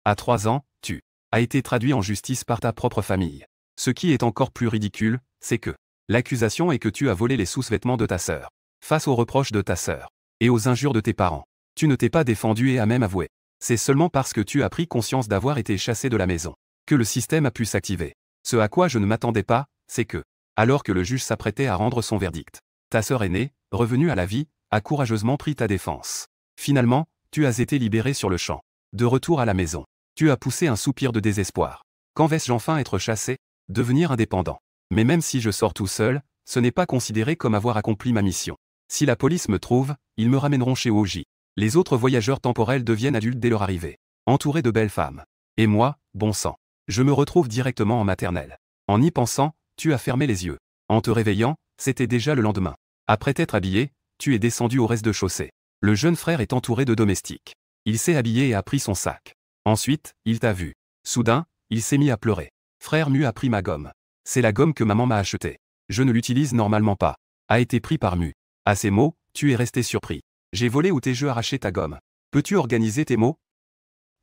À 3 ans, tu as été traduit en justice par ta propre famille. Ce qui est encore plus ridicule, c'est que l'accusation est que tu as volé les sous-vêtements de ta sœur. Face aux reproches de ta sœur et aux injures de tes parents, tu ne t'es pas défendu et as même avoué. C'est seulement parce que tu as pris conscience d'avoir été chassé de la maison que le système a pu s'activer. Ce à quoi je ne m'attendais pas, c'est que, alors que le juge s'apprêtait à rendre son verdict, ta sœur aînée, revenue à la vie, a courageusement pris ta défense. Finalement, tu as été libéré sur le champ. De retour à la maison, tu as poussé un soupir de désespoir. Quand vais-je enfin être chassé? Devenir indépendant. Mais même si je sors tout seul, ce n'est pas considéré comme avoir accompli ma mission. Si la police me trouve, ils me ramèneront chez OJ. Les autres voyageurs temporels deviennent adultes dès leur arrivée, entourés de belles femmes. Et moi, bon sang, je me retrouve directement en maternelle. En y pensant, tu as fermé les yeux. En te réveillant, c'était déjà le lendemain. Après t'être habillé, tu es descendu au rez-de-chaussée. Le jeune frère est entouré de domestiques. Il s'est habillé et a pris son sac. Ensuite, il t'a vu. Soudain, il s'est mis à pleurer. Frère Mu a pris ma gomme. C'est la gomme que maman m'a achetée. Je ne l'utilise normalement pas. A été pris par Mu. À ces mots, tu es resté surpris. J'ai volé ou tes jeux arraché ta gomme. Peux-tu organiser tes mots?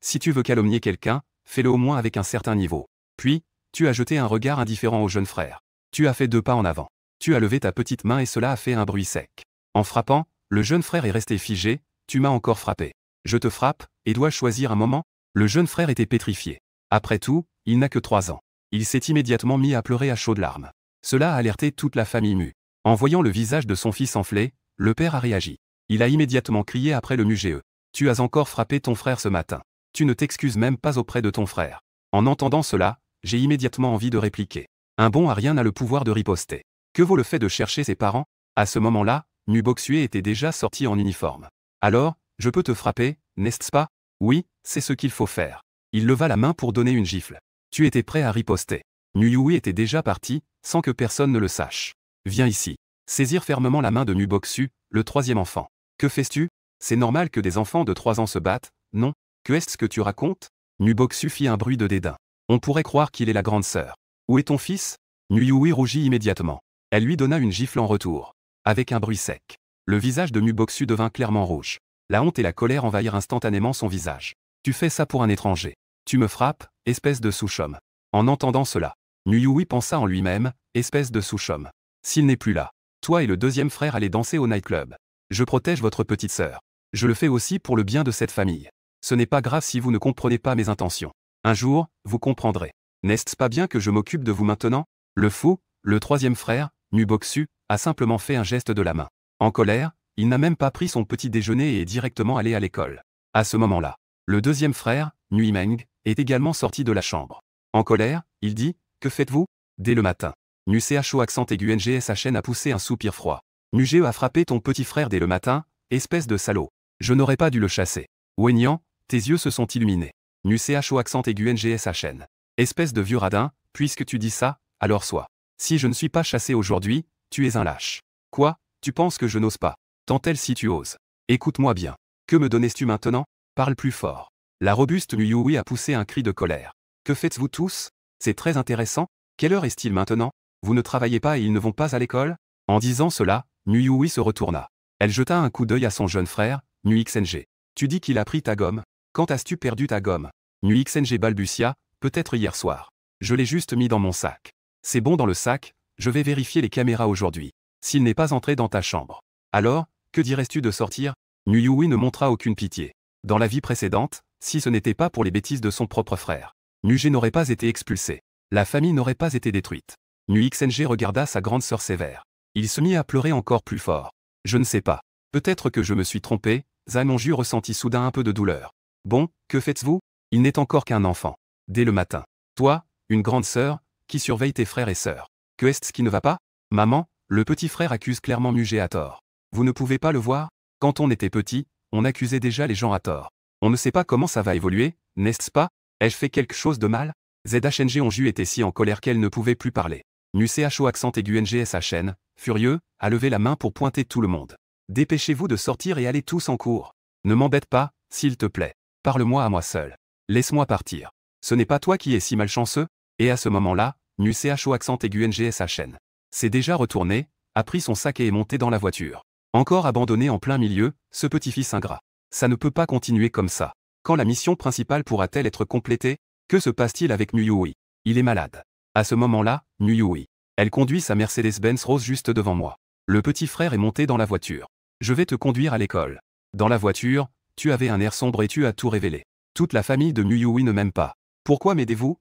Si tu veux calomnier quelqu'un, fais-le au moins avec un certain niveau. Puis, tu as jeté un regard indifférent au jeune frère. Tu as fait 2 pas en avant. Tu as levé ta petite main et cela a fait un bruit sec. En frappant, le jeune frère est resté figé. Tu m'as encore frappé. Je te frappe, et dois-je choisir un moment? Le jeune frère était pétrifié. Après tout, il n'a que 3 ans. Il s'est immédiatement mis à pleurer à chaudes larmes. Cela a alerté toute la famille Mu. En voyant le visage de son fils enflé, le père a réagi. Il a immédiatement crié après le Mugé. Tu as encore frappé ton frère ce matin. Tu ne t'excuses même pas auprès de ton frère. En entendant cela, j'ai immédiatement envie de répliquer. Un bon à rien n'a le pouvoir de riposter. Que vaut le fait de chercher ses parents? À ce moment-là, Mu Boxue était déjà sorti en uniforme. Alors, je peux te frapper, n'est-ce pas? Oui, c'est ce qu'il faut faire. Il leva la main pour donner une gifle. Tu étais prêt à riposter. Mu Yui était déjà parti, sans que personne ne le sache. Viens ici. Saisir fermement la main de Mu Boxu, le 3e enfant. Que fais-tu? C'est normal que des enfants de 3 ans se battent, non? Que est-ce que tu racontes? Mu Boxu fit un bruit de dédain. On pourrait croire qu'il est la grande sœur. Où est ton fils? Mu Yui rougit immédiatement. Elle lui donna une gifle en retour. Avec un bruit sec. Le visage de Mu Boxu devint clairement rouge. La honte et la colère envahirent instantanément son visage. Tu fais ça pour un étranger. Tu me frappes, espèce de sous-homme. En entendant cela, Mu Yui pensa en lui-même, espèce de sous-homme. S'il n'est plus là, toi et le 2e frère allez danser au nightclub. Je protège votre petite sœur. Je le fais aussi pour le bien de cette famille. Ce n'est pas grave si vous ne comprenez pas mes intentions. Un jour, vous comprendrez. N'est-ce pas bien que je m'occupe de vous maintenant? Le fou, le 3e frère, Mu Boxu, a simplement fait un geste de la main. En colère, il n'a même pas pris son petit déjeuner et est directement allé à l'école. À ce moment-là, le 2e frère, Mu Imeng, est également sorti de la chambre. En colère, il dit, que faites-vous? Dès le matin. Mu Cho accent aigu NGSHN a poussé un soupir froid. Mu Geo a frappé ton petit frère dès le matin, espèce de salaud. Je n'aurais pas dû le chasser. Wenyan, tes yeux se sont illuminés. Mu Cho accent aigu NGSHN. Espèce de vieux radin, puisque tu dis ça, alors sois. Si je ne suis pas chassé aujourd'hui, tu es un lâche. Quoi? Tu penses que je n'ose pas? Tant-elle si tu oses. Écoute-moi bien. Que me donnes-tu maintenant? Parle plus fort. La robuste Mu Yui a poussé un cri de colère. Que faites-vous tous? C'est très intéressant. Quelle heure est-il maintenant? Vous ne travaillez pas et ils ne vont pas à l'école? En disant cela, Mu Yui se retourna. Elle jeta un coup d'œil à son jeune frère, Mu XNG. Tu dis qu'il a pris ta gomme. Quand as-tu perdu ta gomme? Mu XNG balbutia, peut-être hier soir. Je l'ai juste mis dans mon sac. C'est bon dans le sac, je vais vérifier les caméras aujourd'hui. S'il n'est pas entré dans ta chambre. Alors, que dirais-tu de sortir? Mu Yui ne montra aucune pitié. Dans la vie précédente, si ce n'était pas pour les bêtises de son propre frère, Mu Ge n'aurait pas été expulsé. La famille n'aurait pas été détruite. Mu XNG regarda sa grande sœur sévère. Il se mit à pleurer encore plus fort. Je ne sais pas. Peut-être que je me suis trompé, Zamonju ressentit soudain un peu de douleur. Bon, que faites-vous? Il n'est encore qu'un enfant. Dès le matin. Toi, une grande sœur, qui surveille tes frères et sœurs. Que est-ce qui ne va pas? Maman, le petit frère accuse clairement Mu Ge à tort. Vous ne pouvez pas le voir? Quand on était petit, on accusait déjà les gens à tort. On ne sait pas comment ça va évoluer, n'est-ce pas? Ai-je fait quelque chose de mal? ZHNG Onju était si en colère qu'elle ne pouvait plus parler. Mu Cho accent aigu NGSHN, furieux, a levé la main pour pointer tout le monde. Dépêchez-vous de sortir et allez tous en cours. Ne m'embête pas, s'il te plaît. Parle-moi à moi seul. Laisse-moi partir. Ce n'est pas toi qui es si malchanceux? Et à ce moment-là, Mu Cho accent aigu NGSHN s'est déjà retourné, a pris son sac et est monté dans la voiture. Encore abandonné en plein milieu, ce petit-fils ingrat. Ça ne peut pas continuer comme ça. Quand la mission principale pourra-t-elle être complétée? Que se passe-t-il avec Nuyui? Il est malade. À ce moment-là, Nuyui. Elle conduit sa Mercedes-Benz rose juste devant moi. Le petit frère est monté dans la voiture. Je vais te conduire à l'école. Dans la voiture, tu avais un air sombre et tu as tout révélé. Toute la famille de Nuyui ne m'aime pas. Pourquoi m'aidez-vous?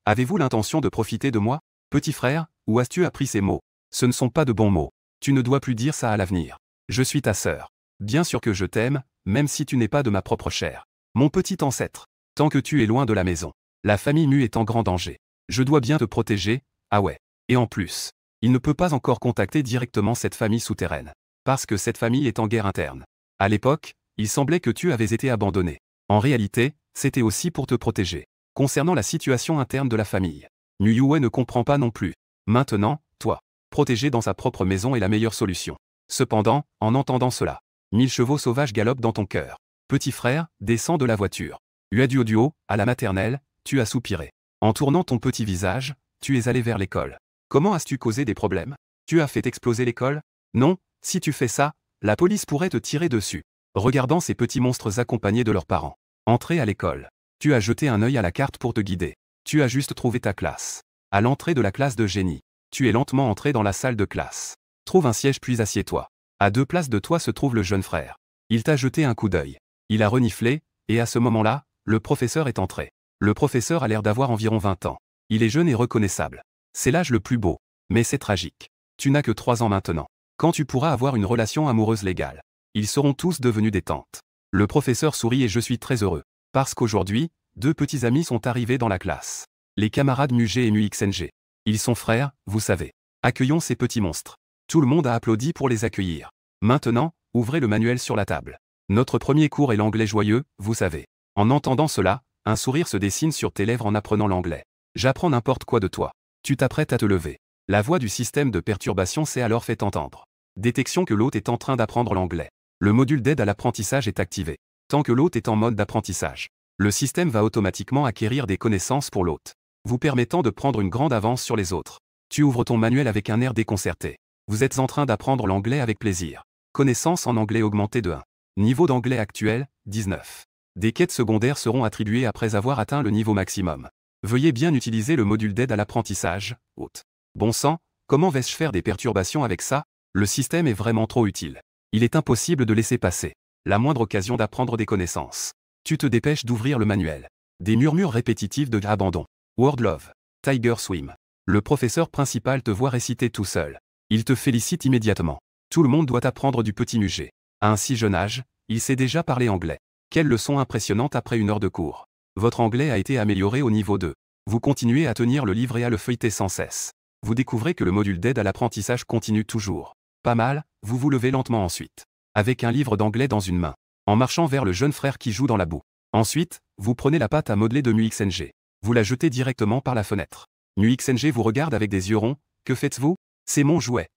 Avez-vous l'intention de profiter de moi? Petit frère, où as-tu appris ces mots? Ce ne sont pas de bons mots. Tu ne dois plus dire ça à l'avenir. Je suis ta sœur. Bien sûr que je t'aime, même si tu n'es pas de ma propre chair. Mon petit ancêtre. Tant que tu es loin de la maison. La famille Mu est en grand danger. Je dois bien te protéger, ah ouais. Et en plus, il ne peut pas encore contacter directement cette famille souterraine. Parce que cette famille est en guerre interne. À l'époque, il semblait que tu avais été abandonné. En réalité, c'était aussi pour te protéger. Concernant la situation interne de la famille, Nuyue ne comprend pas non plus. Maintenant, toi, protéger dans sa propre maison est la meilleure solution. Cependant, en entendant cela, 1000 chevaux sauvages galopent dans ton cœur. Petit frère, descends de la voiture. Uaduo, à la maternelle, tu as soupiré. En tournant ton petit visage, tu es allé vers l'école. Comment as-tu causé des problèmes? Tu as fait exploser l'école? Non, si tu fais ça, la police pourrait te tirer dessus. Regardant ces petits monstres accompagnés de leurs parents. Entrer à l'école. Tu as jeté un œil à la carte pour te guider. Tu as juste trouvé ta classe. À l'entrée de la classe de génie. Tu es lentement entré dans la salle de classe. Trouve un siège puis assieds-toi. À 2 places de toi se trouve le jeune frère. Il t'a jeté un coup d'œil. Il a reniflé, et à ce moment-là, le professeur est entré. Le professeur a l'air d'avoir environ 20 ans. Il est jeune et reconnaissable. C'est l'âge le plus beau. Mais c'est tragique. Tu n'as que 3 ans maintenant. Quand tu pourras avoir une relation amoureuse légale. Ils seront tous devenus des tantes. Le professeur sourit et je suis très heureux. Parce qu'aujourd'hui, 2 petits amis sont arrivés dans la classe. Les camarades Mugé et MuXNG. Ils sont frères, vous savez. Accueillons ces petits monstres. Tout le monde a applaudi pour les accueillir. Maintenant, ouvrez le manuel sur la table. Notre premier cours est l'anglais joyeux, vous savez. En entendant cela, un sourire se dessine sur tes lèvres en apprenant l'anglais. J'apprends n'importe quoi de toi. Tu t'apprêtes à te lever. La voix du système de perturbation s'est alors fait entendre. Détection que l'hôte est en train d'apprendre l'anglais. Le module d'aide à l'apprentissage est activé. Tant que l'hôte est en mode d'apprentissage, le système va automatiquement acquérir des connaissances pour l'hôte, vous permettant de prendre une grande avance sur les autres. Tu ouvres ton manuel avec un air déconcerté. Vous êtes en train d'apprendre l'anglais avec plaisir. Connaissances en anglais augmentées de 1. Niveau d'anglais actuel, 19. Des quêtes secondaires seront attribuées après avoir atteint le niveau maximum. Veuillez bien utiliser le module d'aide à l'apprentissage, hôte. Bon sang, comment vais-je faire des perturbations avec ça? Le système est vraiment trop utile. Il est impossible de laisser passer la moindre occasion d'apprendre des connaissances. Tu te dépêches d'ouvrir le manuel. Des murmures répétitifs de abandon. Word Love. Tiger Swim. Le professeur principal te voit réciter tout seul. Il te félicite immédiatement. Tout le monde doit apprendre du petit Mugé. À un si jeune âge, il sait déjà parler anglais. Quelle leçon impressionnante après 1 heure de cours. Votre anglais a été amélioré au niveau 2. Vous continuez à tenir le livre et à le feuilleter sans cesse. Vous découvrez que le module d'aide à l'apprentissage continue toujours. Pas mal, vous vous levez lentement ensuite. Avec un livre d'anglais dans une main. En marchant vers le jeune frère qui joue dans la boue. Ensuite, vous prenez la pâte à modeler de MuXNG. Vous la jetez directement par la fenêtre. MuXNG vous regarde avec des yeux ronds. Que faites-vous? C'est mon jouet.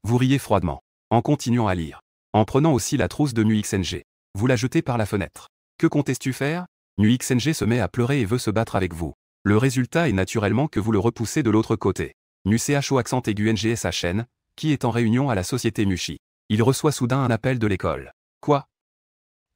Vous riez froidement. En continuant à lire. En prenant aussi la trousse de MuXNG. Vous la jetez par la fenêtre. Que comptes-tu faire? MuXNG se met à pleurer et veut se battre avec vous. Le résultat est naturellement que vous le repoussez de l'autre côté. MuCHO accent aigu NGSHN, qui est en réunion à la société Mushi. Il reçoit soudain un appel de l'école. Quoi?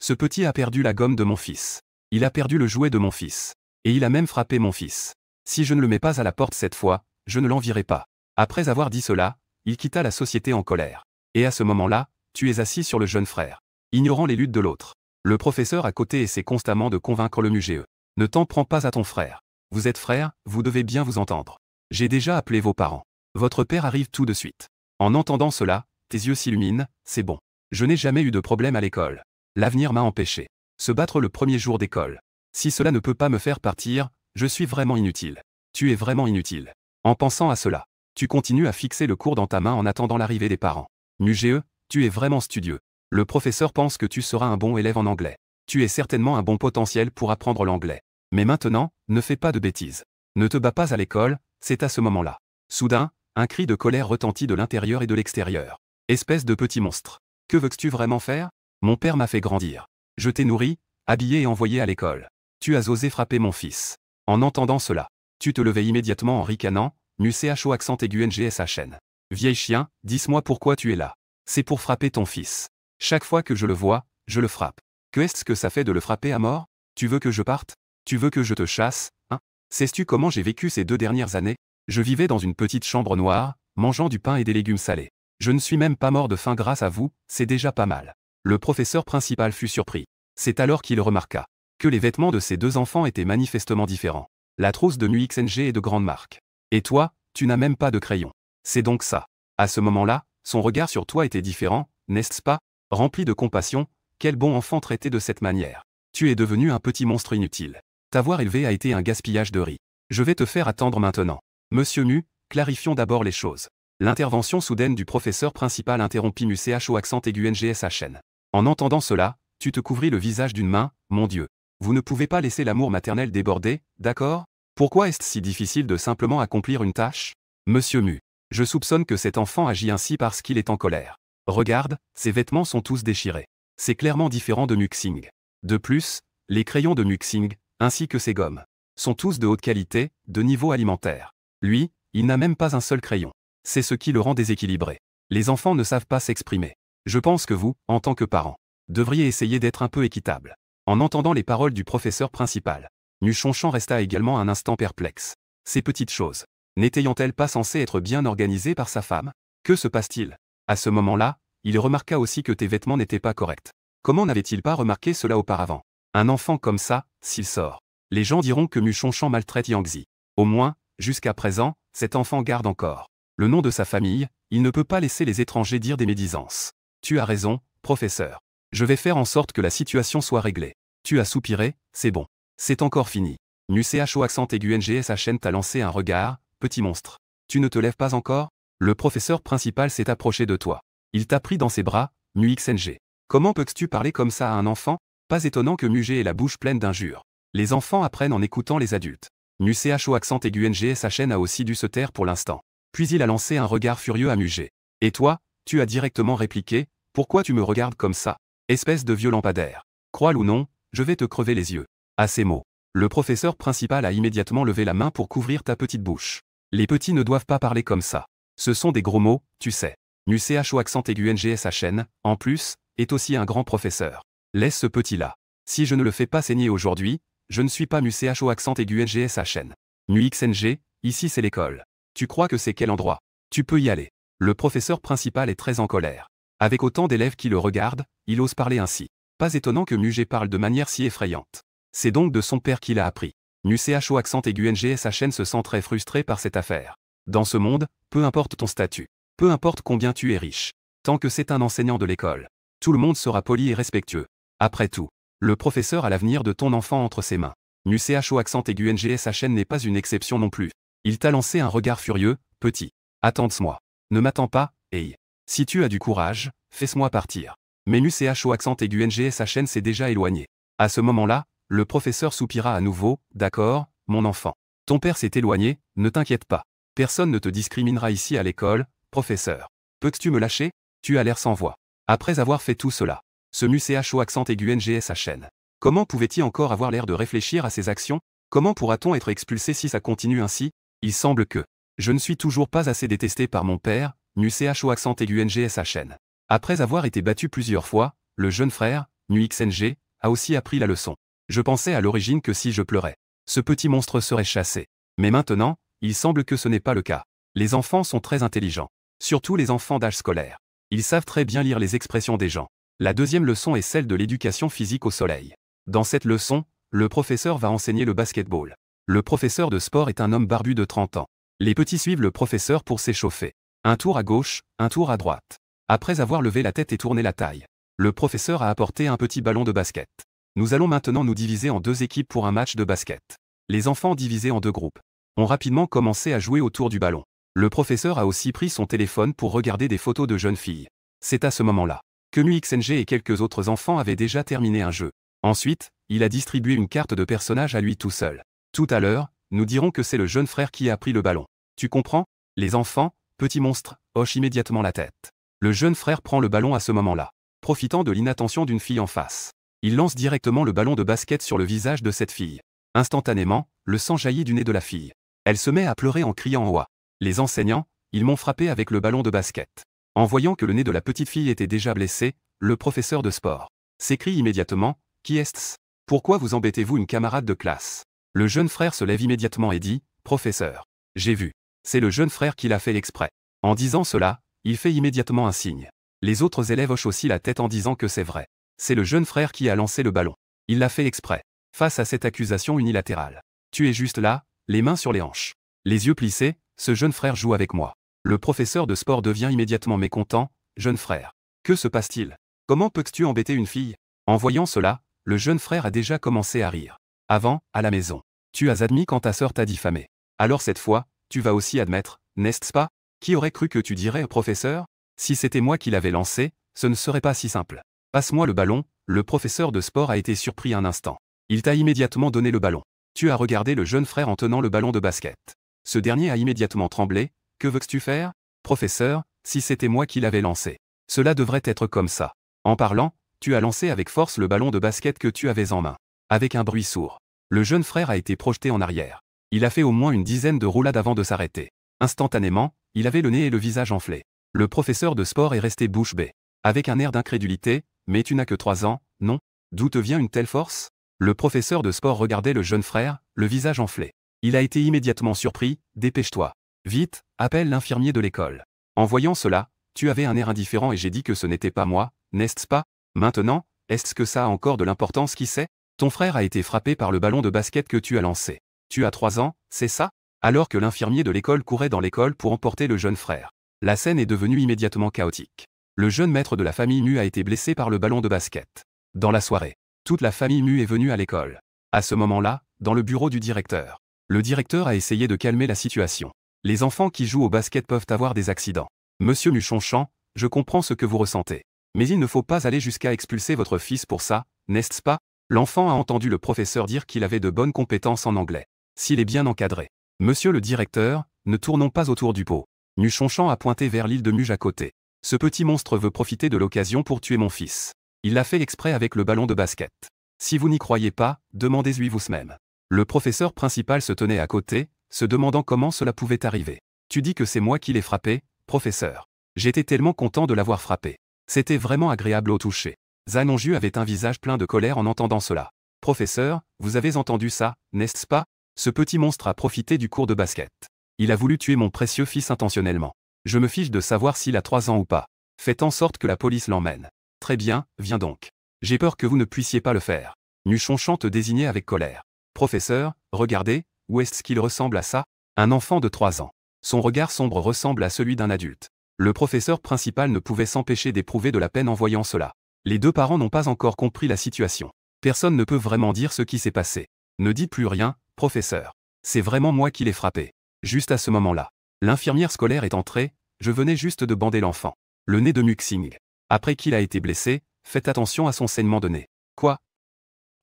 Ce petit a perdu la gomme de mon fils. Il a perdu le jouet de mon fils. Et il a même frappé mon fils. Si je ne le mets pas à la porte cette fois, je ne l'enverrai pas. Après avoir dit cela, il quitta la société en colère. Et à ce moment-là, tu es assis sur le jeune frère, ignorant les luttes de l'autre. Le professeur à côté essaie constamment de convaincre le Mugé. Ne t'en prends pas à ton frère. Vous êtes frères, vous devez bien vous entendre. J'ai déjà appelé vos parents. Votre père arrive tout de suite. En entendant cela, tes yeux s'illuminent, c'est bon. Je n'ai jamais eu de problème à l'école. L'avenir m'a empêché. Se battre le premier jour d'école. Si cela ne peut pas me faire partir, je suis vraiment inutile. Tu es vraiment inutile. En pensant à cela, tu continues à fixer le cours dans ta main en attendant l'arrivée des parents. Mugé, tu es vraiment studieux. Le professeur pense que tu seras un bon élève en anglais. Tu es certainement un bon potentiel pour apprendre l'anglais. Mais maintenant, ne fais pas de bêtises. Ne te bats pas à l'école, c'est à ce moment-là. Soudain, un cri de colère retentit de l'intérieur et de l'extérieur. Espèce de petit monstre. Que veux-tu vraiment faire? Mon père m'a fait grandir. Je t'ai nourri, habillé et envoyé à l'école. Tu as osé frapper mon fils. En entendant cela, tu te levais immédiatement en ricanant, MuCHO accent aigu NGSHN. Vieil chien, dis-moi pourquoi tu es là. C'est pour frapper ton fils. Chaque fois que je le vois, je le frappe. Que est-ce que ça fait de le frapper à mort? Tu veux que je parte? Tu veux que je te chasse, hein? Sais-tu comment j'ai vécu ces 2 dernières années? Je vivais dans une petite chambre noire, mangeant du pain et des légumes salés. Je ne suis même pas mort de faim grâce à vous, c'est déjà pas mal. Le professeur principal fut surpris. C'est alors qu'il remarqua que les vêtements de ses 2 enfants étaient manifestement différents. La trousse de MUXNG est de grande marque. Et toi, tu n'as même pas de crayon. C'est donc ça. À ce moment-là, son regard sur toi était différent, n'est-ce pas? Rempli de compassion, quel bon enfant traité de cette manière. Tu es devenu un petit monstre inutile. T'avoir élevé a été un gaspillage de riz. Je vais te faire attendre maintenant. Monsieur Mu, clarifions d'abord les choses. L'intervention soudaine du professeur principal interrompit MUCH au accent aigu NGSHN. En entendant cela, tu te couvris le visage d'une main, mon Dieu. Vous ne pouvez pas laisser l'amour maternel déborder, d'accord? Pourquoi est-ce si difficile de simplement accomplir une tâche? Monsieur Mu, je soupçonne que cet enfant agit ainsi parce qu'il est en colère. Regarde, ses vêtements sont tous déchirés. C'est clairement différent de Muxing. De plus, les crayons de Muxing, ainsi que ses gommes, sont tous de haute qualité, de niveau alimentaire. Lui, il n'a même pas un seul crayon. C'est ce qui le rend déséquilibré. Les enfants ne savent pas s'exprimer. Je pense que vous, en tant que parent, devriez essayer d'être un peu équitable. En entendant les paroles du professeur principal, Muchonchan resta également un instant perplexe. Ces petites choses, n'étaient-elles pas censées être bien organisées par sa femme? Que se passe-t-il? À ce moment-là, il remarqua aussi que tes vêtements n'étaient pas corrects. Comment n'avait-il pas remarqué cela auparavant? Un enfant comme ça, s'il sort, les gens diront que Muchonchan maltraite Yangzi. Au moins, jusqu'à présent, cet enfant garde encore le nom de sa famille, il ne peut pas laisser les étrangers dire des médisances. Tu as raison, professeur. Je vais faire en sorte que la situation soit réglée. Tu as soupiré, c'est bon. C'est encore fini. MUCH au accent aigu NGSHN t'a lancé un regard, petit monstre. Tu ne te lèves pas encore? Le professeur principal s'est approché de toi. Il t'a pris dans ses bras, MUXNG. Comment peux-tu parler comme ça à un enfant? Pas étonnant que Mugé ait la bouche pleine d'injures. Les enfants apprennent en écoutant les adultes. MUCH au accent aigu NGSHN a aussi dû se taire pour l'instant. Puis il a lancé un regard furieux à Mugé. Et toi, tu as directement répliqué, pourquoi tu me regardes comme ça? Espèce de vieux lampadaire. Crois-le ou non, je vais te crever les yeux. À ces mots, le professeur principal a immédiatement levé la main pour couvrir ta petite bouche. Les petits ne doivent pas parler comme ça. Ce sont des gros mots, tu sais. MUCH au accent aigu NGSHN, en plus, est aussi un grand professeur. Laisse ce petit-là. Si je ne le fais pas saigner aujourd'hui, je ne suis pas MUCH au accent aigu NGSHN. MUXNG, ici c'est l'école. Tu crois que c'est quel endroit? Tu peux y aller. Le professeur principal est très en colère. Avec autant d'élèves qui le regardent, il ose parler ainsi. Pas étonnant que Mugé parle de manière si effrayante. C'est donc de son père qu'il a appris. MUCH au accent aigu NGSHN se sent très frustré par cette affaire. Dans ce monde, peu importe ton statut, peu importe combien tu es riche, tant que c'est un enseignant de l'école, tout le monde sera poli et respectueux. Après tout, le professeur a l'avenir de ton enfant entre ses mains. MUCH au accent aigu NGSHN n'est pas une exception non plus. Il t'a lancé un regard furieux, petit. Attends-moi. Ne m'attends pas, hey. Si tu as du courage, fais-moi partir. Mais MUCH au accent aigu NGSHN s'est déjà éloigné. À ce moment-là, le professeur soupira à nouveau, d'accord, mon enfant. Ton père s'est éloigné, ne t'inquiète pas. Personne ne te discriminera ici à l'école, professeur. Peux-tu me lâcher? Tu as l'air sans voix. Après avoir fait tout cela, ce MUCH au accent aigu NGSHN. Comment pouvait-il encore avoir l'air de réfléchir à ses actions? Comment pourra-t-on être expulsé si ça continue ainsi? Il semble que je ne suis toujours pas assez détesté par mon père, MUCH au accent aigu NGSHN. Après avoir été battu plusieurs fois, le jeune frère, MUXNG, a aussi appris la leçon. Je pensais à l'origine que si je pleurais, ce petit monstre serait chassé. Mais maintenant, il semble que ce n'est pas le cas. Les enfants sont très intelligents. Surtout les enfants d'âge scolaire. Ils savent très bien lire les expressions des gens. La deuxième leçon est celle de l'éducation physique au soleil. Dans cette leçon, le professeur va enseigner le basketball. Le professeur de sport est un homme barbu de 30 ans. Les petits suivent le professeur pour s'échauffer. Un tour à gauche, un tour à droite. Après avoir levé la tête et tourné la taille, le professeur a apporté un petit ballon de basket. Nous allons maintenant nous diviser en 2 équipes pour un match de basket. Les enfants divisés en 2 groupes ont rapidement commencé à jouer autour du ballon. Le professeur a aussi pris son téléphone pour regarder des photos de jeunes filles. C'est à ce moment-là que MUXNG et quelques autres enfants avaient déjà terminé un jeu. Ensuite, il a distribué une carte de personnage à lui tout seul. Tout à l'heure, nous dirons que c'est le jeune frère qui a pris le ballon. Tu comprends? Les enfants, petits monstres, hochent immédiatement la tête. Le jeune frère prend le ballon à ce moment-là, profitant de l'inattention d'une fille en face. Il lance directement le ballon de basket sur le visage de cette fille. Instantanément, le sang jaillit du nez de la fille. Elle se met à pleurer en criant en ouah. Les enseignants, ils m'ont frappé avec le ballon de basket. En voyant que le nez de la petite fille était déjà blessé, le professeur de sport S'écrie immédiatement, qui est-ce? Pourquoi vous embêtez-vous une camarade de classe? Le jeune frère se lève immédiatement et dit, professeur. J'ai vu. C'est le jeune frère qui l'a fait exprès. En disant cela, il fait immédiatement un signe. Les autres élèves hochent aussi la tête en disant que c'est vrai. C'est le jeune frère qui a lancé le ballon. Il l'a fait exprès. Face à cette accusation unilatérale. Tu es juste là, les mains sur les hanches. Les yeux plissés, ce jeune frère joue avec moi. Le professeur de sport devient immédiatement mécontent, jeune frère. Que se passe-t-il? Comment peux-tu embêter une fille? En voyant cela, le jeune frère a déjà commencé à rire. Avant, à la maison. Tu as admis quand ta sœur t'a diffamé. Alors cette fois, tu vas aussi admettre, n'est-ce pas? Qui aurait cru que tu dirais au professeur? Si c'était moi qui l'avais lancé, ce ne serait pas si simple. Passe-moi le ballon, le professeur de sport a été surpris un instant. Il t'a immédiatement donné le ballon. Tu as regardé le jeune frère en tenant le ballon de basket. Ce dernier a immédiatement tremblé. Que veux-tu faire? Professeur, si c'était moi qui l'avais lancé. Cela devrait être comme ça. En parlant, tu as lancé avec force le ballon de basket que tu avais en main. Avec un bruit sourd. Le jeune frère a été projeté en arrière. Il a fait au moins une dizaine de roulades avant de s'arrêter. Instantanément, il avait le nez et le visage enflés. Le professeur de sport est resté bouche bée. Avec un air d'incrédulité, mais tu n'as que 3 ans, non? D'où te vient une telle force? Le professeur de sport regardait le jeune frère, le visage enflé. Il a été immédiatement surpris, dépêche-toi. Vite, appelle l'infirmier de l'école. En voyant cela, tu avais un air indifférent et j'ai dit que ce n'était pas moi, n'est-ce pas? Maintenant, est-ce que ça a encore de l'importance qui sait? Ton frère a été frappé par le ballon de basket que tu as lancé. Tu as 3 ans, c'est ça? Alors que l'infirmier de l'école courait dans l'école pour emporter le jeune frère. La scène est devenue immédiatement chaotique. Le jeune maître de la famille Mu a été blessé par le ballon de basket. Dans la soirée, toute la famille Mu est venue à l'école. À ce moment-là, dans le bureau du directeur. Le directeur a essayé de calmer la situation. Les enfants qui jouent au basket peuvent avoir des accidents. Monsieur Muchonchan, je comprends ce que vous ressentez. Mais il ne faut pas aller jusqu'à expulser votre fils pour ça, n'est-ce pas? L'enfant a entendu le professeur dire qu'il avait de bonnes compétences en anglais. S'il est bien encadré. Monsieur le directeur, ne tournons pas autour du pot. Muchonchan a pointé vers l'île de Muge à côté. Ce petit monstre veut profiter de l'occasion pour tuer mon fils. Il l'a fait exprès avec le ballon de basket. Si vous n'y croyez pas, demandez-lui vous-même. Le professeur principal se tenait à côté, se demandant comment cela pouvait arriver. Tu dis que c'est moi qui l'ai frappé, professeur. J'étais tellement content de l'avoir frappé. C'était vraiment agréable au toucher. Zanonju avait un visage plein de colère en entendant cela. Professeur, vous avez entendu ça, n'est-ce pas? Ce petit monstre a profité du cours de basket. Il a voulu tuer mon précieux fils intentionnellement. Je me fiche de savoir s'il a 3 ans ou pas. Faites en sorte que la police l'emmène. Très bien, viens donc. J'ai peur que vous ne puissiez pas le faire. Muchonchan te désignait avec colère. Professeur, regardez, où est-ce qu'il ressemble à ça? Un enfant de 3 ans. Son regard sombre ressemble à celui d'un adulte. Le professeur principal ne pouvait s'empêcher d'éprouver de la peine en voyant cela. Les 2 parents n'ont pas encore compris la situation. Personne ne peut vraiment dire ce qui s'est passé. Ne dites plus rien, professeur. C'est vraiment moi qui l'ai frappé. Juste à ce moment-là. L'infirmière scolaire est entrée, je venais juste de bander l'enfant. Le nez de Muxing. Après qu'il a été blessé, faites attention à son saignement de nez. Quoi?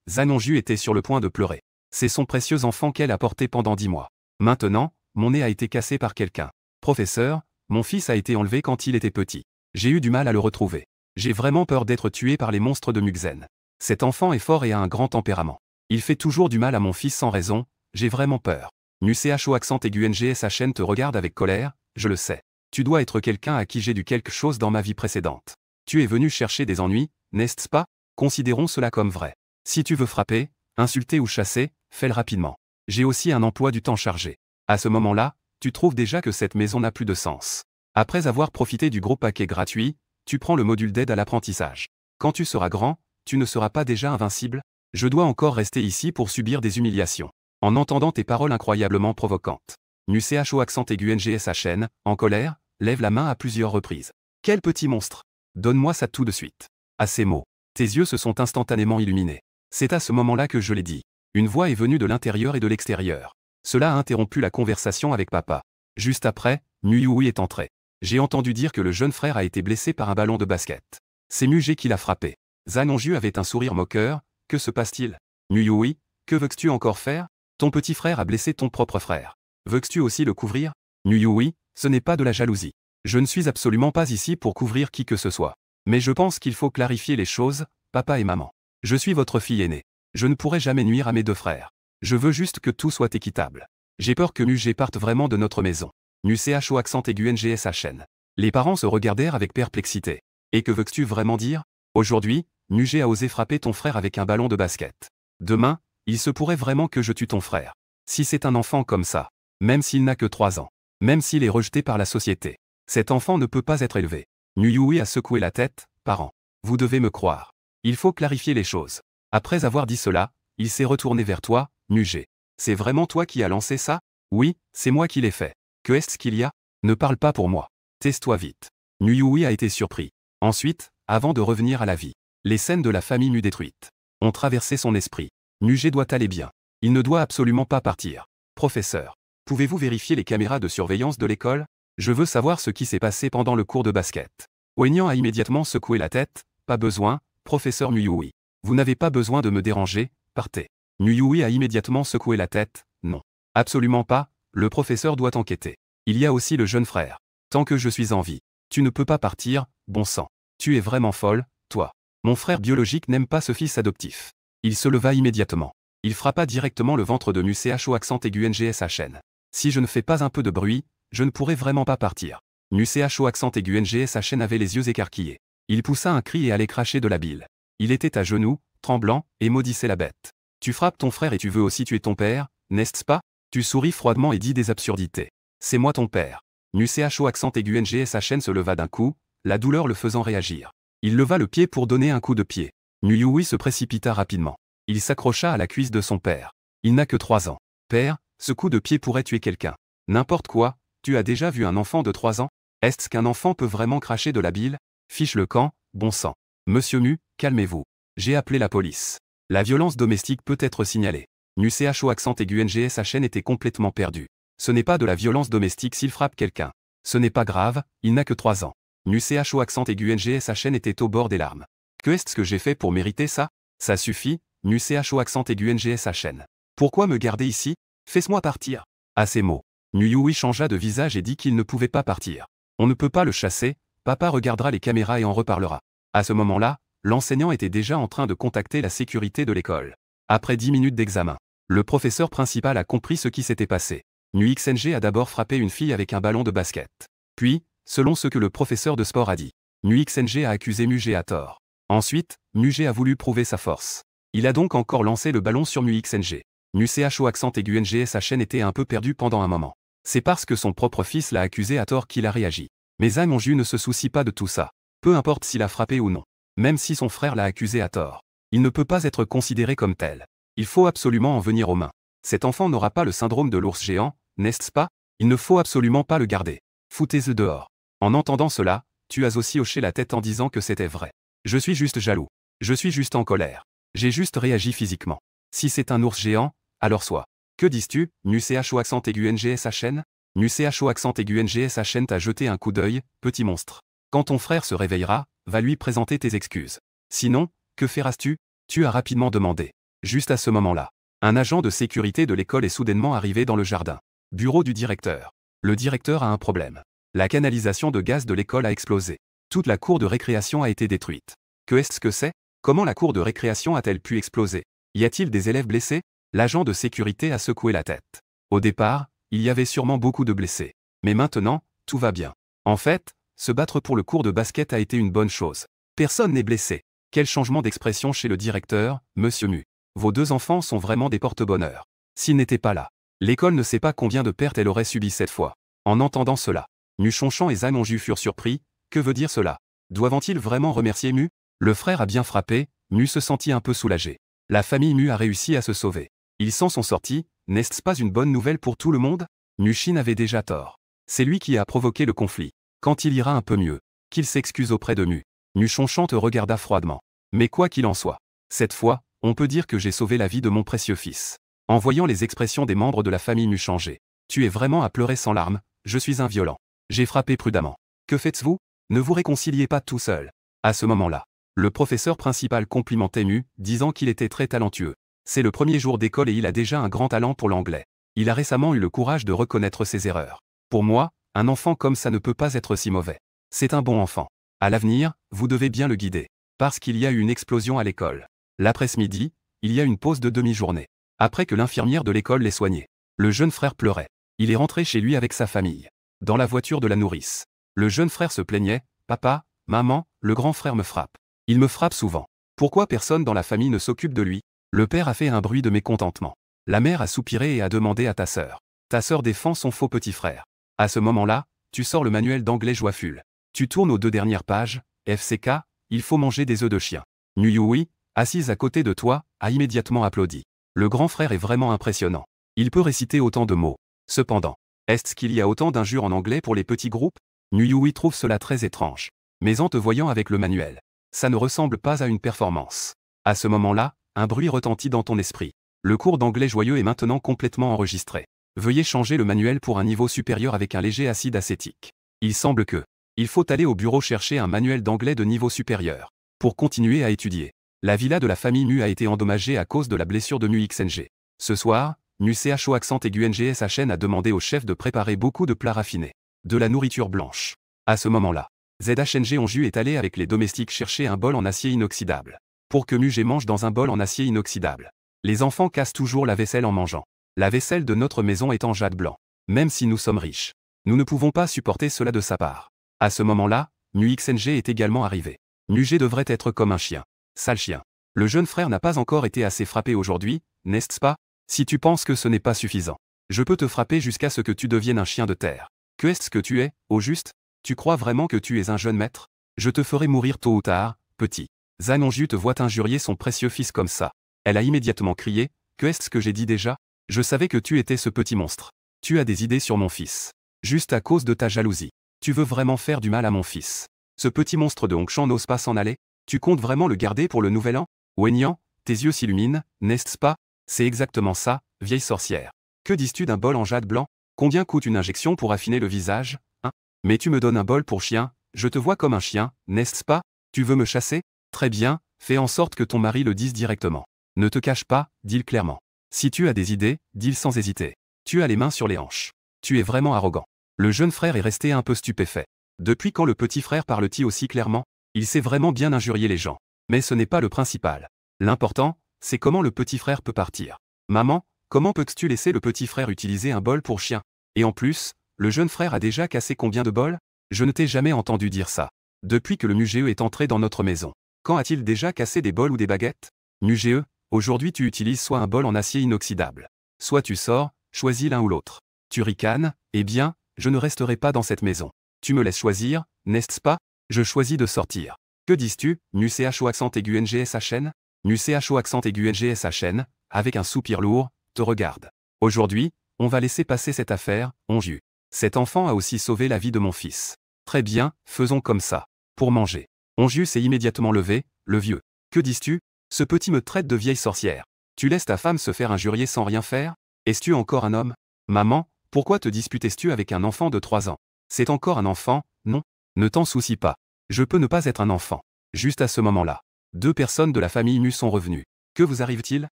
Zanonju était sur le point de pleurer. C'est son précieux enfant qu'elle a porté pendant 10 mois. Maintenant, mon nez a été cassé par quelqu'un. Professeur, mon fils a été enlevé quand il était petit. J'ai eu du mal à le retrouver. J'ai vraiment peur d'être tué par les monstres de Muxen. Cet enfant est fort et a un grand tempérament. Il fait toujours du mal à mon fils sans raison, j'ai vraiment peur. NUCH au accent aigu NGSHN te regarde avec colère, je le sais. Tu dois être quelqu'un à qui j'ai dû quelque chose dans ma vie précédente. Tu es venu chercher des ennuis, n'est-ce pas? Considérons cela comme vrai. Si tu veux frapper, insulter ou chasser, fais-le rapidement. J'ai aussi un emploi du temps chargé. À ce moment-là, tu trouves déjà que cette maison n'a plus de sens. Après avoir profité du gros paquet gratuit, tu prends le module d'aide à l'apprentissage. Quand tu seras grand, tu ne seras pas déjà invincible? Je dois encore rester ici pour subir des humiliations. En entendant tes paroles incroyablement provocantes. NUCH au accent aigu NGSHN, en colère, lève la main à plusieurs reprises. Quel petit monstre! Donne-moi ça tout de suite. À ces mots, tes yeux se sont instantanément illuminés. C'est à ce moment-là que je l'ai dit. Une voix est venue de l'intérieur et de l'extérieur. Cela a interrompu la conversation avec papa. Juste après, Muyui est entré. J'ai entendu dire que le jeune frère a été blessé par un ballon de basket. C'est Mugé qui l'a frappé. Zanonju avait un sourire moqueur. Que se passe-t-il? Muyui, que veux-tu encore faire? Ton petit frère a blessé ton propre frère. Veux-tu aussi le couvrir? Muyui, ce n'est pas de la jalousie. Je ne suis absolument pas ici pour couvrir qui que ce soit. Mais je pense qu'il faut clarifier les choses, papa et maman. Je suis votre fille aînée. Je ne pourrai jamais nuire à mes 2 frères. Je veux juste que tout soit équitable. J'ai peur que Mugé parte vraiment de notre maison. NUCH au accent aigu NGSHN. Les parents se regardèrent avec perplexité. Et que veux-tu vraiment dire? Aujourd'hui, Nugé a osé frapper ton frère avec un ballon de basket. Demain, il se pourrait vraiment que je tue ton frère. Si c'est un enfant comme ça, même s'il n'a que 3 ans, même s'il est rejeté par la société, cet enfant ne peut pas être élevé. Nuyui a secoué la tête. Parents, vous devez me croire. Il faut clarifier les choses. Après avoir dit cela, il s'est retourné vers toi, Nugé. C'est vraiment toi qui as lancé ça? Oui, c'est moi qui l'ai fait. Que est-ce qu'il y a? Ne parle pas pour moi. Taise-toi vite. Nuyui a été surpris. Ensuite, avant de revenir à la vie, les scènes de la famille Mu détruite ont traversé son esprit. Nugé doit aller bien. Il ne doit absolument pas partir. Professeur, pouvez-vous vérifier les caméras de surveillance de l'école? Je veux savoir ce qui s'est passé pendant le cours de basket. Oignan a immédiatement secoué la tête. Pas besoin, professeur Nuyui. Vous n'avez pas besoin de me déranger, partez. Nuyui a immédiatement secoué la tête. Non. Absolument pas, le professeur doit enquêter. Il y a aussi le jeune frère. Tant que je suis en vie, tu ne peux pas partir, bon sang. Tu es vraiment folle, toi. Mon frère biologique n'aime pas ce fils adoptif. Il se leva immédiatement. Il frappa directement le ventre de Nucho accent aigu NGSHN. Si je ne fais pas un peu de bruit, je ne pourrai vraiment pas partir. Nucho accent aigu NGSHN avait les yeux écarquillés. Il poussa un cri et allait cracher de la bile. Il était à genoux, tremblant, et maudissait la bête. Tu frappes ton frère et tu veux aussi tuer ton père, n'est-ce pas? Tu souris froidement et dis des absurdités. C'est moi ton père. Nucho accent aigu NGSHN se leva d'un coup, la douleur le faisant réagir. Il leva le pied pour donner un coup de pied. Nuyui se précipita rapidement. Il s'accrocha à la cuisse de son père. Il n'a que 3 ans. Père, ce coup de pied pourrait tuer quelqu'un. N'importe quoi, tu as déjà vu un enfant de 3 ans? Est-ce qu'un enfant peut vraiment cracher de la bile? Fiche le camp, bon sang. Monsieur Mu, calmez-vous. J'ai appelé la police. La violence domestique peut être signalée. Nucho accent aigu NGSHN était complètement perdu. Ce n'est pas de la violence domestique s'il frappe quelqu'un. Ce n'est pas grave, il n'a que 3 ans. Nucho accent aigu NGSHN était au bord des larmes. Que est-ce que j'ai fait pour mériter ça? Ça suffit, Nucho accent aigu NGSHN. Pourquoi me garder ici? Fais-moi partir. À ces mots, Nuyui changea de visage et dit qu'il ne pouvait pas partir. On ne peut pas le chasser, papa regardera les caméras et en reparlera. À ce moment-là, l'enseignant était déjà en train de contacter la sécurité de l'école. Après 10 minutes d'examen, le professeur principal a compris ce qui s'était passé. NuXNG a d'abord frappé une fille avec un ballon de basket. Puis, selon ce que le professeur de sport a dit, NuXNG a accusé Mugé à tort. Ensuite, Mugé a voulu prouver sa force. Il a donc encore lancé le ballon sur NuXNG. Nucho accent aigu NGSHN était un peu perdu pendant un moment. C'est parce que son propre fils l'a accusé à tort qu'il a réagi. Mais Amonju ne se soucie pas de tout ça. Peu importe s'il a frappé ou non. Même si son frère l'a accusé à tort. Il ne peut pas être considéré comme tel. Il faut absolument en venir aux mains. Cet enfant n'aura pas le syndrome de l'ours géant, n'est-ce pas? Il ne faut absolument pas le garder. Foutez-le dehors. En entendant cela, tu as aussi hoché la tête en disant que c'était vrai. Je suis juste jaloux. Je suis juste en colère. J'ai juste réagi physiquement. Si c'est un ours géant, alors soit. Que dis-tu, Nucho accent aigu NGSHN? Nucho accent aigu NGSHN t'a jeté un coup d'œil, petit monstre. Quand ton frère se réveillera, va lui présenter tes excuses. Sinon, que feras-tu? Tu as rapidement demandé. Juste à ce moment-là, un agent de sécurité de l'école est soudainement arrivé dans le jardin. Bureau du directeur. Le directeur a un problème. La canalisation de gaz de l'école a explosé. Toute la cour de récréation a été détruite. Que est-ce que c'est? Comment la cour de récréation a-t-elle pu exploser? Y a-t-il des élèves blessés? L'agent de sécurité a secoué la tête. Au départ, il y avait sûrement beaucoup de blessés. Mais maintenant, tout va bien. En fait, se battre pour le cours de basket a été une bonne chose. Personne n'est blessé. Quel changement d'expression chez le directeur, Monsieur Mu. Vos 2 enfants sont vraiment des porte-bonheur. S'ils n'étaient pas là, l'école ne sait pas combien de pertes elle aurait subi cette fois. En entendant cela, Nuchonchon et Amonju furent surpris. Que veut dire cela? Doivent-ils vraiment remercier Mu? Le frère a bien frappé, Mu se sentit un peu soulagé. La famille Mu a réussi à se sauver. Ils s'en sont sortis, n'est-ce pas une bonne nouvelle pour tout le monde? Nushin avait déjà tort. C'est lui qui a provoqué le conflit. Quand il ira un peu mieux, qu'il s'excuse auprès de Mu. Nuchonchon te regarda froidement. Mais quoi qu'il en soit, cette fois, on peut dire que j'ai sauvé la vie de mon précieux fils. En voyant les expressions des membres de la famille Mu changer. Tu es vraiment à pleurer sans larmes, je suis un violent. J'ai frappé prudemment. Que faites-vous? Ne vous réconciliez pas tout seul. À ce moment-là, le professeur principal complimentait Mu, disant qu'il était très talentueux. C'est le premier jour d'école et il a déjà un grand talent pour l'anglais. Il a récemment eu le courage de reconnaître ses erreurs. Pour moi, un enfant comme ça ne peut pas être si mauvais. C'est un bon enfant. À l'avenir, vous devez bien le guider. Parce qu'il y a eu une explosion à l'école. L'après-midi, il y a une pause de demi-journée. Après que l'infirmière de l'école l'ait soigné. Le jeune frère pleurait. Il est rentré chez lui avec sa famille. Dans la voiture de la nourrice. Le jeune frère se plaignait. Papa, maman, le grand frère me frappe. Il me frappe souvent. Pourquoi personne dans la famille ne s'occupe de lui? Le père a fait un bruit de mécontentement. La mère a soupiré et a demandé à ta sœur. Ta sœur défend son faux petit frère. À ce moment-là, tu sors le manuel d'anglais Joyful. Tu tournes aux 2 dernières pages, FCK, il faut manger des œufs de chien. Nuyui, assise à côté de toi, a immédiatement applaudi. Le grand frère est vraiment impressionnant. Il peut réciter autant de mots. Cependant, est-ce qu'il y a autant d'injures en anglais pour les petits groupes? Nuyui trouve cela très étrange. Mais en te voyant avec le manuel, ça ne ressemble pas à une performance. À ce moment-là, un bruit retentit dans ton esprit. Le cours d'anglais joyeux est maintenant complètement enregistré. Veuillez changer le manuel pour un niveau supérieur avec un léger acide acétique. Il semble que il faut aller au bureau chercher un manuel d'anglais de niveau supérieur pour continuer à étudier. La villa de la famille Mu a été endommagée à cause de la blessure de MuXNG. Ce soir, MuCHO accent aigu NGSHN a demandé au chef de préparer beaucoup de plats raffinés. De la nourriture blanche. À ce moment-là, ZHNG Onju est allé avec les domestiques chercher un bol en acier inoxydable. Pour que Mugé mange dans un bol en acier inoxydable. Les enfants cassent toujours la vaisselle en mangeant. La vaisselle de notre maison est en jade blanc. Même si nous sommes riches, nous ne pouvons pas supporter cela de sa part. À ce moment-là, MuXNG est également arrivé. Mugé devrait être comme un chien. Sale chien. Le jeune frère n'a pas encore été assez frappé aujourd'hui, n'est-ce pas? Si tu penses que ce n'est pas suffisant, je peux te frapper jusqu'à ce que tu deviennes un chien de terre. Que est-ce que tu es, au juste? Tu crois vraiment que tu es un jeune maître? Je te ferai mourir tôt ou tard, petit. Zhan Onju te voit injurier son précieux fils comme ça. Elle a immédiatement crié, que est-ce que j'ai dit déjà? Je savais que tu étais ce petit monstre. Tu as des idées sur mon fils. Juste à cause de ta jalousie. Tu veux vraiment faire du mal à mon fils. Ce petit monstre de Hongshan n'ose pas s'en aller? Tu comptes vraiment le garder pour le nouvel an? Wenyan, tes yeux s'illuminent, n'est-ce pas? C'est exactement ça, vieille sorcière. Que dis-tu d'un bol en jade blanc? Combien coûte une injection pour affiner le visage? Hein? Mais tu me donnes un bol pour chien, je te vois comme un chien, n'est-ce pas? Tu veux me chasser? Très bien, fais en sorte que ton mari le dise directement. Ne te cache pas, dis-le clairement. Si tu as des idées, dis-le sans hésiter. Tu as les mains sur les hanches. Tu es vraiment arrogant. Le jeune frère est resté un peu stupéfait. Depuis quand le petit frère parle-t-il aussi clairement? Il sait vraiment bien injurier les gens. Mais ce n'est pas le principal. L'important, c'est comment le petit frère peut partir. Maman, comment peux-tu laisser le petit frère utiliser un bol pour chien? Et en plus, le jeune frère a déjà cassé combien de bols? Je ne t'ai jamais entendu dire ça. Depuis que le MuGE est entré dans notre maison. Quand a-t-il déjà cassé des bols ou des baguettes? MuGE, aujourd'hui tu utilises soit un bol en acier inoxydable. Soit tu sors, choisis l'un ou l'autre. Tu ricanes, eh bien, je ne resterai pas dans cette maison. Tu me laisses choisir, n'est-ce pas? Je choisis de sortir. Que dis-tu, MuCHO accent aigu NGSHN? MuCHO accent aigu NGSHN, avec un soupir lourd, te regarde. Aujourd'hui, on va laisser passer cette affaire, Onju. Cet enfant a aussi sauvé la vie de mon fils. Très bien, faisons comme ça. Pour manger. Onju s'est immédiatement levé, le vieux. Que dis-tu? Ce petit me traite de vieille sorcière. Tu laisses ta femme se faire injurier sans rien faire? Es-tu encore un homme? Maman, pourquoi te disputais-tu avec un enfant de 3 ans? C'est encore un enfant, non? Ne t'en soucie pas. Je peux ne pas être un enfant. Juste à ce moment-là. 2 personnes de la famille Mu sont revenues. Que vous arrive-t-il?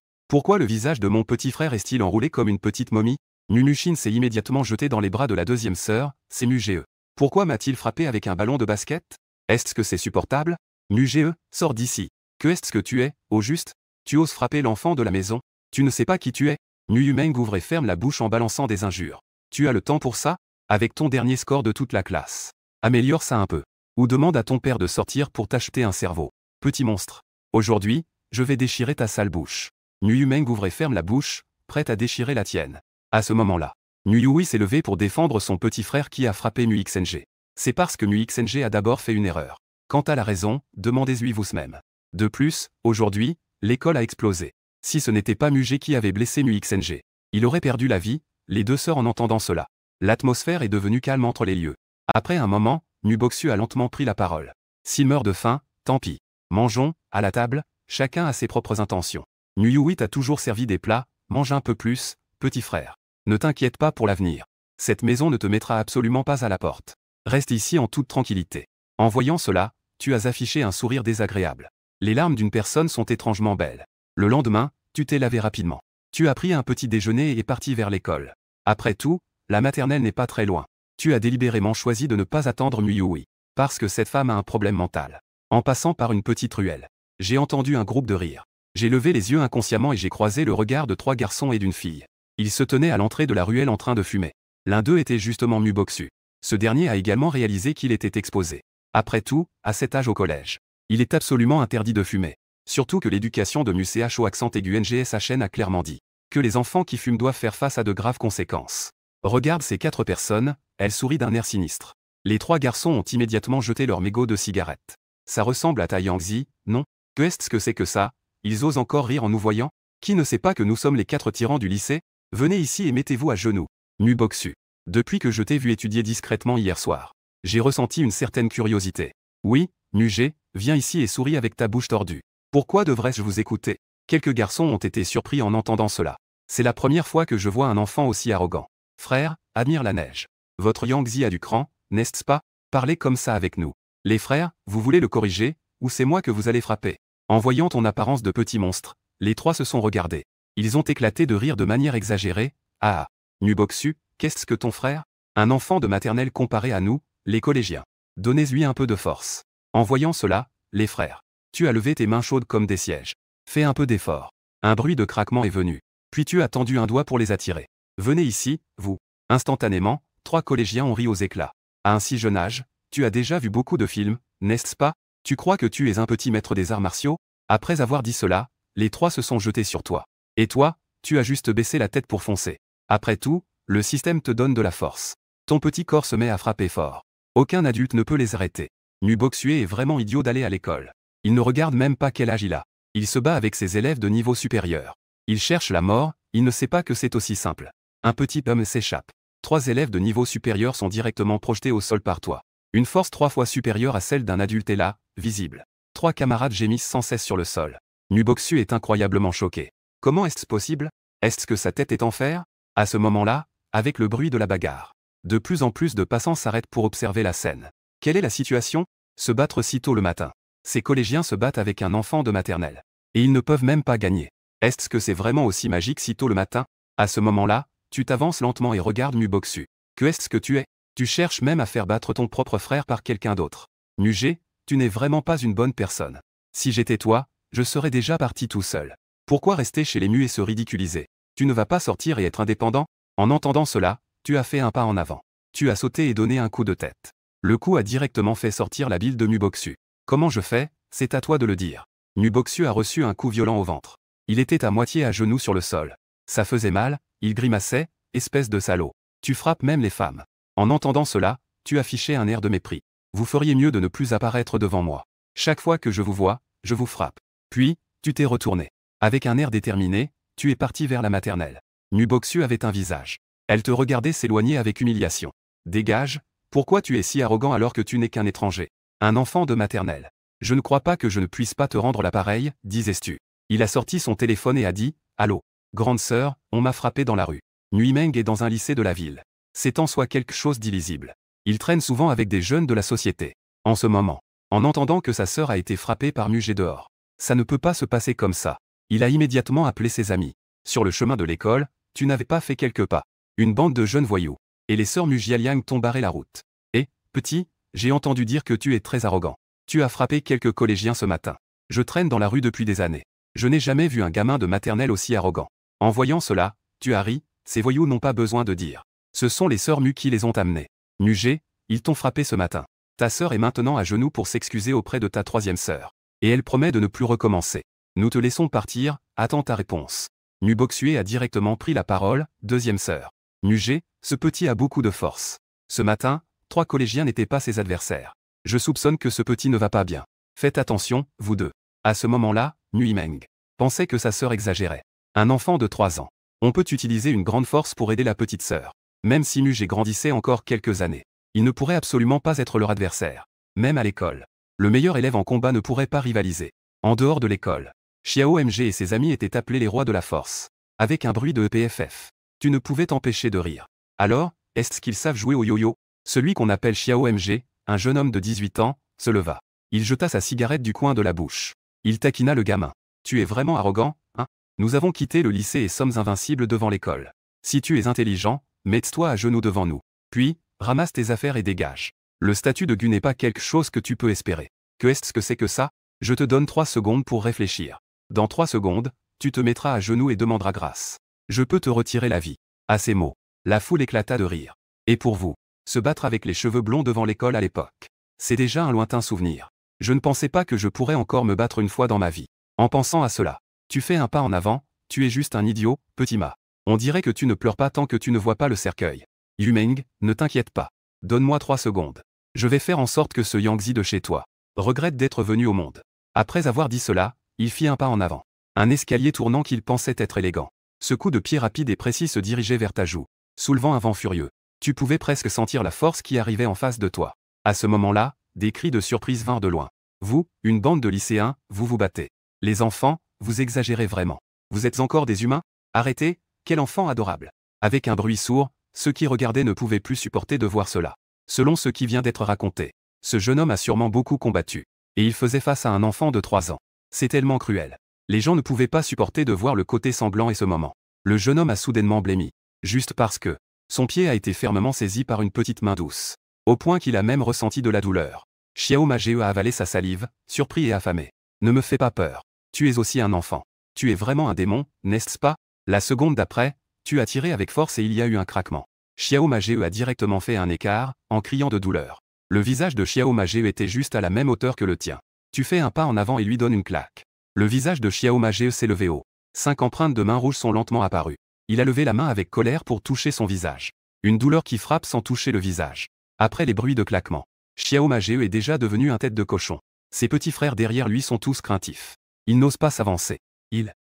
Pourquoi le visage de mon petit frère est-il enroulé comme une petite momie? Nunushin s'est immédiatement jeté dans les bras de la deuxième sœur, c'est MuGE. Pourquoi m'a-t-il frappé avec un ballon de basket? Est-ce que c'est supportable? MuGE, sors d'ici. Que est-ce que tu es, au juste? Tu oses frapper l'enfant de la maison? Tu ne sais pas qui tu es? Nuyumeng ouvre et ferme la bouche en balançant des injures. Tu as le temps pour ça? Avec ton dernier score de toute la classe. Améliore ça un peu. Ou demande à ton père de sortir pour t'acheter un cerveau. Petit monstre. Aujourd'hui, je vais déchirer ta sale bouche. Nuyumeng ouvre et ferme la bouche, prête à déchirer la tienne. À ce moment-là, Nuyui s'est levé pour défendre son petit frère qui a frappé MuXNG. C'est parce que MuXNG a d'abord fait une erreur. Quant à la raison, demandez-lui vous-même. De plus, aujourd'hui, l'école a explosé. Si ce n'était pas Mugé qui avait blessé MuXNG, il aurait perdu la vie, les 2 sœurs en entendant cela. L'atmosphère est devenue calme entre les lieux. Après un moment, Nuboxu a lentement pris la parole. S'il meurt de faim, tant pis. Mangeons, à la table, chacun a ses propres intentions. Nuyui t'a toujours servi des plats, mange un peu plus, petit frère. Ne t'inquiète pas pour l'avenir. Cette maison ne te mettra absolument pas à la porte. Reste ici en toute tranquillité. En voyant cela, tu as affiché un sourire désagréable. Les larmes d'une personne sont étrangement belles. Le lendemain, tu t'es lavé rapidement. Tu as pris un petit déjeuner et est parti vers l'école. Après tout, la maternelle n'est pas très loin. Tu as délibérément choisi de ne pas attendre Nuyui. Parce que cette femme a un problème mental. En passant par une petite ruelle, j'ai entendu un groupe de rire. J'ai levé les yeux inconsciemment et j'ai croisé le regard de 3 garçons et d'une fille. Ils se tenaient à l'entrée de la ruelle en train de fumer. L'un d'eux était justement Muboxu. Ce dernier a également réalisé qu'il était exposé. Après tout, à cet âge au collège, il est absolument interdit de fumer. Surtout que l'éducation de MUCH au accent aigu NGSHN a clairement dit que les enfants qui fument doivent faire face à de graves conséquences. Regarde ces 4 personnes, elle sourit d'un air sinistre. Les 3 garçons ont immédiatement jeté leur mégot de cigarette. Ça ressemble à ta Yangtze, non? Qu'est-ce que c'est que ça? Ils osent encore rire en nous voyant? Qui ne sait pas que nous sommes les 4 tyrans du lycée? Venez ici et mettez-vous à genoux. Mu-Boxu. Depuis que je t'ai vu étudier discrètement hier soir, j'ai ressenti une certaine curiosité. Oui, Mu-G, viens ici et souris avec ta bouche tordue. Pourquoi devrais-je vous écouter? Quelques garçons ont été surpris en entendant cela. C'est la première fois que je vois un enfant aussi arrogant. Frère, admire la neige. Votre Yangtze a du cran, n'est-ce pas? Parlez comme ça avec nous. Les frères, vous voulez le corriger, ou c'est moi que vous allez frapper? En voyant ton apparence de petit monstre, les 3 se sont regardés. Ils ont éclaté de rire de manière exagérée. Ah, Mu-Boxu, qu'est-ce que ton frère? Un enfant de maternelle comparé à nous, les collégiens. Donnez-lui un peu de force. En voyant cela, les frères. Tu as levé tes mains chaudes comme des sièges. Fais un peu d'effort. Un bruit de craquement est venu. Puis tu as tendu un doigt pour les attirer. Venez ici, vous. Instantanément, 3 collégiens ont ri aux éclats. À un si jeune âge, tu as déjà vu beaucoup de films, n'est-ce pas? Tu crois que tu es un petit maître des arts martiaux? Après avoir dit cela, les 3 se sont jetés sur toi. Et toi, tu as juste baissé la tête pour foncer. Après tout, le système te donne de la force. Ton petit corps se met à frapper fort. Aucun adulte ne peut les arrêter. Mu-Boxu est vraiment idiot d'aller à l'école. Il ne regarde même pas quel âge il a. Il se bat avec ses élèves de niveau supérieur. Il cherche la mort, il ne sait pas que c'est aussi simple. Un petit homme s'échappe. 3 élèves de niveau supérieur sont directement projetés au sol par toi. Une force 3 fois supérieure à celle d'un adulte est là, visible. 3 camarades gémissent sans cesse sur le sol. Mu-Boxu est incroyablement choqué. Comment est-ce possible? Est-ce que sa tête est en fer? À ce moment-là, avec le bruit de la bagarre, de plus en plus de passants s'arrêtent pour observer la scène. Quelle est la situation? Se battre si tôt le matin. Ces collégiens se battent avec un enfant de maternelle. Et ils ne peuvent même pas gagner. Est-ce que c'est vraiment aussi magique si tôt le matin? À ce moment-là, tu t'avances lentement et regardes Mu-Boxu. Que est-ce que tu es? Tu cherches même à faire battre ton propre frère par quelqu'un d'autre. Mu-G, tu n'es vraiment pas une bonne personne. Si j'étais toi, je serais déjà parti tout seul. Pourquoi rester chez les Mu et se ridiculiser? Tu ne vas pas sortir et être indépendant? En entendant cela, tu as fait un pas en avant. Tu as sauté et donné un coup de tête. Le coup a directement fait sortir la bile de Mu-Boxu. Comment je fais? C'est à toi de le dire. Mu-Boxu a reçu un coup violent au ventre. Il était à moitié à genoux sur le sol. Ça faisait mal, il grimaçait, espèce de salaud. Tu frappes même les femmes. En entendant cela, tu affichais un air de mépris. Vous feriez mieux de ne plus apparaître devant moi. Chaque fois que je vous vois, je vous frappe. Puis, tu t'es retourné. Avec un air déterminé, tu es parti vers la maternelle. Mu-Boxu avait un visage. Elle te regardait s'éloigner avec humiliation. Dégage, pourquoi tu es si arrogant alors que tu n'es qu'un étranger? Un enfant de maternelle. Je ne crois pas que je ne puisse pas te rendre l'appareil, disais-tu. Il a sorti son téléphone et a dit, allô, grande sœur, on m'a frappé dans la rue. Nui-Meng est dans un lycée de la ville. C'est en soi quelque chose d'illisible. Il traîne souvent avec des jeunes de la société. En ce moment, en entendant que sa sœur a été frappée par Mu-G dehors. Ça ne peut pas se passer comme ça. Il a immédiatement appelé ses amis. Sur le chemin de l'école, tu n'avais pas fait quelques pas. Une bande de jeunes voyous. Et les sœurs Mu-Jialiang t'ont barré la route. Et, petit, j'ai entendu dire que tu es très arrogant. Tu as frappé quelques collégiens ce matin. Je traîne dans la rue depuis des années. Je n'ai jamais vu un gamin de maternelle aussi arrogant. En voyant cela, tu as ri, ces voyous n'ont pas besoin de dire. Ce sont les sœurs Mu qui les ont amenés. Mu-G, ils t'ont frappé ce matin. Ta sœur est maintenant à genoux pour s'excuser auprès de ta 3e sœur. Et elle promet de ne plus recommencer. Nous te laissons partir, attends ta réponse. Mu-Boxu a directement pris la parole, 2e sœur. Mu-G, ce petit a beaucoup de force. Ce matin, 3 collégiens n'étaient pas ses adversaires. Je soupçonne que ce petit ne va pas bien. Faites attention, vous deux. À ce moment-là, Nui-Meng pensait que sa sœur exagérait. Un enfant de 3 ans. On peut utiliser une grande force pour aider la petite sœur. Même si Mu-G grandissait encore quelques années. Il ne pourrait absolument pas être leur adversaire. Même à l'école. Le meilleur élève en combat ne pourrait pas rivaliser. En dehors de l'école, Xiao MG et ses amis étaient appelés les rois de la force. Avec un bruit de EPFF. Tu ne pouvais t'empêcher de rire. Alors, est-ce qu'ils savent jouer au yo-yo? Celui qu'on appelle Xiao MG, un jeune homme de 18 ans, se leva. Il jeta sa cigarette du coin de la bouche. Il taquina le gamin. Tu es vraiment arrogant, hein? Nous avons quitté le lycée et sommes invincibles devant l'école. Si tu es intelligent, mets-toi à genoux devant nous. Puis, ramasse tes affaires et dégage. Le statut de Gu n'est pas quelque chose que tu peux espérer. Que est-ce que c'est que ça? Je te donne 3 secondes pour réfléchir. Dans 3 secondes, tu te mettras à genoux et demanderas grâce. Je peux te retirer la vie. À ces mots, la foule éclata de rire. Et pour vous, se battre avec les cheveux blonds devant l'école à l'époque. C'est déjà un lointain souvenir. Je ne pensais pas que je pourrais encore me battre une fois dans ma vie. En pensant à cela, tu fais un pas en avant, tu es juste un idiot, petit Ma. On dirait que tu ne pleures pas tant que tu ne vois pas le cercueil. Yu Meng, ne t'inquiète pas. Donne-moi 3 secondes. Je vais faire en sorte que ce Yangzi de chez toi regrette d'être venu au monde. Après avoir dit cela, il fit un pas en avant. Un escalier tournant qu'il pensait être élégant. Ce coup de pied rapide et précis se dirigeait vers ta joue, soulevant un vent furieux. Tu pouvais presque sentir la force qui arrivait en face de toi. À ce moment-là, des cris de surprise vinrent de loin. Vous, une bande de lycéens, vous vous battez. Les enfants, vous exagérez vraiment. Vous êtes encore des humains? Arrêtez, quel enfant adorable. Avec un bruit sourd, ceux qui regardaient ne pouvaient plus supporter de voir cela. Selon ce qui vient d'être raconté, ce jeune homme a sûrement beaucoup combattu. Et il faisait face à un enfant de 3 ans. C'est tellement cruel. Les gens ne pouvaient pas supporter de voir le côté sanglant et ce moment. Le jeune homme a soudainement blêmi. Juste parce que son pied a été fermement saisi par une petite main douce. Au point qu'il a même ressenti de la douleur. Xiao Mage a avalé sa salive, surpris et affamé. Ne me fais pas peur. Tu es aussi un enfant. Tu es vraiment un démon, n'est-ce pas? La seconde d'après, tu as tiré avec force et il y a eu un craquement. Xiao Mage a directement fait un écart, en criant de douleur. Le visage de Xiao Mage était juste à la même hauteur que le tien. Tu fais un pas en avant et lui donnes une claque. Le visage de Xiao Mage s'est levé haut. 5 empreintes de mains rouges sont lentement apparues. Il a levé la main avec colère pour toucher son visage. Une douleur qui frappe sans toucher le visage. Après les bruits de claquement, Xiao Mage est déjà devenu un tête de cochon. Ses petits frères derrière lui sont tous craintifs. Ils n'osent pas s'avancer.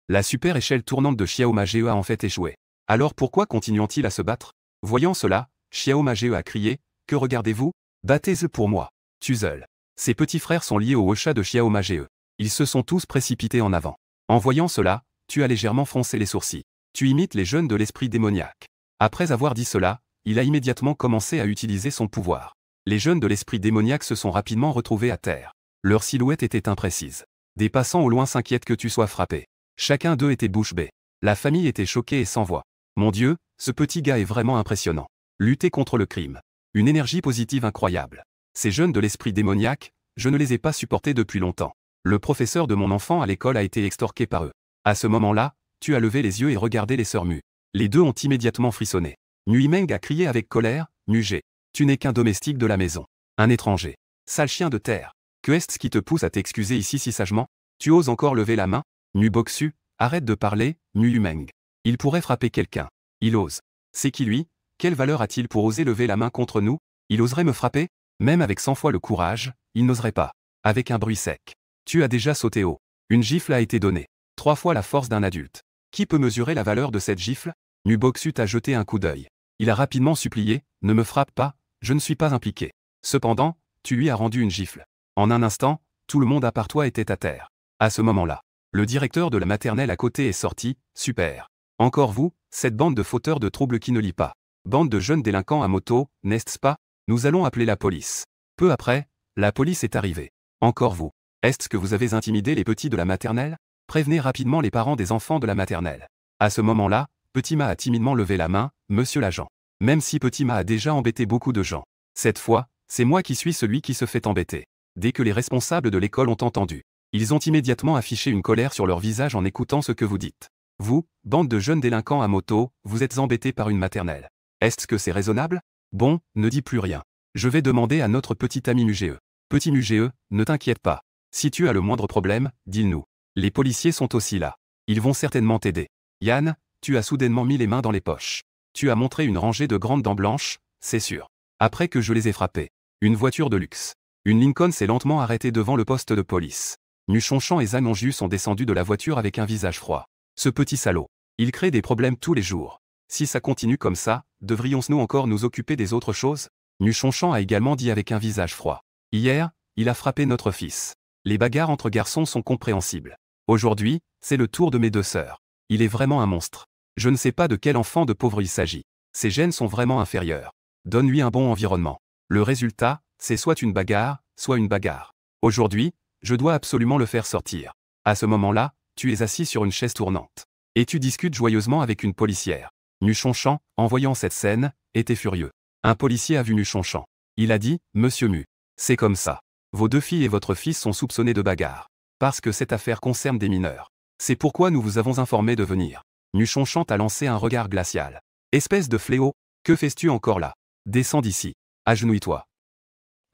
La super échelle tournante de Xiao Mage a en fait échoué. Alors pourquoi continuent-ils à se battre? Voyant cela, Xiao Mage a crié, « Que regardez-vous? Battez-eux pour moi. Tuzel. » Ses petits frères sont liés au Hosha de Xiao Mage. Ils se sont tous précipités en avant. En voyant cela, tu as légèrement froncé les sourcils. Tu imites les jeunes de l'esprit démoniaque. Après avoir dit cela, il a immédiatement commencé à utiliser son pouvoir. Les jeunes de l'esprit démoniaque se sont rapidement retrouvés à terre. Leur silhouette était imprécise. Des passants au loin s'inquiètent que tu sois frappé. Chacun d'eux était bouche bée. La famille était choquée et sans voix. Mon Dieu, ce petit gars est vraiment impressionnant. Lutter contre le crime. Une énergie positive incroyable. Ces jeunes de l'esprit démoniaque, je ne les ai pas supportés depuis longtemps. Le professeur de mon enfant à l'école a été extorqué par eux. À ce moment-là, tu as levé les yeux et regardé les sœurs Mu. Les deux ont immédiatement frissonné. Nui Meng a crié avec colère, Mugé. Tu n'es qu'un domestique de la maison. Un étranger. Sale chien de terre. Que est-ce qui te pousse à t'excuser ici si sagement? Tu oses encore lever la main? Mu Boxu, arrête de parler, Mu Meng. Il pourrait frapper quelqu'un. Il ose. C'est qui lui? Quelle valeur a-t-il pour oser lever la main contre nous? Il oserait me frapper? Même avec 100 fois le courage, il n'oserait pas. Avec un bruit sec. Tu as déjà sauté haut. Une gifle a été donnée. 3 fois la force d'un adulte. Qui peut mesurer la valeur de cette gifle? Mu Boxu t'a jeté un coup d'œil. Il a rapidement supplié, ne me frappe pas, je ne suis pas impliqué. Cependant, tu lui as rendu une gifle. En un instant, tout le monde à part toi était à terre. À ce moment-là, le directeur de la maternelle à côté est sorti, super. Encore vous, cette bande de fauteurs de troubles qui ne lit pas. Bande de jeunes délinquants à moto, n'est-ce pas? Nous allons appeler la police. Peu après, la police est arrivée. Encore vous. Est-ce que vous avez intimidé les petits de la maternelle? Prévenez rapidement les parents des enfants de la maternelle. À ce moment-là, Petit Ma a timidement levé la main, monsieur l'agent. Même si Petit Ma a déjà embêté beaucoup de gens. Cette fois, c'est moi qui suis celui qui se fait embêter. Dès que les responsables de l'école ont entendu, ils ont immédiatement affiché une colère sur leur visage en écoutant ce que vous dites. Vous, bande de jeunes délinquants à moto, vous êtes embêtés par une maternelle. Est-ce que c'est raisonnable? Bon, ne dis plus rien. Je vais demander à notre petit ami Mugé. Petit Mugé, ne t'inquiète pas. Si tu as le moindre problème, dis-le-nous. Les policiers sont aussi là. Ils vont certainement t'aider. Yann, tu as soudainement mis les mains dans les poches. Tu as montré une rangée de grandes dents blanches, c'est sûr. Après que je les ai frappés. Une voiture de luxe. Une Lincoln s'est lentement arrêtée devant le poste de police. Nuchonchan et Zanonju sont descendus de la voiture avec un visage froid. Ce petit salaud. Il crée des problèmes tous les jours. Si ça continue comme ça, devrions-nous encore nous occuper des autres choses? Nuchonchan a également dit avec un visage froid. Hier, il a frappé notre fils. Les bagarres entre garçons sont compréhensibles. Aujourd'hui, c'est le tour de mes 2 sœurs. Il est vraiment un monstre. Je ne sais pas de quel enfant de pauvre il s'agit. Ses gènes sont vraiment inférieurs. Donne-lui un bon environnement. Le résultat, c'est soit une bagarre, soit une bagarre. Aujourd'hui, je dois absolument le faire sortir. À ce moment-là, tu es assis sur une chaise tournante. Et tu discutes joyeusement avec une policière. Nuchonchan, en voyant cette scène, était furieux. Un policier a vu Nuchonchan. Il a dit, Monsieur Mu. C'est comme ça. Vos 2 filles et votre fils sont soupçonnés de bagarre. Parce que cette affaire concerne des mineurs. C'est pourquoi nous vous avons informé de venir. Nuchonchan a lancé un regard glacial. Espèce de fléau, que fais-tu encore là? Descends d'ici. Agenouille-toi.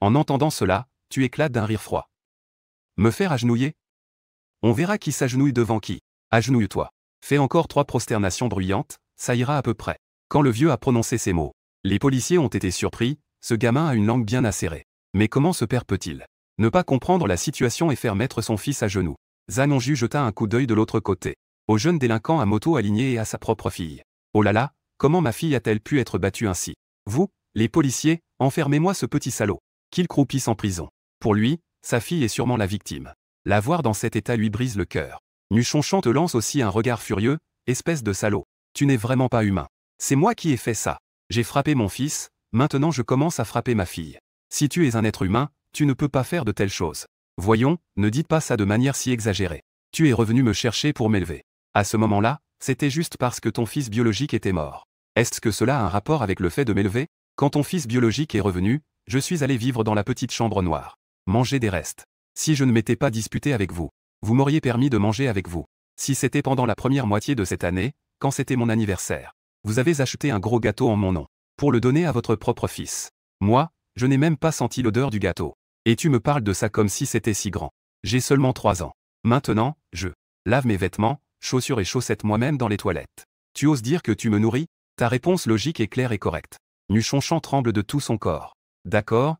En entendant cela, tu éclates d'un rire froid. Me faire agenouiller? On verra qui s'agenouille devant qui. Agenouille-toi. Fais encore 3 prosternations bruyantes, ça ira à peu près. Quand le vieux a prononcé ces mots, les policiers ont été surpris, ce gamin a une langue bien acérée. Mais comment ce père peut-il ne pas comprendre la situation et faire mettre son fils à genoux? Zanonju jeta un coup d'œil de l'autre côté, au jeune délinquant à moto aligné et à sa propre fille. Oh là là, comment ma fille a-t-elle pu être battue ainsi? Vous, les policiers, enfermez-moi ce petit salaud. Qu'il croupisse en prison. Pour lui, sa fille est sûrement la victime. La voir dans cet état lui brise le cœur. Nuchonchon te lance aussi un regard furieux, espèce de salaud. Tu n'es vraiment pas humain. C'est moi qui ai fait ça. J'ai frappé mon fils, maintenant je commence à frapper ma fille. Si tu es un être humain, tu ne peux pas faire de telles choses. Voyons, ne dites pas ça de manière si exagérée. Tu es revenu me chercher pour m'élever. À ce moment-là, c'était juste parce que ton fils biologique était mort. Est-ce que cela a un rapport avec le fait de m'élever? Quand ton fils biologique est revenu, je suis allé vivre dans la petite chambre noire. Manger des restes. Si je ne m'étais pas disputé avec vous, vous m'auriez permis de manger avec vous. Si c'était pendant la première moitié de cette année, quand c'était mon anniversaire, vous avez acheté un gros gâteau en mon nom, pour le donner à votre propre fils. Moi, je n'ai même pas senti l'odeur du gâteau. Et tu me parles de ça comme si c'était si grand. J'ai seulement 3 ans. Maintenant, je lave mes vêtements, chaussures et chaussettes moi-même dans les toilettes. Tu oses dire que tu me nourris? Ta réponse logique est claire et correcte. Nuchonchon tremble de tout son corps. D'accord,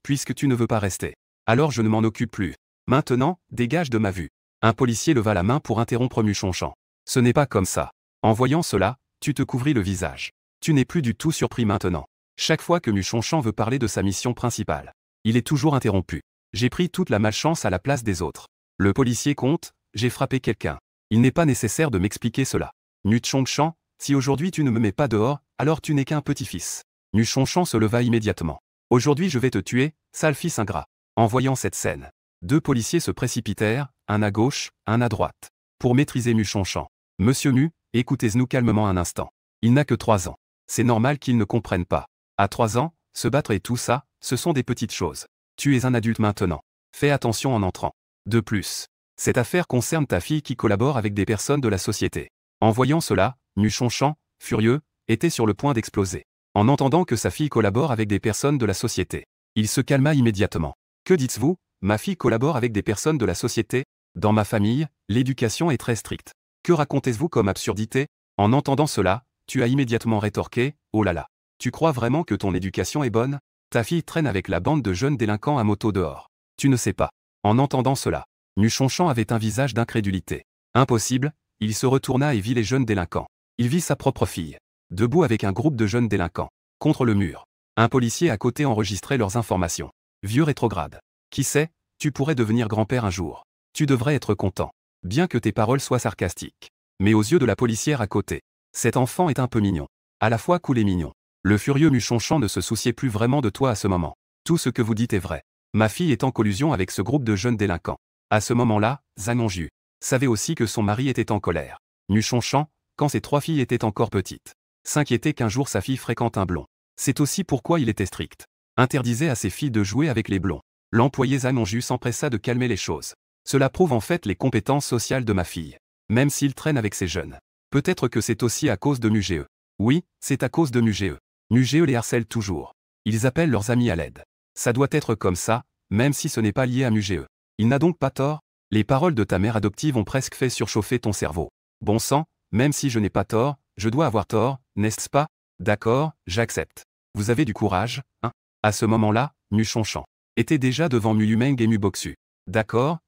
puisque tu ne veux pas rester. Alors je ne m'en occupe plus. Maintenant, dégage de ma vue. Un policier leva la main pour interrompre Nuchonchon. Ce n'est pas comme ça. En voyant cela, tu te couvris le visage. Tu n'es plus du tout surpris maintenant. Chaque fois que Nuchonchon veut parler de sa mission principale, il est toujours interrompu. J'ai pris toute la malchance à la place des autres. Le policier compte, j'ai frappé quelqu'un. Il n'est pas nécessaire de m'expliquer cela. Nuchonchon, si aujourd'hui tu ne me mets pas dehors, alors tu n'es qu'un petit-fils. Nuchonchon se leva immédiatement. Aujourd'hui je vais te tuer, sale fils ingrat. En voyant cette scène, 2 policiers se précipitèrent, un à gauche, un à droite, pour maîtriser Nuchonchon. Monsieur Mu, écoutez-nous calmement un instant. Il n'a que 3 ans. C'est normal qu'il ne comprenne pas. À 3 ans, se battre et tout ça, ce sont des petites choses. Tu es un adulte maintenant. Fais attention en entrant. De plus, cette affaire concerne ta fille qui collabore avec des personnes de la société. En voyant cela, Nuchonchon, furieux, était sur le point d'exploser. En entendant que sa fille collabore avec des personnes de la société, il se calma immédiatement. Que dites-vous? Ma fille collabore avec des personnes de la société? Dans ma famille, l'éducation est très stricte. Que racontez-vous comme absurdité? En entendant cela, tu as immédiatement rétorqué, oh là là. Tu crois vraiment que ton éducation est bonne? Ta fille traîne avec la bande de jeunes délinquants à moto dehors. Tu ne sais pas. En entendant cela, Nuchonchon avait un visage d'incrédulité. Impossible, il se retourna et vit les jeunes délinquants. Il vit sa propre fille, debout avec un groupe de jeunes délinquants, contre le mur. Un policier à côté enregistrait leurs informations. Vieux rétrograde. Qui sait, tu pourrais devenir grand-père un jour. Tu devrais être content. Bien que tes paroles soient sarcastiques. Mais aux yeux de la policière à côté, cet enfant est un peu mignon. À la fois cool et mignon. Le furieux Nuchonchon ne se souciait plus vraiment de toi à ce moment. Tout ce que vous dites est vrai. Ma fille est en collusion avec ce groupe de jeunes délinquants. À ce moment-là, Zanonju savait aussi que son mari était en colère. Nuchonchon, quand ses 3 filles étaient encore petites, s'inquiétait qu'un jour sa fille fréquente un blond. C'est aussi pourquoi il était strict. Interdisait à ses filles de jouer avec les blonds. L'employé Zanonju s'empressa de calmer les choses. Cela prouve en fait les compétences sociales de ma fille. Même s'il traîne avec ces jeunes. Peut-être que c'est aussi à cause de Muge. Oui, c'est à cause de Muge. Muge les harcèle toujours. Ils appellent leurs amis à l'aide. Ça doit être comme ça, même si ce n'est pas lié à Muge. Il n'a donc pas tort. Les paroles de ta mère adoptive ont presque fait surchauffer ton cerveau. Bon sang, même si je n'ai pas tort, je dois avoir tort, n'est-ce pas? D'accord, j'accepte. Vous avez du courage, hein? À ce moment-là, Nuchonchon était déjà devant Mulumeng et Muboxu. D'accord.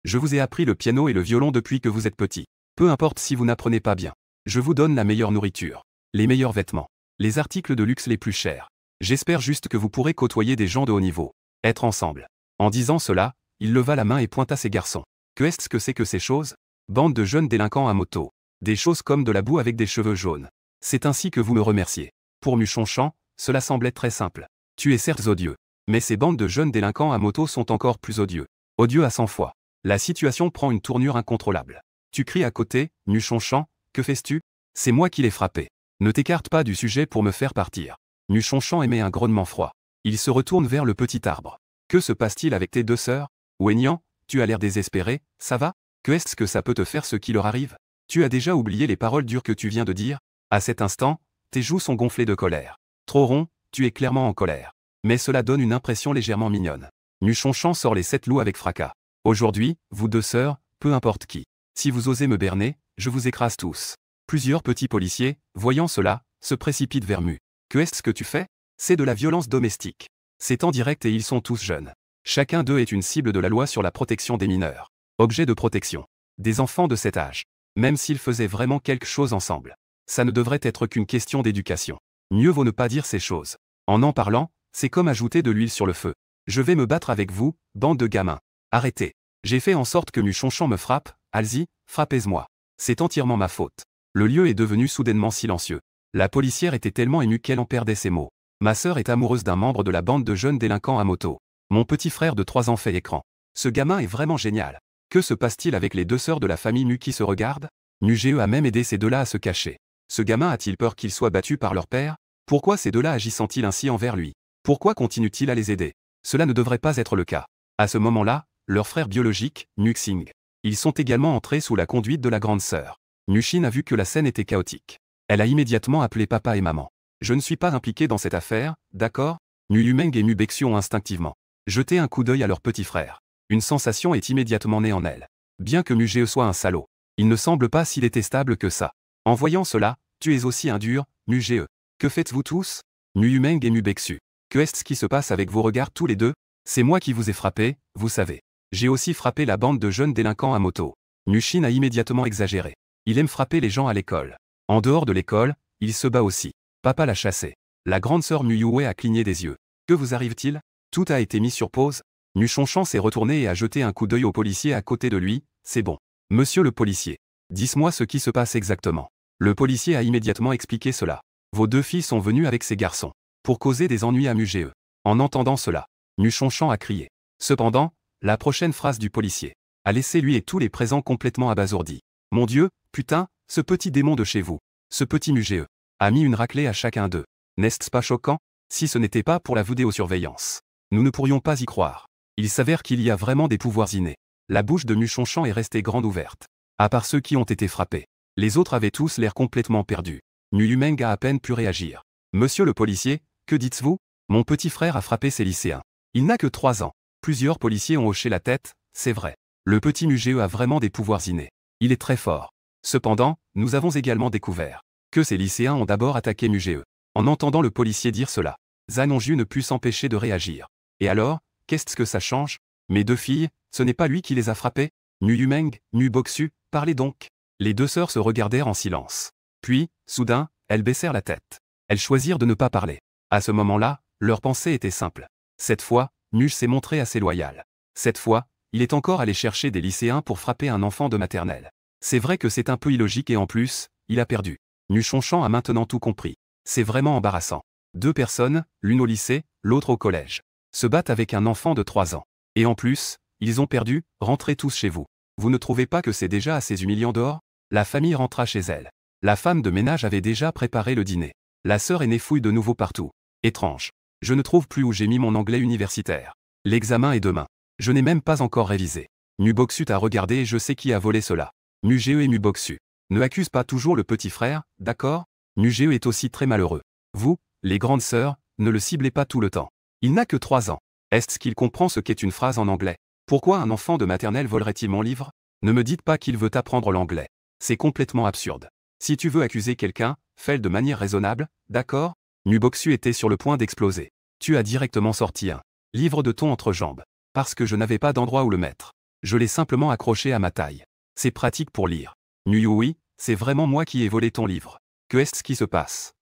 Je vous ai appris le piano et le violon depuis que vous êtes petit. Peu importe si vous n'apprenez pas bien. Je vous donne la meilleure nourriture, les meilleurs vêtements, les articles de luxe les plus chers. J'espère juste que vous pourrez côtoyer des gens de haut niveau. Être ensemble. En disant cela, il leva la main et pointa ses garçons. Que est-ce que c'est que ces choses? Bande de jeunes délinquants à moto. Des choses comme de la boue avec des cheveux jaunes. C'est ainsi que vous me remerciez. Pour Nuchonchon, cela semblait très simple. Tu es certes odieux. Mais ces bandes de jeunes délinquants à moto sont encore plus odieux. Odieux à 100 fois. La situation prend une tournure incontrôlable. Tu cries à côté, Nuchonchon, que fais-tu? C'est moi qui l'ai frappé. Ne t'écarte pas du sujet pour me faire partir. Nuchonchon émet un grognement froid. Il se retourne vers le petit arbre. Que se passe-t-il avec tes 2 sœurs? Wenyan, tu as l'air désespéré, ça va? Que est-ce que ça peut te faire ce qui leur arrive? Tu as déjà oublié les paroles dures que tu viens de dire? À cet instant, tes joues sont gonflées de colère. Trop rond, tu es clairement en colère. Mais cela donne une impression légèrement mignonne. Nuchonchon sort les 7 loups avec fracas. Aujourd'hui, vous deux sœurs, peu importe qui. Si vous osez me berner, je vous écrase tous. Plusieurs petits policiers, voyant cela, se précipitent vers Mu. Que est-ce que tu fais? C'est de la violence domestique. C'est en direct et ils sont tous jeunes. Chacun d'eux est une cible de la loi sur la protection des mineurs. Objet de protection. Des enfants de cet âge. Même s'ils faisaient vraiment quelque chose ensemble. Ça ne devrait être qu'une question d'éducation. Mieux vaut ne pas dire ces choses. En parlant, c'est comme ajouter de l'huile sur le feu. Je vais me battre avec vous, bande de gamins. Arrêtez. J'ai fait en sorte que Muchonchon me frappe, allez-y, frappez-moi. C'est entièrement ma faute. Le lieu est devenu soudainement silencieux. La policière était tellement émue qu'elle en perdait ses mots. Ma sœur est amoureuse d'un membre de la bande de jeunes délinquants à moto. Mon petit frère de 3 ans fait écran. Ce gamin est vraiment génial. Que se passe-t-il avec les deux sœurs de la famille Mu qui se regardent? Muge a même aidé ces deux-là à se cacher. Ce gamin a-t-il peur qu'il soit battu par leur père? Pourquoi ces deux-là agissent-ils ainsi envers lui? Pourquoi continue-t-il à les aider? Cela ne devrait pas être le cas. À ce moment-là, leur frère biologique, Nuxing. Ils sont également entrés sous la conduite de la grande sœur. Nushin a vu que la scène était chaotique. Elle a immédiatement appelé papa et maman. Je ne suis pas impliqué dans cette affaire, d'accord? Nu Yumeng et Mu Bexu ont instinctivement jeté un coup d'œil à leur petit frère. Une sensation est immédiatement née en elle. Bien que Muge soit un salaud, il ne semble pas si détestable que ça. En voyant cela, tu es aussi un dur, Muge. Que faites-vous tous? Nu Yumeng et Mu Bexu. Que est-ce qui se passe avec vos regards tous les deux? C'est moi qui vous ai frappé, vous savez. J'ai aussi frappé la bande de jeunes délinquants à moto. Nushin a immédiatement exagéré. Il aime frapper les gens à l'école. En dehors de l'école, il se bat aussi. Papa l'a chassé. La grande sœur Mu Yue a cligné des yeux. Que vous arrive-t-il? Tout a été mis sur pause. Nuchonchon s'est retourné et a jeté un coup d'œil au policier à côté de lui. C'est bon. Monsieur le policier. Dites-moi ce qui se passe exactement. Le policier a immédiatement expliqué cela. Vos deux filles sont venues avec ces garçons. Pour causer des ennuis à Muge. En entendant cela, Nuchonchon a crié. Cependant, la prochaine phrase du policier a laissé lui et tous les présents complètement abasourdis. Mon Dieu, putain, ce petit démon de chez vous, ce petit Muge, a mis une raclée à chacun d'eux. N'est-ce pas choquant? Si ce n'était pas pour la vidéosurveillance, nous ne pourrions pas y croire. Il s'avère qu'il y a vraiment des pouvoirs innés. La bouche de Muchonchon est restée grande ouverte. À part ceux qui ont été frappés, les autres avaient tous l'air complètement perdus. Nu Yumeng a à peine pu réagir. Monsieur le policier, que dites-vous? Mon petit frère a frappé ces lycéens. Il n'a que 3 ans. Plusieurs policiers ont hoché la tête, c'est vrai. Le petit Muge a vraiment des pouvoirs innés. Il est très fort. Cependant, nous avons également découvert que ces lycéens ont d'abord attaqué Muge. En entendant le policier dire cela, Zhan Hongju ne put s'empêcher de réagir. Et alors, qu'est-ce que ça change? Mes deux filles, ce n'est pas lui qui les a frappées? Nu Yumeng, Nu Bexu, parlez donc. Les deux sœurs se regardèrent en silence. Puis, soudain, elles baissèrent la tête. Elles choisirent de ne pas parler. À ce moment-là, leur pensée était simple. Cette fois, Muge s'est montré assez loyal. Cette fois, il est encore allé chercher des lycéens pour frapper un enfant de maternelle. C'est vrai que c'est un peu illogique et en plus, il a perdu. Nuchonchon a maintenant tout compris. C'est vraiment embarrassant. 2 personnes, l'une au lycée, l'autre au collège, se battent avec un enfant de 3 ans. Et en plus, ils ont perdu, rentrez tous chez vous. Vous ne trouvez pas que c'est déjà assez humiliant dehors? La famille rentra chez elle. La femme de ménage avait déjà préparé le dîner. La sœur aînée fouille de nouveau partout. Étrange. Je ne trouve plus où j'ai mis mon anglais universitaire. L'examen est demain. Je n'ai même pas encore révisé. Nu Bexu t'a regardé et je sais qui a volé cela. Muge et Mu Bexu. Ne accuse pas toujours le petit frère, d'accord? Muge est aussi très malheureux. Vous, les grandes sœurs, ne le ciblez pas tout le temps. Il n'a que 3 ans. Est-ce qu'il comprend ce qu'est une phrase en anglais? Pourquoi un enfant de maternelle volerait-il mon livre? Ne me dites pas qu'il veut apprendre l'anglais. C'est complètement absurde. Si tu veux accuser quelqu'un, fais-le de manière raisonnable, d'accord? Nu Bexu était sur le point d'exploser. Tu as directement sorti un livre de ton entrejambe. Parce que je n'avais pas d'endroit où le mettre. Je l'ai simplement accroché à ma taille. C'est pratique pour lire. Nu Yui, c'est vraiment moi qui ai volé ton livre. Que est-ce qui se passe?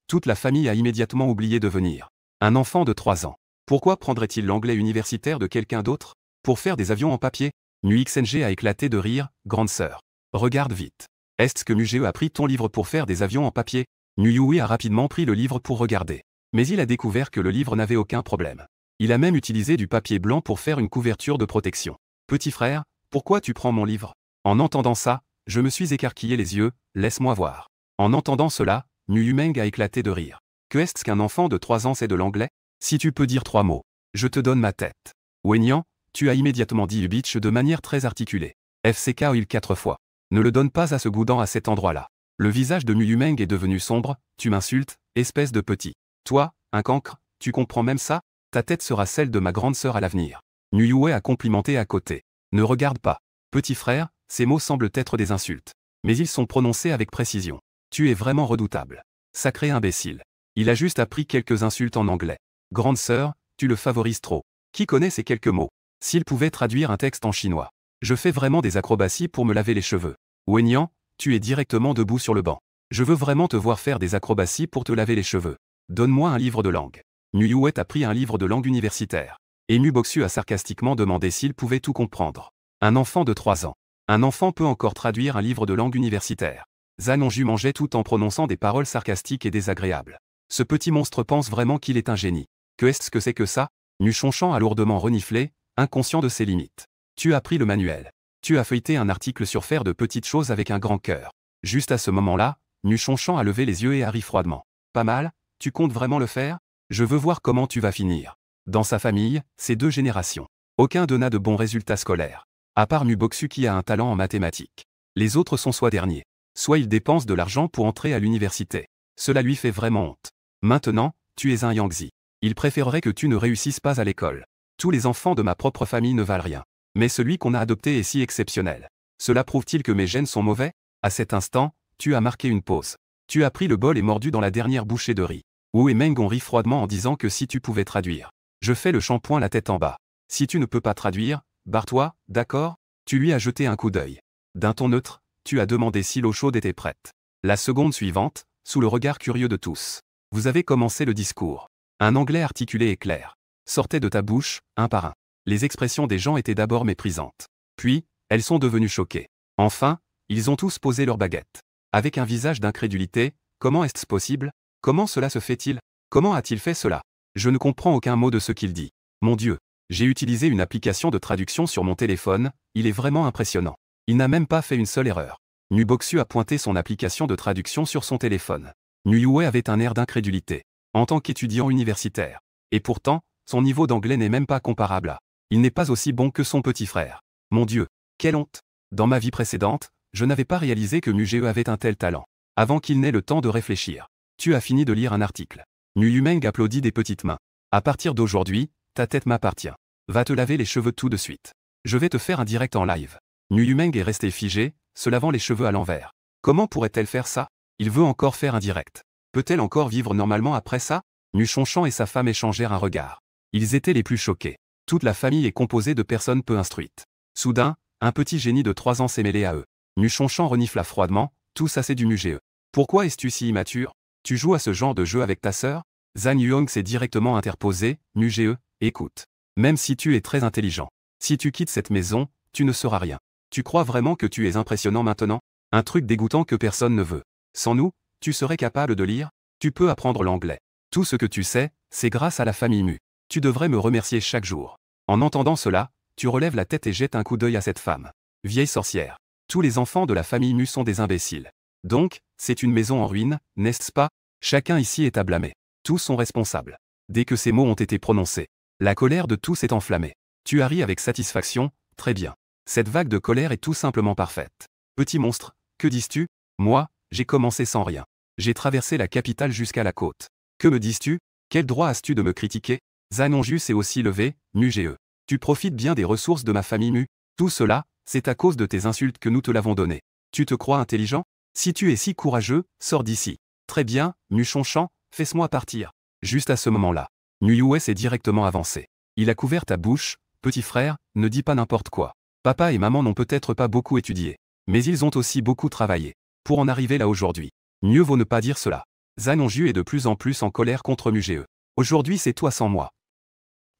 Toute la famille a immédiatement oublié de venir. Un enfant de 3 ans. Pourquoi prendrait-il l'anglais universitaire de quelqu'un d'autre? Pour faire des avions en papier? Nu Xng a éclaté de rire, grande sœur. Regarde vite. Est-ce que Muge a pris ton livre pour faire des avions en papier? Nu Yui a rapidement pris le livre pour regarder. Mais il a découvert que le livre n'avait aucun problème. Il a même utilisé du papier blanc pour faire une couverture de protection. Petit frère, pourquoi tu prends mon livre? En entendant ça, je me suis écarquillé les yeux, laisse-moi voir. En entendant cela, Nu Yumeng a éclaté de rire. Que est-ce qu'un enfant de 3 ans sait de l'anglais? Si tu peux dire 3 mots, je te donne ma tête. Wenyan, tu as immédiatement dit bitch de manière très articulée. FCK il 4 fois. Ne le donne pas à ce goudant à cet endroit-là. Le visage de Nu Yumeng est devenu sombre, tu m'insultes, espèce de petit. Toi, un cancre, tu comprends même ça? Ta tête sera celle de ma grande sœur à l'avenir. Yue a complimenté à côté. Ne regarde pas. Petit frère, ces mots semblent être des insultes. Mais ils sont prononcés avec précision. Tu es vraiment redoutable. Sacré imbécile. Il a juste appris quelques insultes en anglais. Grande sœur, tu le favorises trop. Qui connaît ces quelques mots? S'il pouvait traduire un texte en chinois. Je fais vraiment des acrobaties pour me laver les cheveux. Wenyan, tu es directement debout sur le banc. Je veux vraiment te voir faire des acrobaties pour te laver les cheveux. Donne-moi un livre de langue. Yue a pris un livre de langue universitaire. Et Mu Boksu a sarcastiquement demandé s'il pouvait tout comprendre. Un enfant de 3 ans. Un enfant peut encore traduire un livre de langue universitaire. Zhan Hongju mangeait tout en prononçant des paroles sarcastiques et désagréables. Ce petit monstre pense vraiment qu'il est un génie. Que est-ce que c'est que ça? Nu Chonchan a lourdement reniflé, inconscient de ses limites. Tu as pris le manuel. Tu as feuilleté un article sur faire de petites choses avec un grand cœur. Juste à ce moment-là, Nu Chonchan a levé les yeux et a ri froidement. Pas mal, tu comptes vraiment le faire? Je veux voir comment tu vas finir. Dans sa famille, c'est 2 générations. Aucun d'eux n'a de bons résultats scolaires. À part Mu Boksu qui a un talent en mathématiques. Les autres sont soit derniers. Soit ils dépensent de l'argent pour entrer à l'université. Cela lui fait vraiment honte. Maintenant, tu es un Yangzi. Il préférerait que tu ne réussisses pas à l'école. Tous les enfants de ma propre famille ne valent rien. Mais celui qu'on a adopté est si exceptionnel. Cela prouve-t-il que mes gènes sont mauvais? À cet instant, tu as marqué une pause. Tu as pris le bol et mordu dans la dernière bouchée de riz. Wu et Meng ont ri froidement en disant que si tu pouvais traduire. Je fais le shampoing la tête en bas. Si tu ne peux pas traduire, barre-toi, d'accord? Tu lui as jeté un coup d'œil. D'un ton neutre, tu as demandé si l'eau chaude était prête. La seconde suivante, sous le regard curieux de tous. Vous avez commencé le discours. Un anglais articulé et clair. Sortait de ta bouche, un par un. Les expressions des gens étaient d'abord méprisantes. Puis, elles sont devenues choquées. Enfin, ils ont tous posé leurs baguettes. Avec un visage d'incrédulité, comment est-ce possible? Comment cela se fait-il? Comment a-t-il fait cela? Je ne comprends aucun mot de ce qu'il dit. Mon Dieu. J'ai utilisé une application de traduction sur mon téléphone, il est vraiment impressionnant. Il n'a même pas fait une seule erreur. Nu Boksu a pointé son application de traduction sur son téléphone. Yue avait un air d'incrédulité. En tant qu'étudiant universitaire. Et pourtant, son niveau d'anglais n'est même pas comparable à. Il n'est pas aussi bon que son petit frère. Mon Dieu, quelle honte! Dans ma vie précédente, je n'avais pas réalisé que Mugeo avait un tel talent. Avant qu'il n'ait le temps de réfléchir. Tu as fini de lire un article. Nu Yumeng applaudit des petites mains. À partir d'aujourd'hui, ta tête m'appartient. Va te laver les cheveux tout de suite. Je vais te faire un direct en live. Nu Yumeng est restée figée, se lavant les cheveux à l'envers. Comment pourrait-elle faire ça? Il veut encore faire un direct. Peut-elle encore vivre normalement après ça? Nu Chonchan et sa femme échangèrent un regard. Ils étaient les plus choqués. Toute la famille est composée de personnes peu instruites. Soudain, un petit génie de 3 ans s'est mêlé à eux. Nu Chonchan renifla froidement, tout ça c'est du Mugeo. Pourquoi es-tu si immature? Tu joues à ce genre de jeu avec ta sœur? Zhan Yuong s'est directement interposé. Mugeo, écoute. Même si tu es très intelligent. Si tu quittes cette maison, tu ne seras rien. Tu crois vraiment que tu es impressionnant maintenant? Un truc dégoûtant que personne ne veut. Sans nous, tu serais capable de lire? Tu peux apprendre l'anglais. Tout ce que tu sais, c'est grâce à la famille Mu. Tu devrais me remercier chaque jour. En entendant cela, tu relèves la tête et jettes un coup d'œil à cette femme. Vieille sorcière. Tous les enfants de la famille Mu sont des imbéciles. Donc, c'est une maison en ruine, n'est-ce pas? Chacun ici est à blâmer. Tous sont responsables. Dès que ces mots ont été prononcés, la colère de tous est enflammée. Tu as ri avec satisfaction, très bien. Cette vague de colère est tout simplement parfaite. Petit monstre, que dis-tu? Moi, j'ai commencé sans rien. J'ai traversé la capitale jusqu'à la côte. Que me dis-tu? Quel droit as-tu de me critiquer? Zhan Hongju s'est aussi levé. Mugeo. Tu profites bien des ressources de ma famille Mu. Tout cela, c'est à cause de tes insultes que nous te l'avons donné. Tu te crois intelligent? Si tu es si courageux, sors d'ici. Très bien, Nu Chonchan, fais-moi partir. Juste à ce moment-là, Nu Yue s'est directement avancé. Il a couvert ta bouche, petit frère, ne dis pas n'importe quoi. Papa et maman n'ont peut-être pas beaucoup étudié. Mais ils ont aussi beaucoup travaillé. Pour en arriver là aujourd'hui. Mieux vaut ne pas dire cela. Zhan Hongju est de plus en plus en colère contre Mugeo. Aujourd'hui c'est toi sans moi.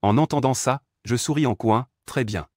En entendant ça, je souris en coin, très bien.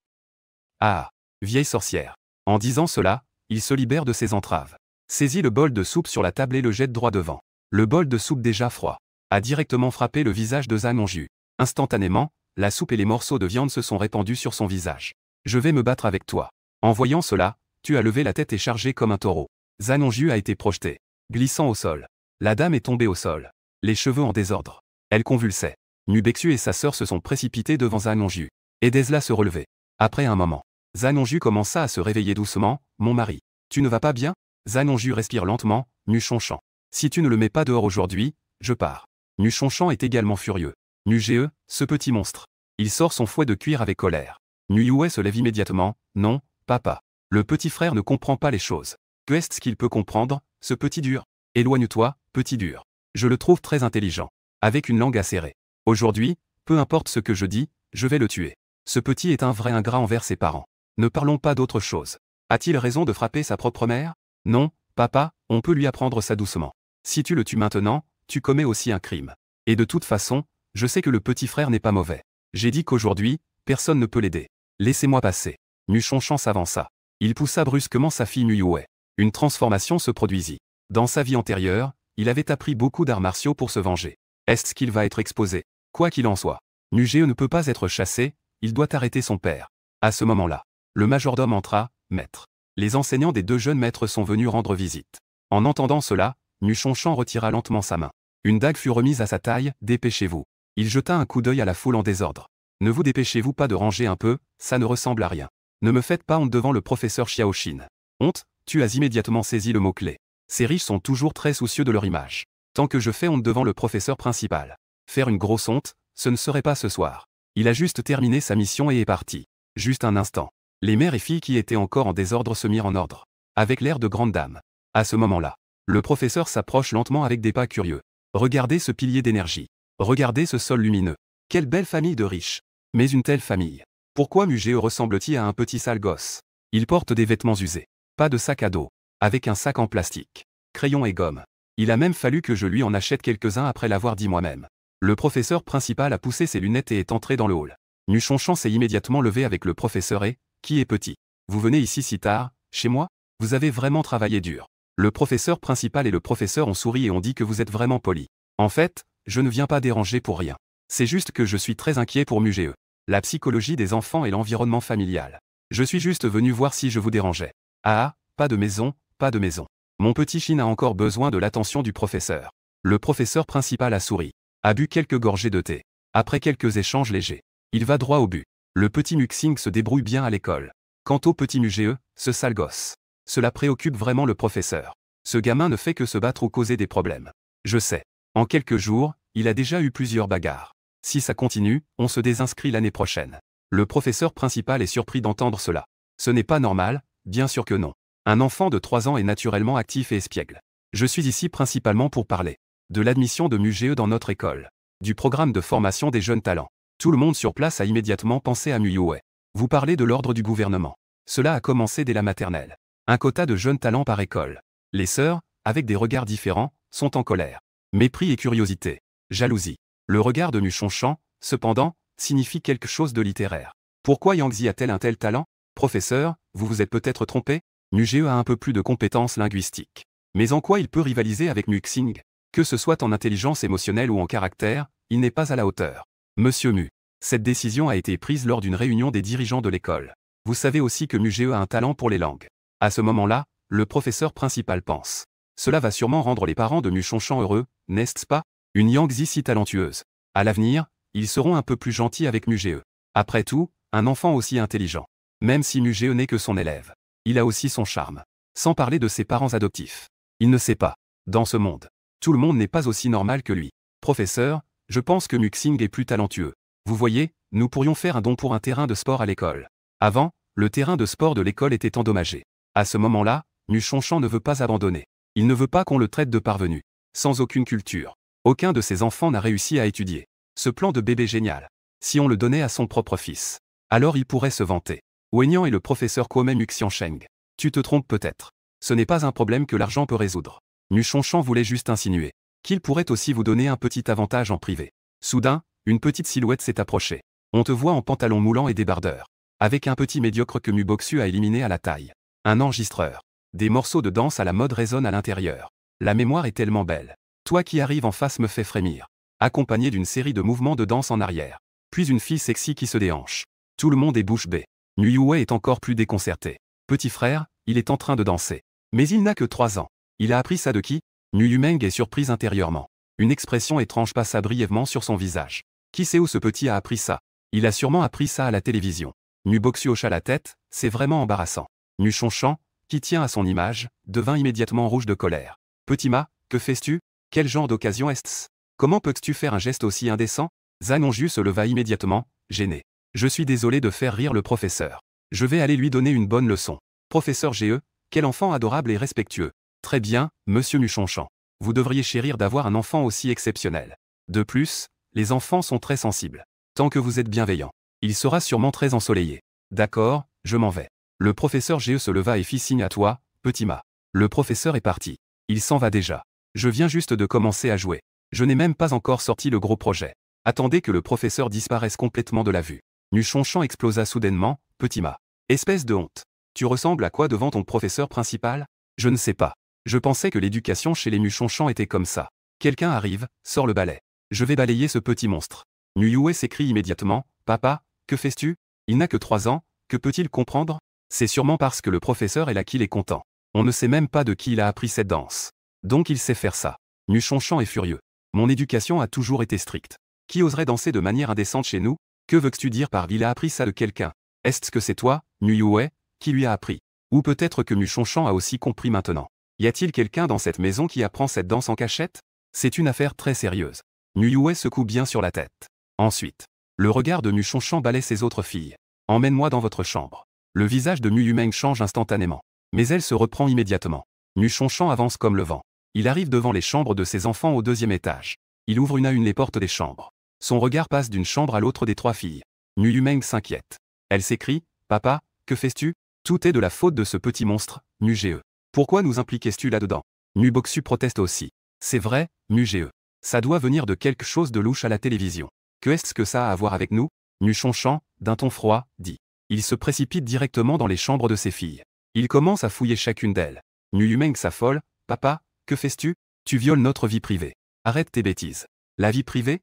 Ah, vieille sorcière. En disant cela, il se libère de ses entraves. Saisit le bol de soupe sur la table et le jette droit devant. Le bol de soupe déjà froid a directement frappé le visage de Zhan Hongju. Instantanément, la soupe et les morceaux de viande se sont répandus sur son visage. Je vais me battre avec toi. En voyant cela, tu as levé la tête et chargé comme un taureau. Zhan Hongju a été projeté, glissant au sol. La dame est tombée au sol, les cheveux en désordre. Elle convulsait. Nu Boksu et sa sœur se sont précipités devant Zhan Hongju. Aidez-la se relever. Après un moment, Zhan Hongju commença à se réveiller doucement. Mon mari, tu ne vas pas bien? Zhan Hongju respire lentement. Nu Chonchan. Si tu ne le mets pas dehors aujourd'hui, je pars. Nu Chonchan est également furieux. Mugeo, ce petit monstre. Il sort son fouet de cuir avec colère. Nyue se lève immédiatement. Non, papa. Le petit frère ne comprend pas les choses. Qu'est-ce qu'il peut comprendre, ce petit dur? Éloigne-toi, petit dur. Je le trouve très intelligent. Avec une langue acérée. Aujourd'hui, peu importe ce que je dis, je vais le tuer. Ce petit est un vrai ingrat envers ses parents. Ne parlons pas d'autre chose. A-t-il raison de frapper sa propre mère? Non, papa, on peut lui apprendre ça doucement. Si tu le tues maintenant, tu commets aussi un crime. Et de toute façon, je sais que le petit frère n'est pas mauvais. J'ai dit qu'aujourd'hui, personne ne peut l'aider. Laissez-moi passer. Nuchonchan s'avança. Il poussa brusquement sa fille Nyue. Une transformation se produisit. Dans sa vie antérieure, il avait appris beaucoup d'arts martiaux pour se venger. Est-ce qu'il va être exposé? Quoi qu'il en soit, Nyue ne peut pas être chassé, il doit arrêter son père. À ce moment-là, le majordome entra. Maître. Les enseignants des deux jeunes maîtres sont venus rendre visite. En entendant cela, Nuchonchan retira lentement sa main. Une dague fut remise à sa taille. Dépêchez-vous. Il jeta un coup d'œil à la foule en désordre. Ne vous dépêchez-vous pas de ranger un peu, ça ne ressemble à rien. Ne me faites pas honte devant le professeur Xiaoshin. Honte, tu as immédiatement saisi le mot-clé. Ces riches sont toujours très soucieux de leur image. Tant que je fais honte devant le professeur principal. Faire une grosse honte, ce ne serait pas ce soir. Il a juste terminé sa mission et est parti. Juste un instant. Les mères et filles qui étaient encore en désordre se mirent en ordre. Avec l'air de grande dame. À ce moment-là, le professeur s'approche lentement avec des pas curieux. Regardez ce pilier d'énergie. Regardez ce sol lumineux. Quelle belle famille de riches. Mais une telle famille. Pourquoi Mugeo ressemble-t-il à un petit sale gosse? Il porte des vêtements usés. Pas de sac à dos. Avec un sac en plastique. Crayon et gomme. Il a même fallu que je lui en achète quelques-uns après l'avoir dit moi-même. Le professeur principal a poussé ses lunettes et est entré dans le hall. Nuchonchan s'est immédiatement levé avec le professeur et, qui est petit? Vous venez ici si tard, chez moi? Vous avez vraiment travaillé dur. Le professeur principal et le professeur ont souri et ont dit que vous êtes vraiment poli. En fait, je ne viens pas déranger pour rien. C'est juste que je suis très inquiet pour Mugeo. La psychologie des enfants et l'environnement familial. Je suis juste venu voir si je vous dérangeais. Ah, pas de maison, pas de maison. Mon petit Shin a encore besoin de l'attention du professeur. Le professeur principal a souri. A bu quelques gorgées de thé. Après quelques échanges légers, il va droit au but. Le petit Muxing se débrouille bien à l'école. Quant au petit Mugeo, ce sale gosse. Cela préoccupe vraiment le professeur. Ce gamin ne fait que se battre ou causer des problèmes. Je sais. En quelques jours, il a déjà eu plusieurs bagarres. Si ça continue, on se désinscrit l'année prochaine. Le professeur principal est surpris d'entendre cela. Ce n'est pas normal, bien sûr que non. Un enfant de 3 ans est naturellement actif et espiègle. Je suis ici principalement pour parler de l'admission de Mugeo dans notre école. Du programme de formation des jeunes talents. Tout le monde sur place a immédiatement pensé à Muyue. Vous parlez de l'ordre du gouvernement. Cela a commencé dès la maternelle. Un quota de jeunes talents par école. Les sœurs, avec des regards différents, sont en colère. Mépris et curiosité. Jalousie. Le regard de Nuchonchan, cependant, signifie quelque chose de littéraire. Pourquoi Yangzi a-t-elle un tel talent? Professeur, vous vous êtes peut-être trompé? Mugeo a un peu plus de compétences linguistiques. Mais en quoi il peut rivaliser avec Muxing? Que ce soit en intelligence émotionnelle ou en caractère, il n'est pas à la hauteur. Monsieur Mu. Cette décision a été prise lors d'une réunion des dirigeants de l'école. Vous savez aussi que Mugeo a un talent pour les langues. À ce moment-là, le professeur principal pense. Cela va sûrement rendre les parents de Nuchonchan heureux, n'est-ce pas? Une Yangzi si talentueuse. À l'avenir, ils seront un peu plus gentils avec Mugeo. Après tout, un enfant aussi intelligent. Même si Mugeo n'est que son élève. Il a aussi son charme. Sans parler de ses parents adoptifs. Il ne sait pas. Dans ce monde, tout le monde n'est pas aussi normal que lui. Professeur, je pense que Muxing est plus talentueux. Vous voyez, nous pourrions faire un don pour un terrain de sport à l'école. Avant, le terrain de sport de l'école était endommagé. À ce moment-là, Nuchonchan ne veut pas abandonner. Il ne veut pas qu'on le traite de parvenu. Sans aucune culture. Aucun de ses enfants n'a réussi à étudier. Ce plan de bébé génial. Si on le donnait à son propre fils. Alors il pourrait se vanter. Wenyan et le professeur Kwame Muxiancheng. Tu te trompes peut-être. Ce n'est pas un problème que l'argent peut résoudre. Nuchonchan voulait juste insinuer qu'il pourrait aussi vous donner un petit avantage en privé. Soudain, une petite silhouette s'est approchée. On te voit en pantalon moulant et débardeur. Avec un petit médiocre que Muboxu a éliminé à la taille. Un enregistreur. Des morceaux de danse à la mode résonnent à l'intérieur. La mémoire est tellement belle. Toi qui arrives en face me fait frémir. Accompagné d'une série de mouvements de danse en arrière. Puis une fille sexy qui se déhanche. Tout le monde est bouche bée. Nyue est encore plus déconcerté. Petit frère, il est en train de danser. Mais il n'a que 3 ans. Il a appris ça de qui? Nyumeng est surprise intérieurement. Une expression étrange passa brièvement sur son visage. Qui sait où ce petit a appris ça? Il a sûrement appris ça à la télévision. Nuboxu hocha la tête, c'est vraiment embarrassant. Nuchonchan, qui tient à son image, devint immédiatement rouge de colère. Petit Ma, que fais-tu? Quel genre d'occasion est-ce? Comment peux-tu faire un geste aussi indécent? Zhang Onju se leva immédiatement. gêné. Je suis désolé de faire rire le professeur. Je vais aller lui donner une bonne leçon. Professeur GE, quel enfant adorable et respectueux. Très bien, monsieur Muchonchan. Vous devriez chérir d'avoir un enfant aussi exceptionnel. De plus, les enfants sont très sensibles. Tant que vous êtes bienveillant, il sera sûrement très ensoleillé. D'accord, je m'en vais. Le professeur GE se leva et fit signe à toi, petit mât. Le professeur est parti. Il s'en va déjà. Je viens juste de commencer à jouer. Je n'ai même pas encore sorti le gros projet. Attendez que le professeur disparaisse complètement de la vue. Muchonchan explosa soudainement, petit mât. Espèce de honte. Tu ressembles à quoi devant ton professeur principal? Je ne sais pas. Je pensais que l'éducation chez les Muchonchan était comme ça. Quelqu'un arrive, sort le balai. Je vais balayer ce petit monstre. Nuyue s'écrie immédiatement, papa, que fais-tu? Il n'a que 3 ans, que peut-il comprendre? C'est sûrement parce que le professeur est là qu'il est content. On ne sait même pas de qui il a appris cette danse. Donc il sait faire ça. Muchonchan est furieux. Mon éducation a toujours été stricte. Qui oserait danser de manière indécente chez nous? Que veux-tu dire par il a appris ça de quelqu'un? Est-ce que c'est toi, Nuyue, qui lui a appris? Ou peut-être que Muchonchan a aussi compris maintenant. Y a-t-il quelqu'un dans cette maison qui apprend cette danse en cachette? C'est une affaire très sérieuse. Nuyue secoue bien sur la tête. Ensuite, le regard de Muchonchan balaie ses autres filles. Emmène-moi dans votre chambre. Le visage de Muyumeng change instantanément. Mais elle se reprend immédiatement. Muchonchan avance comme le vent. Il arrive devant les chambres de ses enfants au 2e étage. Il ouvre une à une les portes des chambres. Son regard passe d'une chambre à l'autre des 3 filles. Muyumeng s'inquiète. Elle s'écrie, papa, que fais-tu? Tout est de la faute de ce petit monstre, Mugee. Pourquoi nous impliques-tu là-dedans? Muboxu proteste aussi. C'est vrai, Mugee. Ça doit venir de quelque chose de louche à la télévision. Que est-ce que ça a à voir avec nous? Muchonchan, d'un ton froid, dit. Il se précipite directement dans les chambres de ses filles. Il commence à fouiller chacune d'elles. Muyumeng s'affole, papa, que fais-tu? Tu violes notre vie privée. Arrête tes bêtises. La vie privée?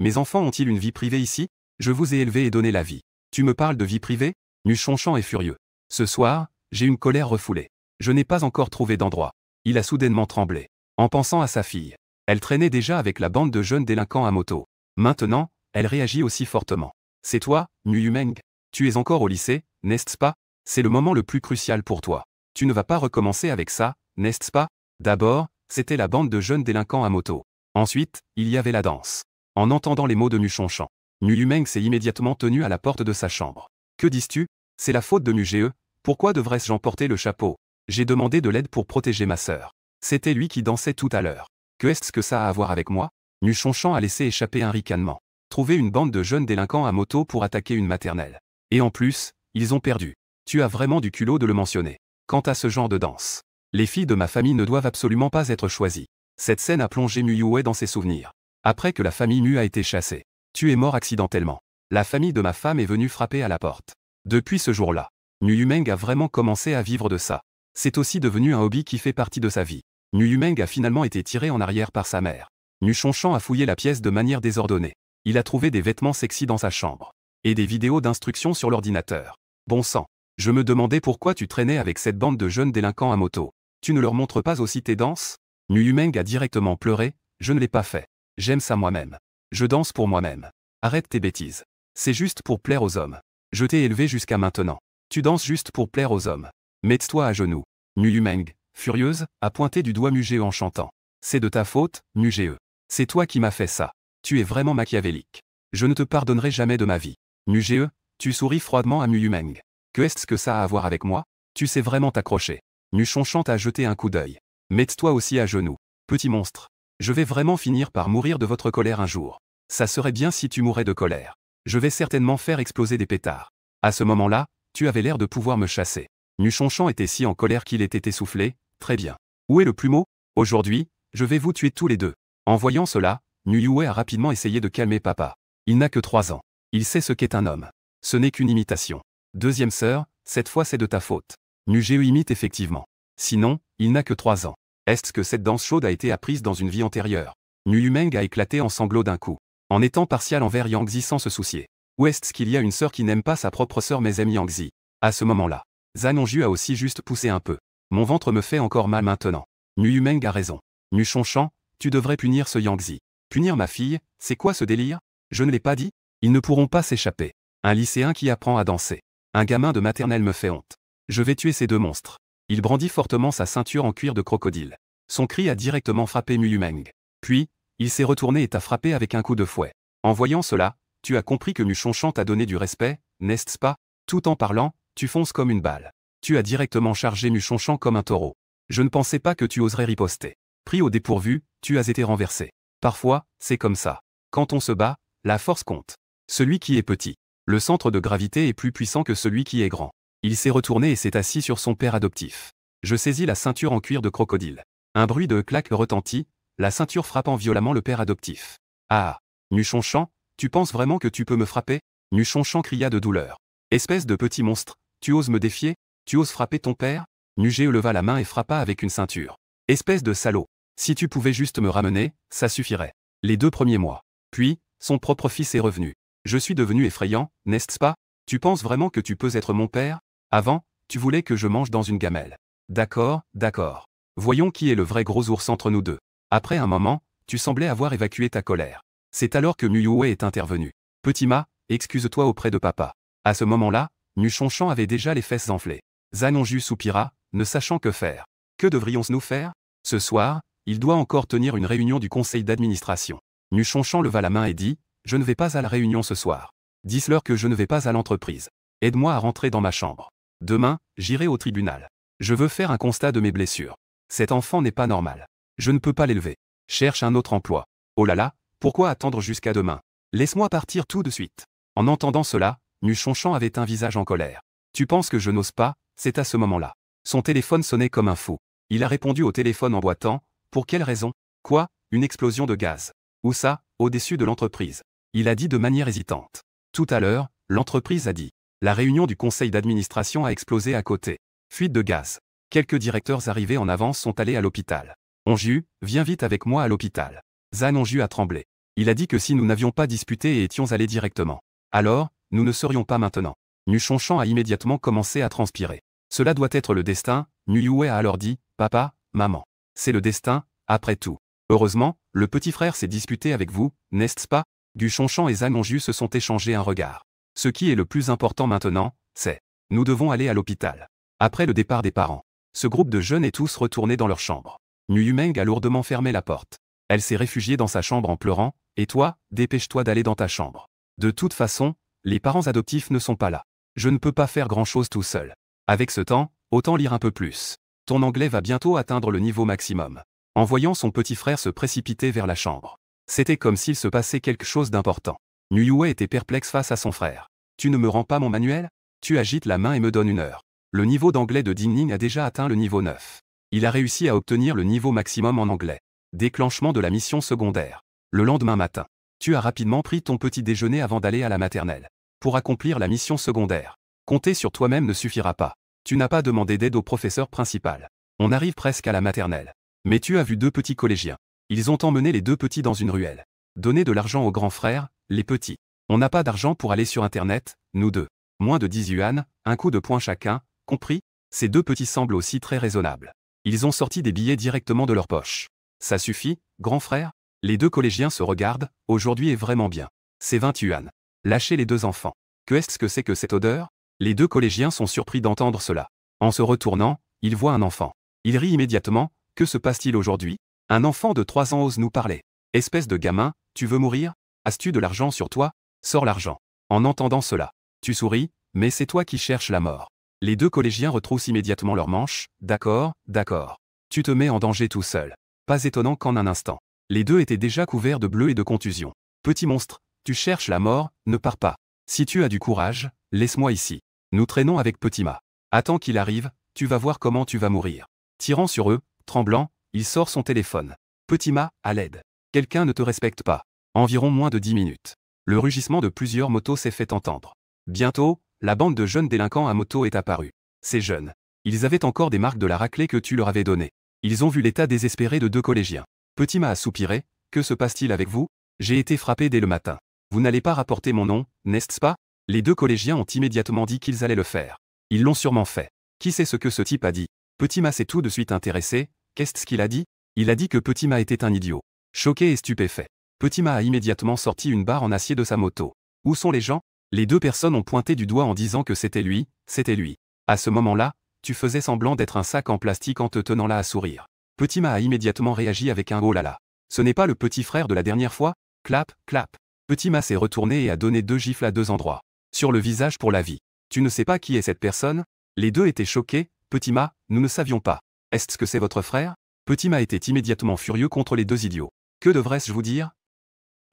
Mes enfants ont-ils une vie privée ici? Je vous ai élevé et donné la vie. Tu me parles de vie privée? Muchonchan est furieux. Ce soir, j'ai une colère refoulée. Je n'ai pas encore trouvé d'endroit. Il a soudainement tremblé. En pensant à sa fille. Elle traînait déjà avec la bande de jeunes délinquants à moto. Maintenant, elle réagit aussi fortement. C'est toi, Muyumeng? Tu es encore au lycée, n'est-ce pas? C'est le moment le plus crucial pour toi. Tu ne vas pas recommencer avec ça, n'est-ce pas? D'abord, c'était la bande de jeunes délinquants à moto. Ensuite, il y avait la danse. En entendant les mots de Muchonchan, Muyumeng s'est immédiatement tenu à la porte de sa chambre. Que dis-tu? C'est la faute de Mugee. Pourquoi devrais-je emporter le chapeau? J'ai demandé de l'aide pour protéger ma sœur. C'était lui qui dansait tout à l'heure. Que est-ce que ça a à voir avec moi? Muchonchan a laissé échapper un ricanement. Trouver une bande de jeunes délinquants à moto pour attaquer une maternelle. Et en plus, ils ont perdu. Tu as vraiment du culot de le mentionner. Quant à ce genre de danse, les filles de ma famille ne doivent absolument pas être choisies. Cette scène a plongé Muyue dans ses souvenirs. Après que la famille Mu a été chassée, tu es mort accidentellement. La famille de ma femme est venue frapper à la porte. Depuis ce jour-là, Muyumeng a vraiment commencé à vivre de ça. C'est aussi devenu un hobby qui fait partie de sa vie. Muyumeng a finalement été tiré en arrière par sa mère. Muchonchan a fouillé la pièce de manière désordonnée. Il a trouvé des vêtements sexy dans sa chambre. Et des vidéos d'instructions sur l'ordinateur. Bon sang. Je me demandais pourquoi tu traînais avec cette bande de jeunes délinquants à moto. Tu ne leur montres pas aussi tes danses? Muyumeng a directement pleuré. Je ne l'ai pas fait. J'aime ça moi-même. Je danse pour moi-même. Arrête tes bêtises. C'est juste pour plaire aux hommes. Je t'ai élevé jusqu'à maintenant. Tu danses juste pour plaire aux hommes. Mets-toi à genoux. Muyumeng, furieuse, a pointé du doigt Mugee en chantant. C'est de ta faute, Mugee. C'est toi qui m'as fait ça. Tu es vraiment machiavélique. Je ne te pardonnerai jamais de ma vie. Mugee, tu souris froidement à Muyumeng. Que est-ce que ça a à voir avec moi? Tu sais vraiment t'accrocher. Muchonchan a jeté un coup d'œil. Mets-toi aussi à genoux. Petit monstre. Je vais vraiment finir par mourir de votre colère un jour. Ça serait bien si tu mourais de colère. Je vais certainement faire exploser des pétards. À ce moment-là, tu avais l'air de pouvoir me chasser. Muchonchan était si en colère qu'il était essoufflé. Très bien. Où est le plumeau? Aujourd'hui, je vais vous tuer tous les deux. En voyant cela, Nuyue a rapidement essayé de calmer papa. Il n'a que 3 ans. Il sait ce qu'est un homme. Ce n'est qu'une imitation. Deuxième sœur, cette fois c'est de ta faute. Mugee imite effectivement. Sinon, il n'a que 3 ans. Est-ce que cette danse chaude a été apprise dans une vie antérieure? Muyumeng a éclaté en sanglots d'un coup. En étant partial envers Yangzi sans se soucier. Ou est-ce qu'il y a une sœur qui n'aime pas sa propre sœur mais aime Yangzi? À ce moment-là, Zanonju a aussi juste poussé un peu. Mon ventre me fait encore mal maintenant. Muyumeng a raison. Muchonchan, tu devrais punir ce Yangzi. Punir ma fille, c'est quoi ce délire? Je ne l'ai pas dit? Ils ne pourront pas s'échapper. Un lycéen qui apprend à danser. Un gamin de maternelle me fait honte. Je vais tuer ces deux monstres. Il brandit fortement sa ceinture en cuir de crocodile. Son cri a directement frappé Muyumeng. Puis, il s'est retourné et t'a frappé avec un coup de fouet. En voyant cela, tu as compris que Muchonchon t'a donné du respect, n'est-ce pas? Tout en parlant, tu fonces comme une balle. Tu as directement chargé Muchonchon comme un taureau. Je ne pensais pas que tu oserais riposter. Pris au dépourvu, tu as été renversé. Parfois, c'est comme ça. Quand on se bat, la force compte. Celui qui est petit. Le centre de gravité est plus puissant que celui qui est grand. Il s'est retourné et s'est assis sur son père adoptif. Je saisis la ceinture en cuir de crocodile. Un bruit de claque retentit, la ceinture frappant violemment le père adoptif. Ah! Muchonchon, tu penses vraiment que tu peux me frapper? Muchonchon cria de douleur. Espèce de petit monstre, tu oses me défier? Tu oses frapper ton père? Nugé leva la main et frappa avec une ceinture. Espèce de salaud. Si tu pouvais juste me ramener, ça suffirait. Les 2 premiers mois. Puis, son propre fils est revenu. Je suis devenu effrayant, n'est-ce pas? Tu penses vraiment que tu peux être mon père? Avant, tu voulais que je mange dans une gamelle. D'accord, d'accord. Voyons qui est le vrai gros ours entre nous deux. Après un moment, tu semblais avoir évacué ta colère. C'est alors que Muyue est intervenu. Petit Ma, excuse-toi auprès de papa. À ce moment-là, Muchonchon avait déjà les fesses enflées. Zanonju soupira, ne sachant que faire. Que devrions-nous faire? Ce soir, il doit encore tenir une réunion du conseil d'administration. Muchonchon leva la main et dit, je ne vais pas à la réunion ce soir. Dis-leur que je ne vais pas à l'entreprise. Aide-moi à rentrer dans ma chambre. Demain, j'irai au tribunal. Je veux faire un constat de mes blessures. Cet enfant n'est pas normal. Je ne peux pas l'élever. Cherche un autre emploi. Oh là là, pourquoi attendre jusqu'à demain? Laisse-moi partir tout de suite. En entendant cela, Muchonchon avait un visage en colère. Tu penses que je n'ose pas? C'est à ce moment-là. Son téléphone sonnait comme un fou. Il a répondu au téléphone en boitant. Pour quelle raison? Quoi? Une explosion de gaz. Où ça? Au-dessus de l'entreprise. Il a dit de manière hésitante. Tout à l'heure, l'entreprise a dit. La réunion du conseil d'administration a explosé à côté. Fuite de gaz. Quelques directeurs arrivés en avance sont allés à l'hôpital. Onju, viens vite avec moi à l'hôpital. Zanonju a tremblé. Il a dit que si nous n'avions pas disputé et étions allés directement. Alors, nous ne serions pas maintenant. Muchonchon a immédiatement commencé à transpirer. Cela doit être le destin, Nuyue a alors dit, papa, maman. C'est le destin, après tout. Heureusement, le petit frère s'est disputé avec vous, n'est-ce pas? Muchonchon et Zanonju se sont échangés un regard. Ce qui est le plus important maintenant, c'est. Nous devons aller à l'hôpital. Après le départ des parents. Ce groupe de jeunes est tous retournés dans leur chambre. Nuyumeng a lourdement fermé la porte. Elle s'est réfugiée dans sa chambre en pleurant, et toi, dépêche-toi d'aller dans ta chambre. De toute façon, les parents adoptifs ne sont pas là. Je ne peux pas faire grand-chose tout seul. Avec ce temps, autant lire un peu plus. Ton anglais va bientôt atteindre le niveau maximum. En voyant son petit frère se précipiter vers la chambre. C'était comme s'il se passait quelque chose d'important. Nuyue était perplexe face à son frère. Tu ne me rends pas mon manuel? Tu agites la main et me donnes une heure. Le niveau d'anglais de Dingning a déjà atteint le niveau 9. Il a réussi à obtenir le niveau maximum en anglais. Déclenchement de la mission secondaire. Le lendemain matin. Tu as rapidement pris ton petit déjeuner avant d'aller à la maternelle. Pour accomplir la mission secondaire. Compter sur toi-même ne suffira pas. Tu n'as pas demandé d'aide au professeur principal. On arrive presque à la maternelle. Mais tu as vu 2 petits collégiens. Ils ont emmené les 2 petits dans une ruelle. Donner de l'argent aux grands frères, les petits. On n'a pas d'argent pour aller sur Internet, nous deux. Moins de 10 yuan, un coup de poing chacun, compris? Ces 2 petits semblent aussi très raisonnables. Ils ont sorti des billets directement de leur poche. Ça suffit, grand frère? Les 2 collégiens se regardent, aujourd'hui est vraiment bien. C'est 20 yuan. Lâchez les 2 enfants. Qu'est-ce que c'est que cette odeur? Les 2 collégiens sont surpris d'entendre cela. En se retournant, ils voient un enfant. Ils rient immédiatement. Que se passe-t-il aujourd'hui? Un enfant de 3 ans ose nous parler. Espèce de gamin, tu veux mourir? As-tu de l'argent sur toi? Sors l'argent. En entendant cela, tu souris, mais c'est toi qui cherches la mort. Les 2 collégiens retroussent immédiatement leurs manches. D'accord, d'accord. Tu te mets en danger tout seul. Pas étonnant qu'en un instant, les 2 étaient déjà couverts de bleu et de contusion. Petit monstre, tu cherches la mort, ne pars pas. Si tu as du courage, laisse-moi ici. Nous traînons avec Petit Ma. Attends qu'il arrive, tu vas voir comment tu vas mourir. Tirant sur eux, tremblant, il sort son téléphone. Petit Ma, à l'aide. Quelqu'un ne te respecte pas. Environ moins de 10 minutes. Le rugissement de plusieurs motos s'est fait entendre. Bientôt, la bande de jeunes délinquants à moto est apparue. Ces jeunes. Ils avaient encore des marques de la raclée que tu leur avais donnée. Ils ont vu l'état désespéré de 2 collégiens. Petit Ma a soupiré. Que se passe-t-il avec vous? J'ai été frappé dès le matin. Vous n'allez pas rapporter mon nom, n'est-ce pas? Les 2 collégiens ont immédiatement dit qu'ils allaient le faire. Ils l'ont sûrement fait. Qui sait ce que ce type a dit? Petit Ma s'est tout de suite intéressé. Qu'est-ce qu'il a dit? Il a dit que Petit Ma était un idiot. Choqué et stupéfait. Petit Ma a immédiatement sorti une barre en acier de sa moto. Où sont les gens? Les 2 personnes ont pointé du doigt en disant que c'était lui, c'était lui. À ce moment-là, tu faisais semblant d'être un sac en plastique en te tenant là à sourire. Petit Ma a immédiatement réagi avec un oh là là. Ce n'est pas le petit frère de la dernière fois? Clap, clap. Petit Ma s'est retourné et a donné 2 gifles à 2 endroits. Sur le visage pour la vie. Tu ne sais pas qui est cette personne? Les deux étaient choqués. Petit Ma, nous ne savions pas. Est-ce que c'est votre frère? Petit Ma était immédiatement furieux contre les 2 idiots. Que devrais-je vous dire?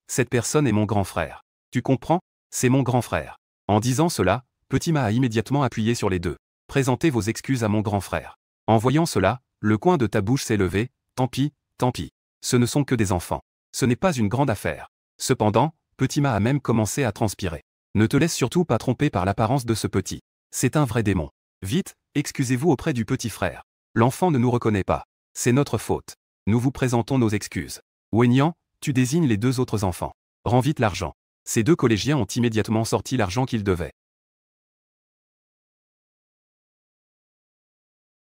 Cette personne est mon grand frère. Tu comprends? C'est mon grand frère. En disant cela, Petit Ma a immédiatement appuyé sur les 2. Présentez vos excuses à mon grand frère. En voyant cela, le coin de ta bouche s'est levé. Tant pis, tant pis. Ce ne sont que des enfants. Ce n'est pas une grande affaire. Cependant, Petit Ma a même commencé à transpirer. Ne te laisse surtout pas tromper par l'apparence de ce petit. C'est un vrai démon. Vite, excusez-vous auprès du petit frère. L'enfant ne nous reconnaît pas. C'est notre faute. Nous vous présentons nos excuses. Wenyan, tu désignes les 2 autres enfants. Rends vite l'argent. Ces 2 collégiens ont immédiatement sorti l'argent qu'ils devaient.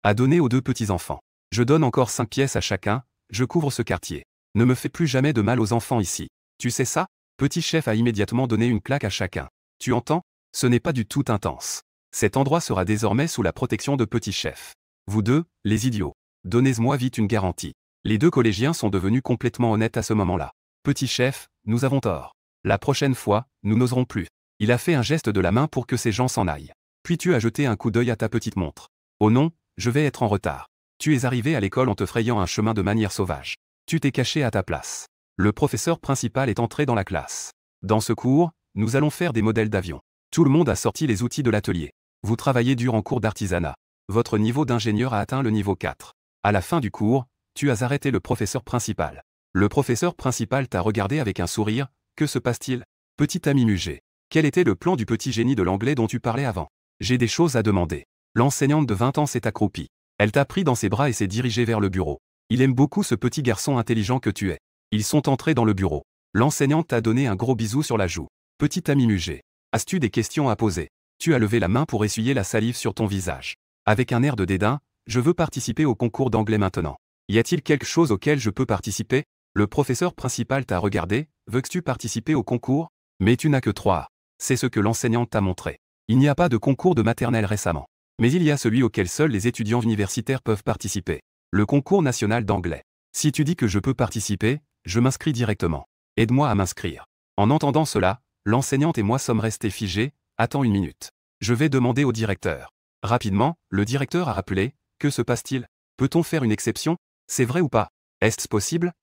À donner aux 2 petits-enfants. Je donne encore 5 pièces à chacun, je couvre ce quartier. Ne me fais plus jamais de mal aux enfants ici. Tu sais ça? Petit chef a immédiatement donné une claque à chacun. Tu entends? Ce n'est pas du tout intense. Cet endroit sera désormais sous la protection de Petit Chef. Vous 2, les idiots. Donnez-moi vite une garantie. Les 2 collégiens sont devenus complètement honnêtes à ce moment-là. Petit chef, nous avons tort. La prochaine fois, nous n'oserons plus. Il a fait un geste de la main pour que ces gens s'en aillent. Puis tu as jeté un coup d'œil à ta petite montre. Oh non, je vais être en retard. Tu es arrivé à l'école en te frayant un chemin de manière sauvage. Tu t'es caché à ta place. Le professeur principal est entré dans la classe. Dans ce cours, nous allons faire des modèles d'avions. Tout le monde a sorti les outils de l'atelier. Vous travaillez dur en cours d'artisanat. Votre niveau d'ingénieur a atteint le niveau 4. À la fin du cours, tu as arrêté le professeur principal. Le professeur principal t'a regardé avec un sourire. Que se passe-t-il? Petit ami Mugé. Quel était le plan du petit génie de l'anglais dont tu parlais avant? J'ai des choses à demander. L'enseignante de 20 ans s'est accroupie. Elle t'a pris dans ses bras et s'est dirigée vers le bureau. Il aime beaucoup ce petit garçon intelligent que tu es. Ils sont entrés dans le bureau. L'enseignante t'a donné un gros bisou sur la joue. Petit ami Mugé. As-tu des questions à poser? Tu as levé la main pour essuyer la salive sur ton visage. Avec un air de dédain, je veux participer au concours d'anglais maintenant. Y a-t-il quelque chose auquel je peux participer? Le professeur principal t'a regardé. Veux-tu participer au concours? Mais tu n'as que 3 A. C'est ce que l'enseignante t'a montré. Il n'y a pas de concours de maternelle récemment. Mais il y a celui auquel seuls les étudiants universitaires peuvent participer. Le concours national d'anglais. Si tu dis que je peux participer, je m'inscris directement. Aide-moi à m'inscrire. En entendant cela, l'enseignante et moi sommes restés figés. Attends une minute. Je vais demander au directeur. Rapidement, le directeur a rappelé. Que se passe-t-il? Peut-on faire une exception? C'est vrai ou pas? Est-ce possible?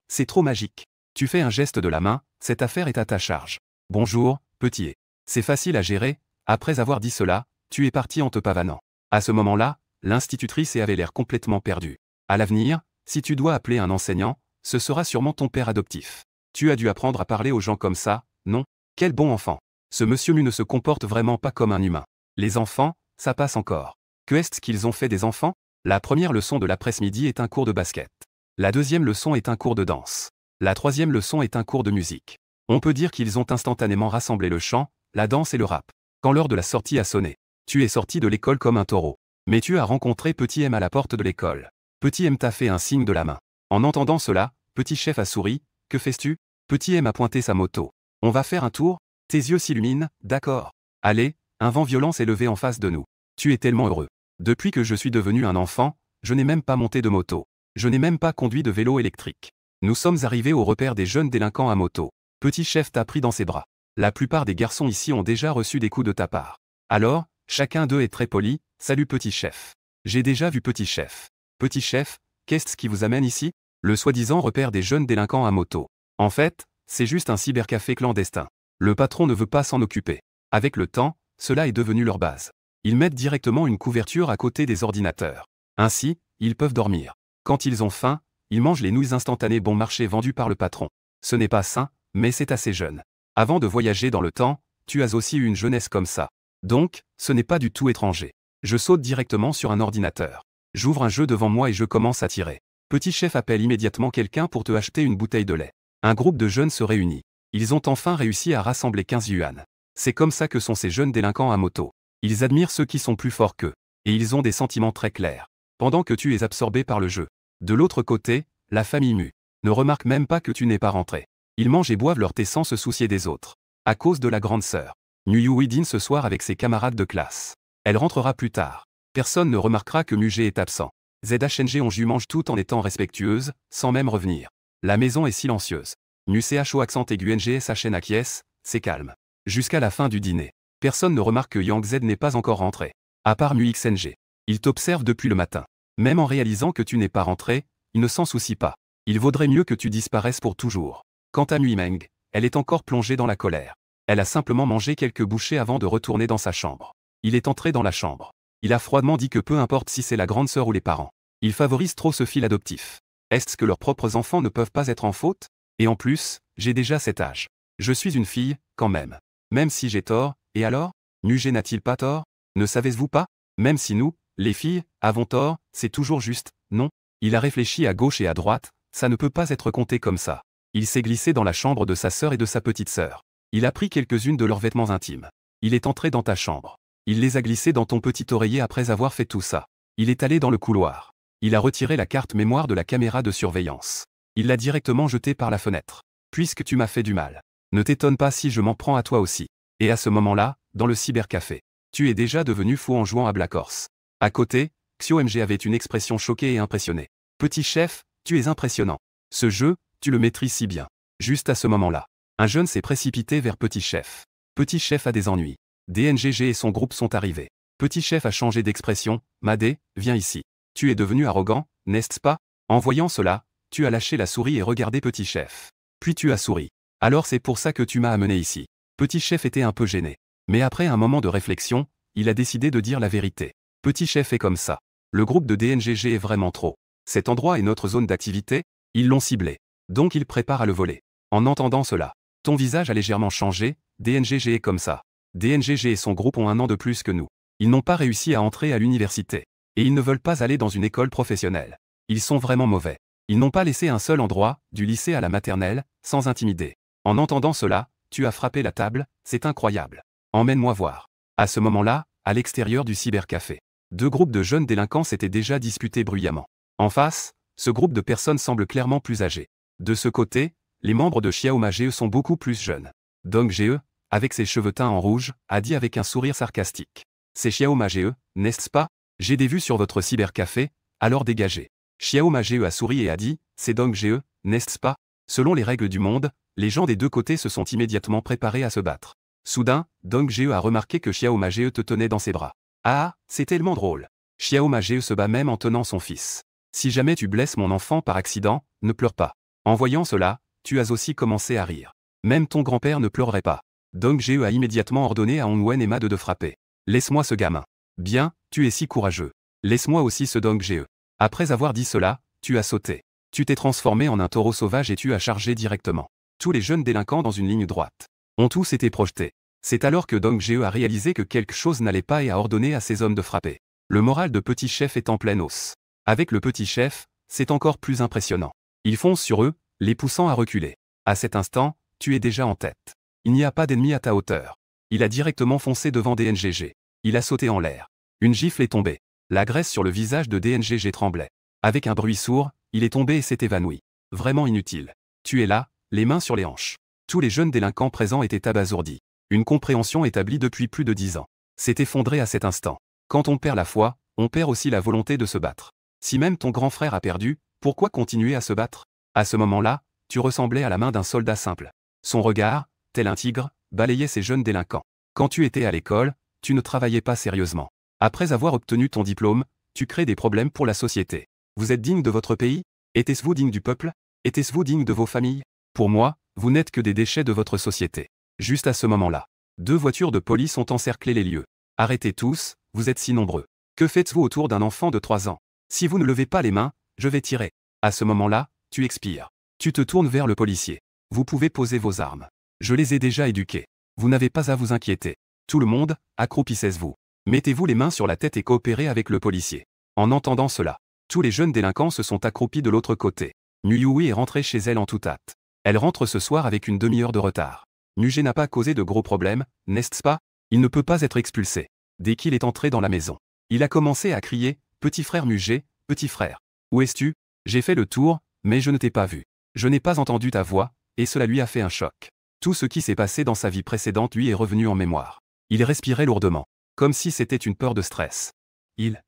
C'est trop magique. Tu fais un geste de la main, cette affaire est à ta charge. Bonjour, petit. C'est facile à gérer. Après avoir dit cela, tu es parti en te pavanant. À ce moment-là, l'institutrice avait l'air complètement perdue. À l'avenir, si tu dois appeler un enseignant, ce sera sûrement ton père adoptif. Tu as dû apprendre à parler aux gens comme ça, non? Quel bon enfant. Ce monsieur Mu ne se comporte vraiment pas comme un humain. Les enfants, ça passe encore. Que est-ce qu'ils ont fait des enfants? La première leçon de l'après-midi est un cours de basket. La deuxième leçon est un cours de danse. La troisième leçon est un cours de musique. On peut dire qu'ils ont instantanément rassemblé le chant, la danse et le rap. Quand l'heure de la sortie a sonné, tu es sorti de l'école comme un taureau. Mais tu as rencontré Petit M à la porte de l'école. Petit M t'a fait un signe de la main. En entendant cela, Petit Chef a souri. Que fais-tu? Petit M a pointé sa moto. On va faire un tour? Tes yeux s'illuminent, d'accord. Allez, un vent violent s'est levé en face de nous. Tu es tellement heureux. Depuis que je suis devenu un enfant, je n'ai même pas monté de moto. Je n'ai même pas conduit de vélo électrique. Nous sommes arrivés au repère des jeunes délinquants à moto. Petit Chef t'a pris dans ses bras. La plupart des garçons ici ont déjà reçu des coups de ta part. Alors, chacun d'eux est très poli. Salut Petit Chef. J'ai déjà vu Petit Chef. Petit Chef, qu'est-ce qui vous amène ici? Le soi-disant repère des jeunes délinquants à moto. En fait, c'est juste un cybercafé clandestin. Le patron ne veut pas s'en occuper. Avec le temps, cela est devenu leur base. Ils mettent directement une couverture à côté des ordinateurs. Ainsi, ils peuvent dormir. Quand ils ont faim, ils mangent les nouilles instantanées bon marché vendues par le patron. Ce n'est pas sain, mais c'est assez jeune. Avant de voyager dans le temps, tu as aussi eu une jeunesse comme ça. Donc, ce n'est pas du tout étranger. Je saute directement sur un ordinateur. J'ouvre un jeu devant moi et je commence à tirer. Petit Chef appelle immédiatement quelqu'un pour te acheter une bouteille de lait. Un groupe de jeunes se réunit. Ils ont enfin réussi à rassembler 15 yuan. C'est comme ça que sont ces jeunes délinquants à moto. Ils admirent ceux qui sont plus forts qu'eux. Et ils ont des sentiments très clairs. Pendant que tu es absorbé par le jeu. De l'autre côté, la famille Mu ne remarque même pas que tu n'es pas rentré. Ils mangent et boivent leur thé sans se soucier des autres. À cause de la grande sœur. Nuyui dîne ce soir avec ses camarades de classe. Elle rentrera plus tard. Personne ne remarquera que Mugé est absent. ZHNG on mange tout en étant respectueuse, sans même revenir. La maison est silencieuse. Nu CHO accent aigu NGSHN acquiesce, c'est calme. Jusqu'à la fin du dîner. Personne ne remarque que Yang Z n'est pas encore rentré. À part Nu XNG. Il t'observe depuis le matin. Même en réalisant que tu n'es pas rentré, il ne s'en soucie pas. Il vaudrait mieux que tu disparaisses pour toujours. Quant à Nu Meng, elle est encore plongée dans la colère. Elle a simplement mangé quelques bouchées avant de retourner dans sa chambre. Il est entré dans la chambre. Il a froidement dit que peu importe si c'est la grande sœur ou les parents. Ils favorisent trop ce fil adoptif. Est-ce que leurs propres enfants ne peuvent pas être en faute? Et en plus, j'ai déjà cet âge. Je suis une fille, quand même. Même si j'ai tort, et alors? Nugé n'a-t-il pas tort? Ne savez-vous pas? Même si nous, les filles, avons tort, c'est toujours juste, non? Il a réfléchi à gauche et à droite, ça ne peut pas être compté comme ça. Il s'est glissé dans la chambre de sa sœur et de sa petite sœur. Il a pris quelques-unes de leurs vêtements intimes. Il est entré dans ta chambre. Il les a glissés dans ton petit oreiller après avoir fait tout ça. Il est allé dans le couloir. Il a retiré la carte mémoire de la caméra de surveillance. Il l'a directement jetée par la fenêtre. Puisque tu m'as fait du mal. Ne t'étonne pas si je m'en prends à toi aussi. Et à ce moment-là, dans le cybercafé, tu es déjà devenu fou en jouant à Black Horse. À côté, XioMG avait une expression choquée et impressionnée. Petit chef, tu es impressionnant. Ce jeu, tu le maîtrises si bien. Juste à ce moment-là, un jeune s'est précipité vers Petit Chef. Petit Chef a des ennuis. DNGG et son groupe sont arrivés. Petit Chef a changé d'expression. Madé, viens ici. Tu es devenu arrogant, n'est-ce pas? En voyant cela, tu as lâché la souris et regardé Petit Chef. Puis tu as souri. Alors c'est pour ça que tu m'as amené ici. Petit Chef était un peu gêné. Mais après un moment de réflexion, il a décidé de dire la vérité. Petit Chef est comme ça. Le groupe de DNGG est vraiment trop. Cet endroit est notre zone d'activité, ils l'ont ciblé. Donc ils préparent à le voler. En entendant cela, ton visage a légèrement changé, DNGG est comme ça. DNGG et son groupe ont 1 an de plus que nous. Ils n'ont pas réussi à entrer à l'université. Et ils ne veulent pas aller dans une école professionnelle. Ils sont vraiment mauvais. Ils n'ont pas laissé un seul endroit, du lycée à la maternelle, sans intimider. En entendant cela, tu as frappé la table, c'est incroyable. Emmène-moi voir. À ce moment-là, à l'extérieur du cybercafé, 2 groupes de jeunes délinquants s'étaient déjà disputés bruyamment. En face, ce groupe de personnes semble clairement plus âgé. De ce côté, les membres de Xiaoma GE sont beaucoup plus jeunes. Dong GE, avec ses cheveux teints en rouge, a dit avec un sourire sarcastique. C'est Xiaoma GE, n'est-ce pas? J'ai des vues sur votre cybercafé, alors dégagez. Xiaoma GE a souri et a dit, c'est Dong GE, n'est-ce pas? Selon les règles du monde, les gens des 2 côtés se sont immédiatement préparés à se battre. Soudain, Dong GE a remarqué que Xiaoma GE te tenait dans ses bras. Ah, c'est tellement drôle. Xiaoma GE se bat même en tenant son fils. Si jamais tu blesses mon enfant par accident, ne pleure pas. En voyant cela, tu as aussi commencé à rire. Même ton grand-père ne pleurerait pas. Dong GE a immédiatement ordonné à Hongwen et Mad de frapper. Laisse-moi ce gamin. Bien, tu es si courageux. Laisse-moi aussi ce Dong GE. Après avoir dit cela, tu as sauté. Tu t'es transformé en un taureau sauvage et tu as chargé directement. Tous les jeunes délinquants dans une ligne droite ont tous été projetés. C'est alors que Dong GE a réalisé que quelque chose n'allait pas et a ordonné à ses hommes de frapper. Le moral de Petit Chef est en pleine hausse. Avec le Petit Chef, c'est encore plus impressionnant. Il fonce sur eux, les poussant à reculer. À cet instant, tu es déjà en tête. Il n'y a pas d'ennemi à ta hauteur. Il a directement foncé devant DNGG. Il a sauté en l'air. Une gifle est tombée. La graisse sur le visage de DNGG tremblait. Avec un bruit sourd, il est tombé et s'est évanoui. Vraiment inutile. Tu es là, les mains sur les hanches. Tous les jeunes délinquants présents étaient abasourdis. Une compréhension établie depuis plus de 10 ans s'est effondrée à cet instant. Quand on perd la foi, on perd aussi la volonté de se battre. Si même ton grand frère a perdu, pourquoi continuer à se battre? À ce moment-là, tu ressemblais à la main d'un soldat simple. Son regard, tel un tigre, balayait ces jeunes délinquants. Quand tu étais à l'école, tu ne travaillais pas sérieusement. Après avoir obtenu ton diplôme, tu crées des problèmes pour la société. Vous êtes digne de votre pays? Était-ce-vous digne du peuple? Était-ce-vous digne de vos familles? Pour moi, vous n'êtes que des déchets de votre société. Juste à ce moment-là, 2 voitures de police ont encerclé les lieux. Arrêtez tous, vous êtes si nombreux. Que faites-vous autour d'un enfant de 3 ans? Si vous ne levez pas les mains, je vais tirer. À ce moment-là, tu expires. Tu te tournes vers le policier. Vous pouvez poser vos armes. Je les ai déjà éduqués. Vous n'avez pas à vous inquiéter. Tout le monde, accroupissez-vous. Mettez-vous les mains sur la tête et coopérez avec le policier. En entendant cela, tous les jeunes délinquants se sont accroupis de l'autre côté. Nuyui est rentrée chez elle en toute hâte. Elle rentre ce soir avec une demi-heure de retard. Nugé n'a pas causé de gros problèmes, n'est-ce pas? Il ne peut pas être expulsé. Dès qu'il est entré dans la maison, il a commencé à crier, « Petit frère Mugé, petit frère. Où es-tu? J'ai fait le tour, mais je ne t'ai pas vu. Je n'ai pas entendu ta voix, et cela lui a fait un choc. Tout ce qui s'est passé dans sa vie précédente lui est revenu en mémoire. Il respirait lourdement, comme si c'était une peur de stress. Il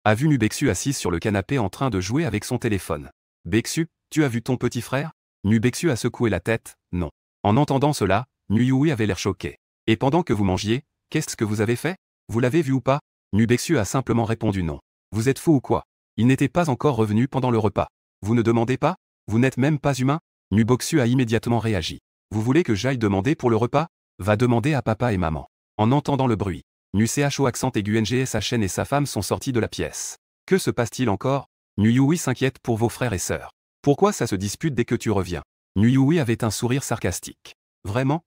a vu Nu Bexu assise sur le canapé en train de jouer avec son téléphone. « Bexu, tu as vu ton petit frère? Nu Bexu a secoué la tête, non. En entendant cela, Nu Yui avait l'air choqué. Et pendant que vous mangiez, qu'est-ce que vous avez fait? Vous l'avez vu ou pas? Nu Bexu a simplement répondu non. Vous êtes fou ou quoi? Il n'était pas encore revenu pendant le repas. Vous ne demandez pas? Vous n'êtes même pas humain? Nu Bexu a immédiatement réagi. Vous voulez que j'aille demander pour le repas? Va demander à papa et maman. En entendant le bruit, Nu Cho accent aigu NGSHN et sa femme sont sortis de la pièce. Que se passe-t-il encore? Nu Yui s'inquiète pour vos frères et sœurs. Pourquoi ça se dispute dès que tu reviens? Nu Yui avait un sourire sarcastique. Vraiment?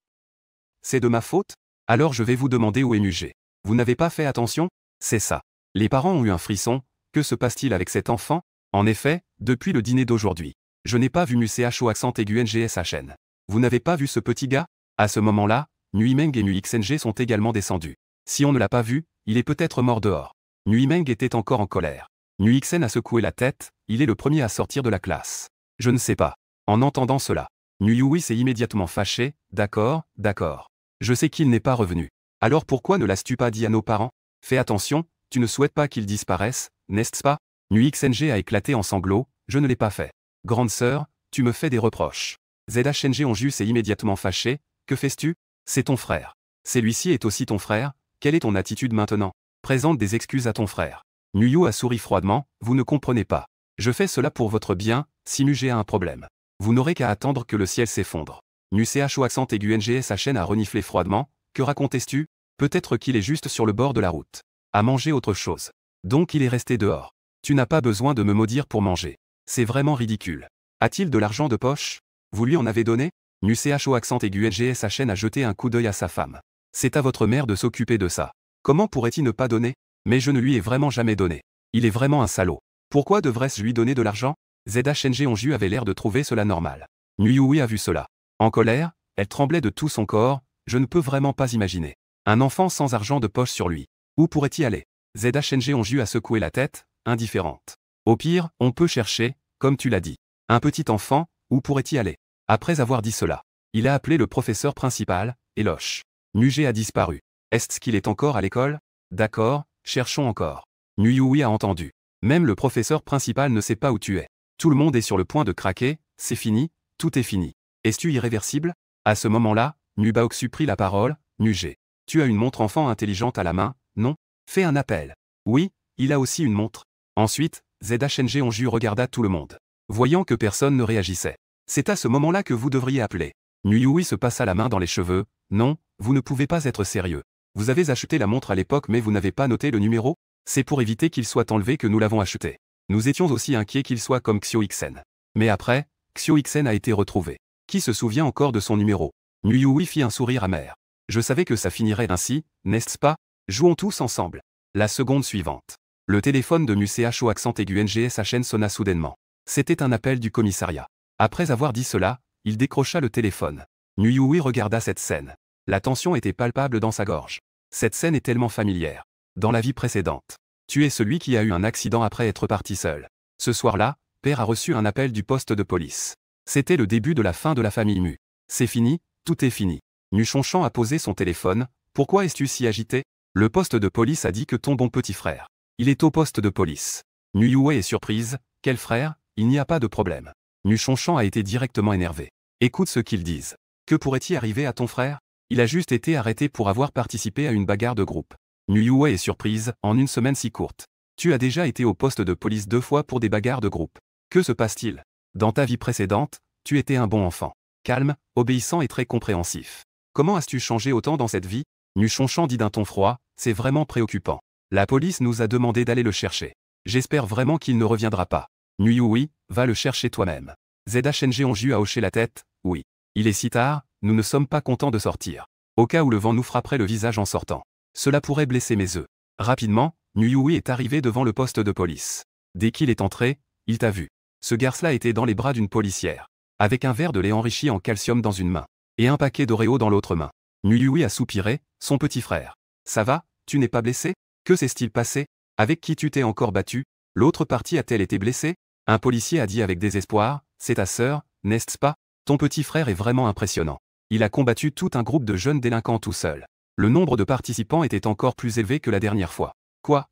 C'est de ma faute? Alors je vais vous demander où est Mugé. Vous n'avez pas fait attention? C'est ça. Les parents ont eu un frisson. Que se passe-t-il avec cet enfant? En effet, depuis le dîner d'aujourd'hui, je n'ai pas vu Nu Cho accent aigu NGSHN. Vous n'avez pas vu ce petit gars? À ce moment-là, Nu Meng et Nu XNG sont également descendus. Si on ne l'a pas vu, il est peut-être mort dehors. Nu Meng était encore en colère. Nu Xen a secoué la tête, il est le premier à sortir de la classe. Je ne sais pas. En entendant cela, Nu Yui s'est immédiatement fâché. D'accord, d'accord. Je sais qu'il n'est pas revenu. Alors pourquoi ne l'as-tu pas dit à nos parents? Fais attention, tu ne souhaites pas qu'il disparaisse, n'est-ce pas? Nu XNG a éclaté en sanglots. Je ne l'ai pas fait. Grande sœur, tu me fais des reproches. ZHNG Onju s'est immédiatement fâché. Que fais-tu? C'est ton frère. Celui-ci est aussi ton frère. Quelle est ton attitude maintenant? Présente des excuses à ton frère. Nuyo a souri froidement. Vous ne comprenez pas. Je fais cela pour votre bien. Si Mugé a un problème, vous n'aurez qu'à attendre que le ciel s'effondre. Nu Cho accent aigu NGSHN a reniflé froidement. Que racontes-tu? Peut-être qu'il est juste sur le bord de la route. À manger autre chose. Donc il est resté dehors. Tu n'as pas besoin de me maudire pour manger. C'est vraiment ridicule. A-t-il de l'argent de poche? Vous lui en avez donné? Nu Cho accent aigu NGSHN a jeté un coup d'œil à sa femme. C'est à votre mère de s'occuper de ça. Comment pourrait-il ne pas donner? Mais je ne lui ai vraiment jamais donné. Il est vraiment un salaud. Pourquoi devrais-je lui donner de l'argent? ZHNG Onju avait l'air de trouver cela normal. Nu Yui a vu cela. En colère, elle tremblait de tout son corps. Je ne peux vraiment pas imaginer. Un enfant sans argent de poche sur lui. Où pourrait-il aller? ZHNG Onju a secoué la tête, indifférente. Au pire, on peut chercher, comme tu l'as dit. Un petit enfant, où pourrait-il aller? Après avoir dit cela, il a appelé le professeur principal, Eloche. Mugé a disparu. Est-ce qu'il est encore à l'école? D'accord, cherchons encore. Nu Yui a entendu. Même le professeur principal ne sait pas où tu es. Tout le monde est sur le point de craquer. C'est fini, tout est fini. Es-tu irréversible? À ce moment-là, Nu Baoxu prit la parole. Mugé. Tu as une montre enfant intelligente à la main, non? Fais un appel. Oui, il a aussi une montre. Ensuite, ZHNG Onju regarda tout le monde. Voyant que personne ne réagissait. C'est à ce moment-là que vous devriez appeler. Nu Yui se passa la main dans les cheveux. Non, vous ne pouvez pas être sérieux. Vous avez acheté la montre à l'époque mais vous n'avez pas noté le numéro? C'est pour éviter qu'il soit enlevé que nous l'avons acheté. Nous étions aussi inquiets qu'il soit comme Xiao Xen. Mais après, Xiao Xen a été retrouvé. Qui se souvient encore de son numéro? Nu Yui fit un sourire amer. Je savais que ça finirait ainsi, n'est-ce pas? Jouons tous ensemble. La seconde suivante. Le téléphone de Nu Cho accent aigu NGSHN sonna soudainement. C'était un appel du commissariat. Après avoir dit cela, il décrocha le téléphone. Nu Yui regarda cette scène. La tension était palpable dans sa gorge. Cette scène est tellement familière. Dans la vie précédente. Tu es celui qui a eu un accident après être parti seul. Ce soir-là, père a reçu un appel du poste de police. C'était le début de la fin de la famille Mu. C'est fini, tout est fini. Nu Chonchan a posé son téléphone. Pourquoi es-tu si agité? Le poste de police a dit que ton bon petit frère. Il est au poste de police. Nu Yue est surprise. Quel frère? Il n'y a pas de problème. Nu Chonchan a été directement énervé. Écoute ce qu'ils disent. Que pourrait-il arriver à ton frère? Il a juste été arrêté pour avoir participé à une bagarre de groupe. Nu Yue est surprise, en une semaine si courte. Tu as déjà été au poste de police 2 fois pour des bagarres de groupe. Que se passe-t-il? Dans ta vie précédente, tu étais un bon enfant. Calme, obéissant et très compréhensif. Comment as-tu changé autant dans cette vie? Nu Chonchan dit d'un ton froid, c'est vraiment préoccupant. La police nous a demandé d'aller le chercher. J'espère vraiment qu'il ne reviendra pas. Nu Yui, va le chercher toi-même. ZHNG Onju a hoché la tête, oui. Il est si tard, nous ne sommes pas contents de sortir. Au cas où le vent nous frapperait le visage en sortant. Cela pourrait blesser mes œufs. Rapidement, Nu Yui est arrivé devant le poste de police. Dès qu'il est entré, il t'a vu. Ce garce-là était dans les bras d'une policière. Avec un verre de lait enrichi en calcium dans une main. Et un paquet d'Oreo dans l'autre main. Nu Yui a soupiré, son petit frère. Ça va, tu n'es pas blessé? Que s'est-il passé? Avec qui tu t'es encore battu? L'autre partie a-t-elle été blessée? Un policier a dit avec désespoir, c'est ta sœur, n'est-ce pas? Ton petit frère est vraiment impressionnant. Il a combattu tout un groupe de jeunes délinquants tout seul. Le nombre de participants était encore plus élevé que la dernière fois. Quoi?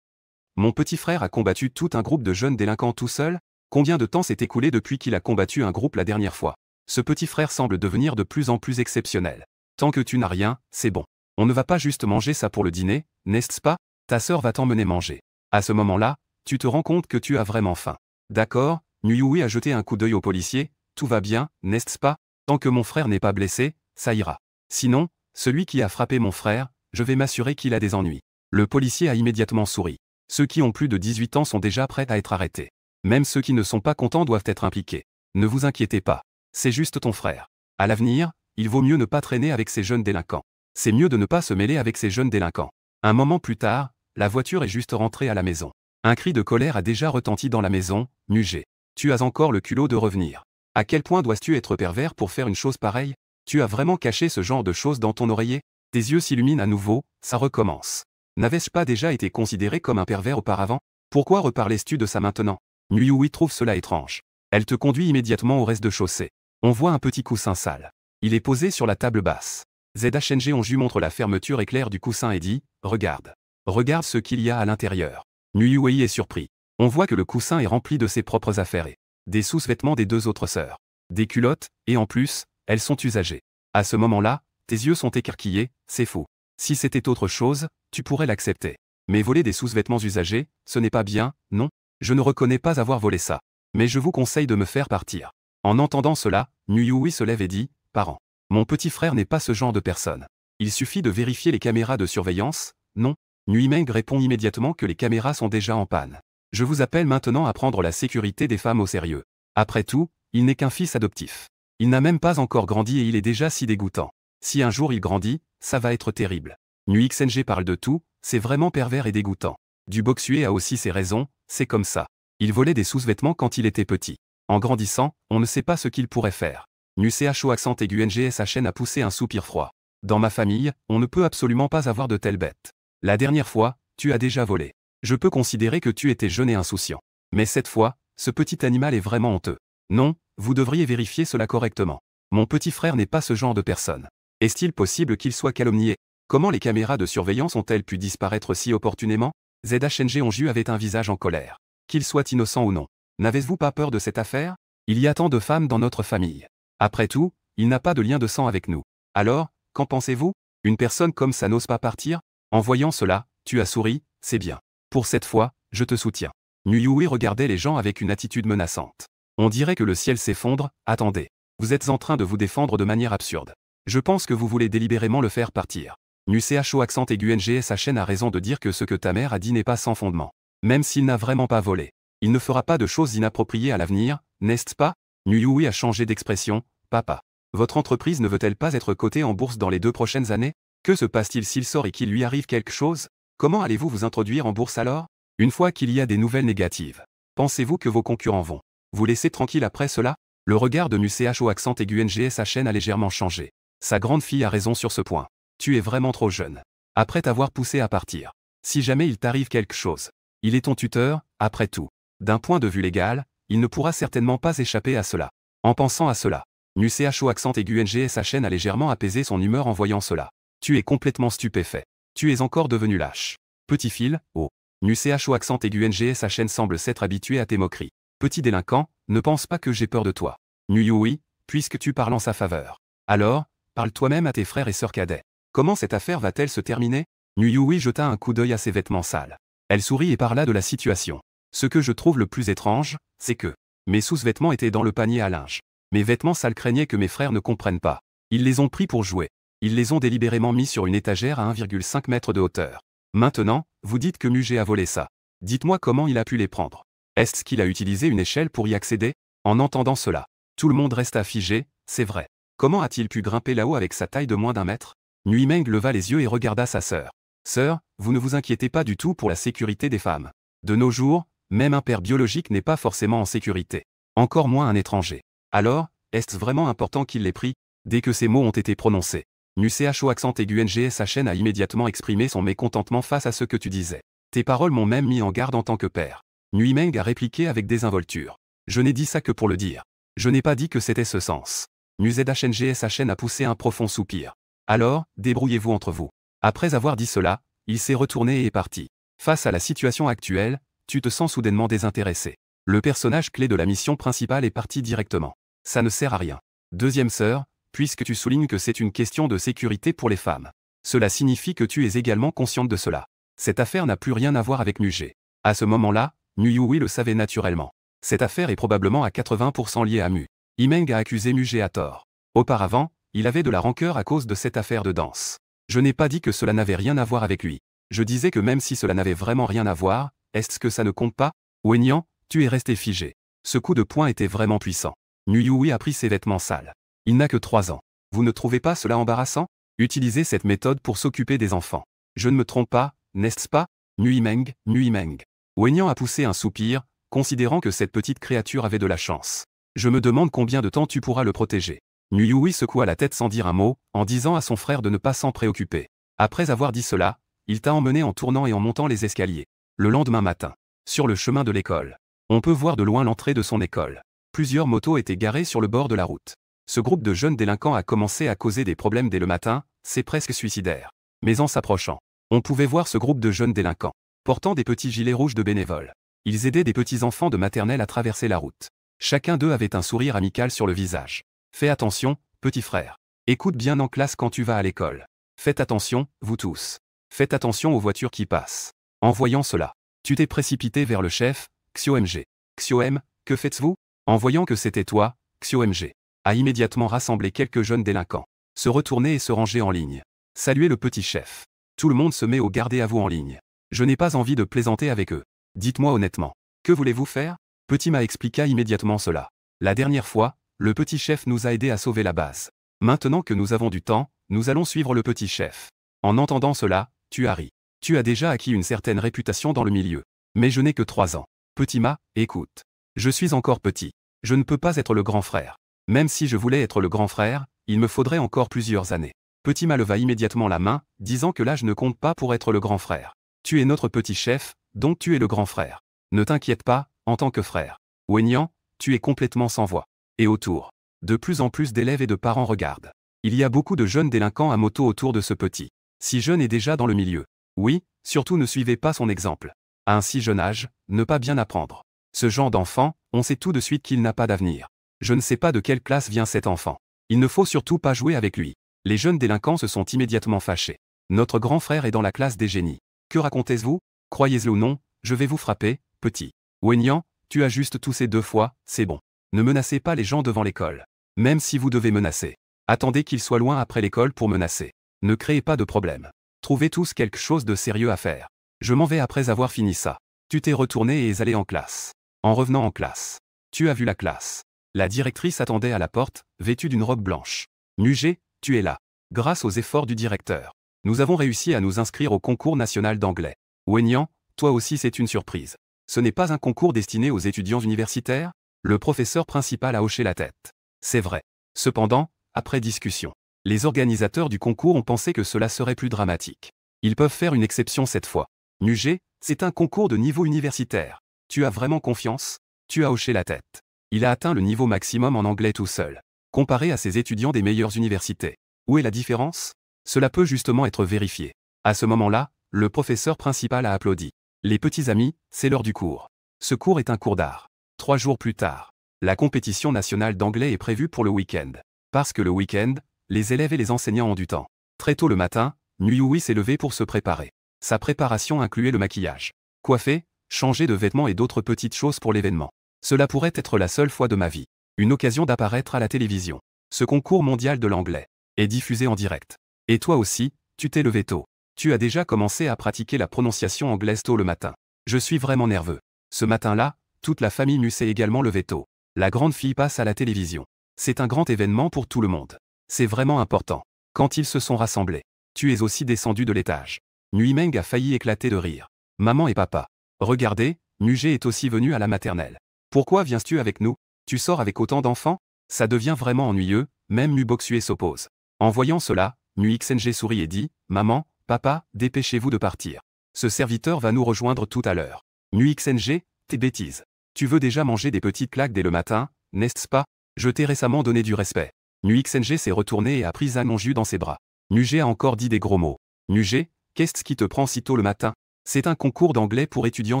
Mon petit frère a combattu tout un groupe de jeunes délinquants tout seul? Combien de temps s'est écoulé depuis qu'il a combattu un groupe la dernière fois? Ce petit frère semble devenir de plus en plus exceptionnel. Tant que tu n'as rien, c'est bon. On ne va pas juste manger ça pour le dîner, n'est-ce pas? Ta sœur va t'emmener manger. À ce moment-là, tu te rends compte que tu as vraiment faim. D'accord, Nyui a jeté un coup d'œil au policier, tout va bien, n'est-ce pas? Tant que mon frère n'est pas blessé, ça ira. Sinon, celui qui a frappé mon frère, je vais m'assurer qu'il a des ennuis. Le policier a immédiatement souri. Ceux qui ont plus de 18 ans sont déjà prêts à être arrêtés. Même ceux qui ne sont pas contents doivent être impliqués. Ne vous inquiétez pas. C'est juste ton frère. À l'avenir, il vaut mieux ne pas traîner avec ces jeunes délinquants. C'est mieux de ne pas se mêler avec ces jeunes délinquants. Un moment plus tard, la voiture est juste rentrée à la maison. Un cri de colère a déjà retenti dans la maison. Mugé. Tu as encore le culot de revenir. À quel point dois-tu être pervers pour faire une chose pareille? Tu as vraiment caché ce genre de choses dans ton oreiller? Tes yeux s'illuminent à nouveau, ça recommence. N'avais-je pas déjà été considéré comme un pervers auparavant? Pourquoi reparles-tu de ça maintenant? Nyui trouve cela étrange. Elle te conduit immédiatement au rez-de-chaussée. On voit un petit coussin sale. Il est posé sur la table basse. ZHNG Onju montre la fermeture éclair du coussin et dit « Regarde. Regarde ce qu'il y a à l'intérieur. » Nyui est surpris. On voit que le coussin est rempli de ses propres affaires et des sous-vêtements des deux autres sœurs. Des culottes, et en plus, elles sont usagées. À ce moment-là, tes yeux sont écarquillés, c'est fou. Si c'était autre chose, tu pourrais l'accepter. Mais voler des sous-vêtements usagés, ce n'est pas bien, non? Je ne reconnais pas avoir volé ça. Mais je vous conseille de me faire partir. En entendant cela, Nyui se lève et dit « Parent. Mon petit frère n'est pas ce genre de personne. Il suffit de vérifier les caméras de surveillance, non ?» Nyui répond immédiatement que les caméras sont déjà en panne. Je vous appelle maintenant à prendre la sécurité des femmes au sérieux. Après tout, il n'est qu'un fils adoptif. Il n'a même pas encore grandi et il est déjà si dégoûtant. Si un jour il grandit, ça va être terrible. NuXNG parle de tout, c'est vraiment pervers et dégoûtant. Du Boxué a aussi ses raisons, c'est comme ça. Il volait des sous-vêtements quand il était petit. En grandissant, on ne sait pas ce qu'il pourrait faire. NuCHO accent aigu NGSHN a poussé un soupir froid. Dans ma famille, on ne peut absolument pas avoir de telles bêtes. La dernière fois, tu as déjà volé. Je peux considérer que tu étais jeune et insouciant. Mais cette fois, ce petit animal est vraiment honteux. Non, vous devriez vérifier cela correctement. Mon petit frère n'est pas ce genre de personne. Est-il possible qu'il soit calomnié? Comment les caméras de surveillance ont-elles pu disparaître si opportunément? ZHNG Onju avait un visage en colère. Qu'il soit innocent ou non. N'avez-vous pas peur de cette affaire? Il y a tant de femmes dans notre famille. Après tout, il n'a pas de lien de sang avec nous. Alors, qu'en pensez-vous? Une personne comme ça n'ose pas partir? En voyant cela, tu as souri, c'est bien. Pour cette fois, je te soutiens. Nyui regardait les gens avec une attitude menaçante. On dirait que le ciel s'effondre, attendez. Vous êtes en train de vous défendre de manière absurde. Je pense que vous voulez délibérément le faire partir. NuCHO accent aigu NGSHN a raison de dire que ce que ta mère a dit n'est pas sans fondement. Même s'il n'a vraiment pas volé. Il ne fera pas de choses inappropriées à l'avenir, n'est-ce pas? Nyui a changé d'expression. Papa. Votre entreprise ne veut-elle pas être cotée en bourse dans les 2 prochaines années? Que se passe-t-il s'il sort et qu'il lui arrive quelque chose? Comment allez-vous vous introduire en bourse alors? Une fois qu'il y a des nouvelles négatives. Pensez-vous que vos concurrents vont vous laisser tranquille après cela? Le regard de NuCHO accent aigu NGSHN a légèrement changé. Sa grande fille a raison sur ce point. Tu es vraiment trop jeune. Après t'avoir poussé à partir. Si jamais il t'arrive quelque chose. Il est ton tuteur, après tout. D'un point de vue légal, il ne pourra certainement pas échapper à cela. En pensant à cela, NuCHO accent aigu NGSHN a légèrement apaisé son humeur en voyant cela. Tu es complètement stupéfait. Tu es encore devenu lâche. Petit fil, oh. NuCHO accent aigu NGSHN semble s'être habitué à tes moqueries. Petit délinquant, ne pense pas que j'ai peur de toi. Nyui, puisque tu parles en sa faveur. Alors, parle toi-même à tes frères et sœurs cadets. Comment cette affaire va-t-elle se terminer? Nyui jeta un coup d'œil à ses vêtements sales. Elle sourit et parla de la situation. Ce que je trouve le plus étrange, c'est que mes sous-vêtements étaient dans le panier à linge. Mes vêtements sales craignaient que mes frères ne comprennent pas. Ils les ont pris pour jouer. Ils les ont délibérément mis sur une étagère à 1,5 mètre de hauteur. Maintenant, vous dites que Mugé a volé ça. Dites-moi comment il a pu les prendre. Est-ce qu'il a utilisé une échelle pour y accéder? En entendant cela, tout le monde resta figé, c'est vrai. Comment a-t-il pu grimper là-haut avec sa taille de moins d'1 mètre? Nyui leva les yeux et regarda sa sœur. Sœur, vous ne vous inquiétez pas du tout pour la sécurité des femmes. De nos jours, même un père biologique n'est pas forcément en sécurité. Encore moins un étranger. Alors, est-ce vraiment important qu'il l'ait pris? Dès que ces mots ont été prononcés, NuCHO accent aigu NGSHN a immédiatement exprimé son mécontentement face à ce que tu disais. Tes paroles m'ont même mis en garde en tant que père. Nyui a répliqué avec désinvolture. Je n'ai dit ça que pour le dire. Je n'ai pas dit que c'était ce sens. NuZHNGSHN a poussé un profond soupir. Alors, débrouillez-vous entre vous. Après avoir dit cela, il s'est retourné et est parti. Face à la situation actuelle, tu te sens soudainement désintéressé. Le personnage clé de la mission principale est parti directement. Ça ne sert à rien. Deuxième sœur, puisque tu soulignes que c'est une question de sécurité pour les femmes. Cela signifie que tu es également consciente de cela. Cette affaire n'a plus rien à voir avec Mu-Ge. À ce moment-là, Nuyui le savait naturellement. Cette affaire est probablement à 80% liée à Mu. Imeng a accusé Mu-Ge à tort. Auparavant, il avait de la rancœur à cause de cette affaire de danse. Je n'ai pas dit que cela n'avait rien à voir avec lui. Je disais que même si cela n'avait vraiment rien à voir, est-ce que ça ne compte pas? Wenyan, tu es resté figé. Ce coup de poing était vraiment puissant. Nuyui a pris ses vêtements sales. Il n'a que 3 ans. Vous ne trouvez pas cela embarrassant? Utilisez cette méthode pour s'occuper des enfants. Je ne me trompe pas, n'est-ce pas? Nuimeng, Nuimeng. Wenyan a poussé un soupir, considérant que cette petite créature avait de la chance. Je me demande combien de temps tu pourras le protéger. Nuyui secoua la tête sans dire un mot, en disant à son frère de ne pas s'en préoccuper. Après avoir dit cela, il t'a emmené en tournant et en montant les escaliers. Le lendemain matin, sur le chemin de l'école, on peut voir de loin l'entrée de son école. Plusieurs motos étaient garées sur le bord de la route. Ce groupe de jeunes délinquants a commencé à causer des problèmes dès le matin, c'est presque suicidaire. Mais en s'approchant, on pouvait voir ce groupe de jeunes délinquants, portant des petits gilets rouges de bénévoles. Ils aidaient des petits enfants de maternelle à traverser la route. Chacun d'eux avait un sourire amical sur le visage. Fais attention, petit frère. Écoute bien en classe quand tu vas à l'école. Faites attention, vous tous. Faites attention aux voitures qui passent. En voyant cela, tu t'es précipité vers le chef, Xiomg. Xiom, que faites-vous? En voyant que c'était toi, Xiomg a immédiatement rassemblé quelques jeunes délinquants. Se retourner et se ranger en ligne. Saluer le petit chef. Tout le monde se met au gardé à vous en ligne. Je n'ai pas envie de plaisanter avec eux. Dites-moi honnêtement. Que voulez-vous faire? Petit Ma expliqua immédiatement cela. La dernière fois, le petit chef nous a aidés à sauver la base. Maintenant que nous avons du temps, nous allons suivre le petit chef. En entendant cela, tu as ri. Tu as déjà acquis une certaine réputation dans le milieu. Mais je n'ai que 3 ans. Petit Ma, écoute. Je suis encore petit. Je ne peux pas être le grand frère. Même si je voulais être le grand frère, il me faudrait encore plusieurs années. Petit Ma leva immédiatement la main, disant que l'âge ne compte pas pour être le grand frère. Tu es notre petit chef, donc tu es le grand frère. Ne t'inquiète pas, en tant que frère. Wenyan, tu es complètement sans voix. Et autour, de plus en plus d'élèves et de parents regardent. Il y a beaucoup de jeunes délinquants à moto autour de ce petit. Si jeune est déjà dans le milieu. Oui, surtout ne suivez pas son exemple. À un si jeune âge, ne pas bien apprendre. Ce genre d'enfant, on sait tout de suite qu'il n'a pas d'avenir. Je ne sais pas de quelle classe vient cet enfant. Il ne faut surtout pas jouer avec lui. Les jeunes délinquants se sont immédiatement fâchés. Notre grand frère est dans la classe des génies. Que racontez-vous? Croyez-le ou non, je vais vous frapper, petit. Wenyan, tu as juste toussé 2 fois, c'est bon. Ne menacez pas les gens devant l'école. Même si vous devez menacer. Attendez qu'ils soient loin après l'école pour menacer. Ne créez pas de problème. Trouvez tous quelque chose de sérieux à faire. Je m'en vais après avoir fini ça. Tu t'es retourné et es allé en classe. En revenant en classe, tu as vu la classe. La directrice attendait à la porte, vêtue d'une robe blanche. Mu-Ge, tu es là. Grâce aux efforts du directeur, nous avons réussi à nous inscrire au concours national d'anglais. Wenyan, toi aussi c'est une surprise. Ce n'est pas un concours destiné aux étudiants universitaires? Le professeur principal a hoché la tête. C'est vrai. Cependant, après discussion, les organisateurs du concours ont pensé que cela serait plus dramatique. Ils peuvent faire une exception cette fois. Mu-Ge, c'est un concours de niveau universitaire. Tu as vraiment confiance? Tu as hoché la tête. Il a atteint le niveau maximum en anglais tout seul, comparé à ses étudiants des meilleures universités. Où est la différence? Cela peut justement être vérifié. À ce moment-là, le professeur principal a applaudi. Les petits amis, c'est l'heure du cours. Ce cours est un cours d'art. 3 jours plus tard, la compétition nationale d'anglais est prévue pour le week-end. Parce que le week-end, les élèves et les enseignants ont du temps. Très tôt le matin, Nuyui s'est levé pour se préparer. Sa préparation incluait le maquillage. Coiffer, changer de vêtements et d'autres petites choses pour l'événement. Cela pourrait être la seule fois de ma vie. Une occasion d'apparaître à la télévision. Ce concours mondial de l'anglais est diffusé en direct. Et toi aussi, tu t'es levé tôt. Tu as déjà commencé à pratiquer la prononciation anglaise tôt le matin. Je suis vraiment nerveux. Ce matin-là, toute la famille Mu s'est également levée tôt. La grande fille passe à la télévision. C'est un grand événement pour tout le monde. C'est vraiment important. Quand ils se sont rassemblés, tu es aussi descendu de l'étage. Nuimeng a failli éclater de rire. Maman et papa. Regardez, Mu-Ge est aussi venu à la maternelle. Pourquoi viens-tu avec nous? Tu sors avec autant d'enfants? Ça devient vraiment ennuyeux, même Mu Boxue s'oppose. En voyant cela, Mu Xng sourit et dit, Maman, papa, dépêchez-vous de partir. Ce serviteur va nous rejoindre tout à l'heure. Mu Xng, tes bêtises. Tu veux déjà manger des petites claques dès le matin, n'est-ce pas? Je t'ai récemment donné du respect. Mu Xng s'est retourné et a pris Zhang Anju dans ses bras. Mu-Ge a encore dit des gros mots. Mu-Ge, qu'est-ce qui te prend si tôt le matin? C'est un concours d'anglais pour étudiants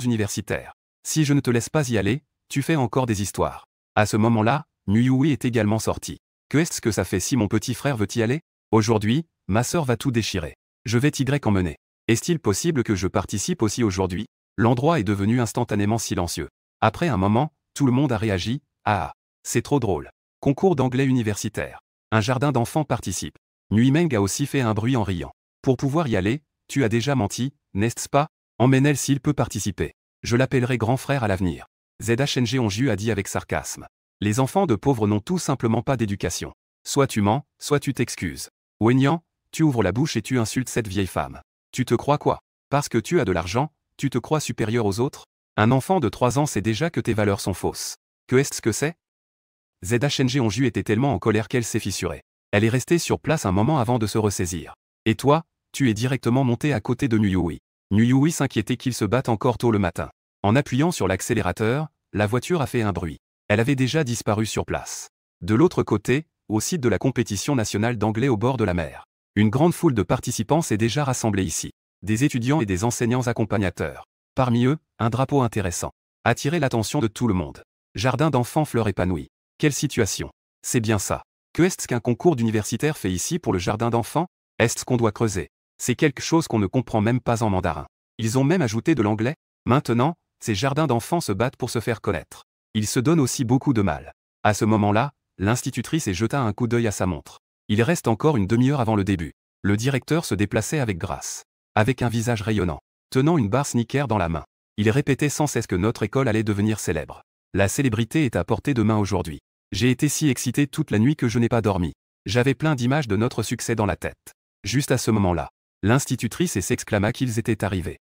universitaires. Si je ne te laisse pas y aller, tu fais encore des histoires. À ce moment-là, Nuyui est également sorti. Que est-ce que ça fait si mon petit frère veut y aller? Aujourd'hui, ma sœur va tout déchirer. Je vais Y emmener. Est-il possible que je participe aussi aujourd'hui? L'endroit est devenu instantanément silencieux. Après un moment, tout le monde a réagi. Ah, c'est trop drôle. Concours d'anglais universitaire. Un jardin d'enfants participe. Nui Meng a aussi fait un bruit en riant. Pour pouvoir y aller, tu as déjà menti, n'est-ce pas? Emmène-le s'il peut participer. Je l'appellerai grand frère à l'avenir. ZHNG Onju a dit avec sarcasme. Les enfants de pauvres n'ont tout simplement pas d'éducation. Soit tu mens, soit tu t'excuses. Wenyan, tu ouvres la bouche et tu insultes cette vieille femme. Tu te crois quoi? Parce que tu as de l'argent, tu te crois supérieur aux autres? Un enfant de 3 ans sait déjà que tes valeurs sont fausses. Que est-ce que c'est? ZHNG Onju était tellement en colère qu'elle s'est fissurée. Elle est restée sur place un moment avant de se ressaisir. Et toi, tu es directement monté à côté de Nuyui. Nuyui s'inquiétait qu'il se batte encore tôt le matin. En appuyant sur l'accélérateur, la voiture a fait un bruit. Elle avait déjà disparu sur place. De l'autre côté, au site de la compétition nationale d'anglais au bord de la mer, une grande foule de participants s'est déjà rassemblée ici. Des étudiants et des enseignants accompagnateurs. Parmi eux, un drapeau intéressant. Attirer l'attention de tout le monde. Jardin d'enfants fleurs épanouies. Quelle situation. C'est bien ça. Que est-ce qu'un concours d'universitaire fait ici pour le jardin d'enfants? Est-ce qu'on doit creuser? C'est quelque chose qu'on ne comprend même pas en mandarin. Ils ont même ajouté de l'anglais. Maintenant, ces jardins d'enfants se battent pour se faire connaître. Ils se donnent aussi beaucoup de mal. À ce moment-là, l'institutrice jeta un coup d'œil à sa montre. Il reste encore une demi-heure avant le début. Le directeur se déplaçait avec grâce. Avec un visage rayonnant. Tenant une barre Snickers dans la main. Il répétait sans cesse que notre école allait devenir célèbre. La célébrité est à portée de main aujourd'hui. J'ai été si excité toute la nuit que je n'ai pas dormi. J'avais plein d'images de notre succès dans la tête. Juste à ce moment-là, l'institutrice s'exclama qu'ils étaient arrivés.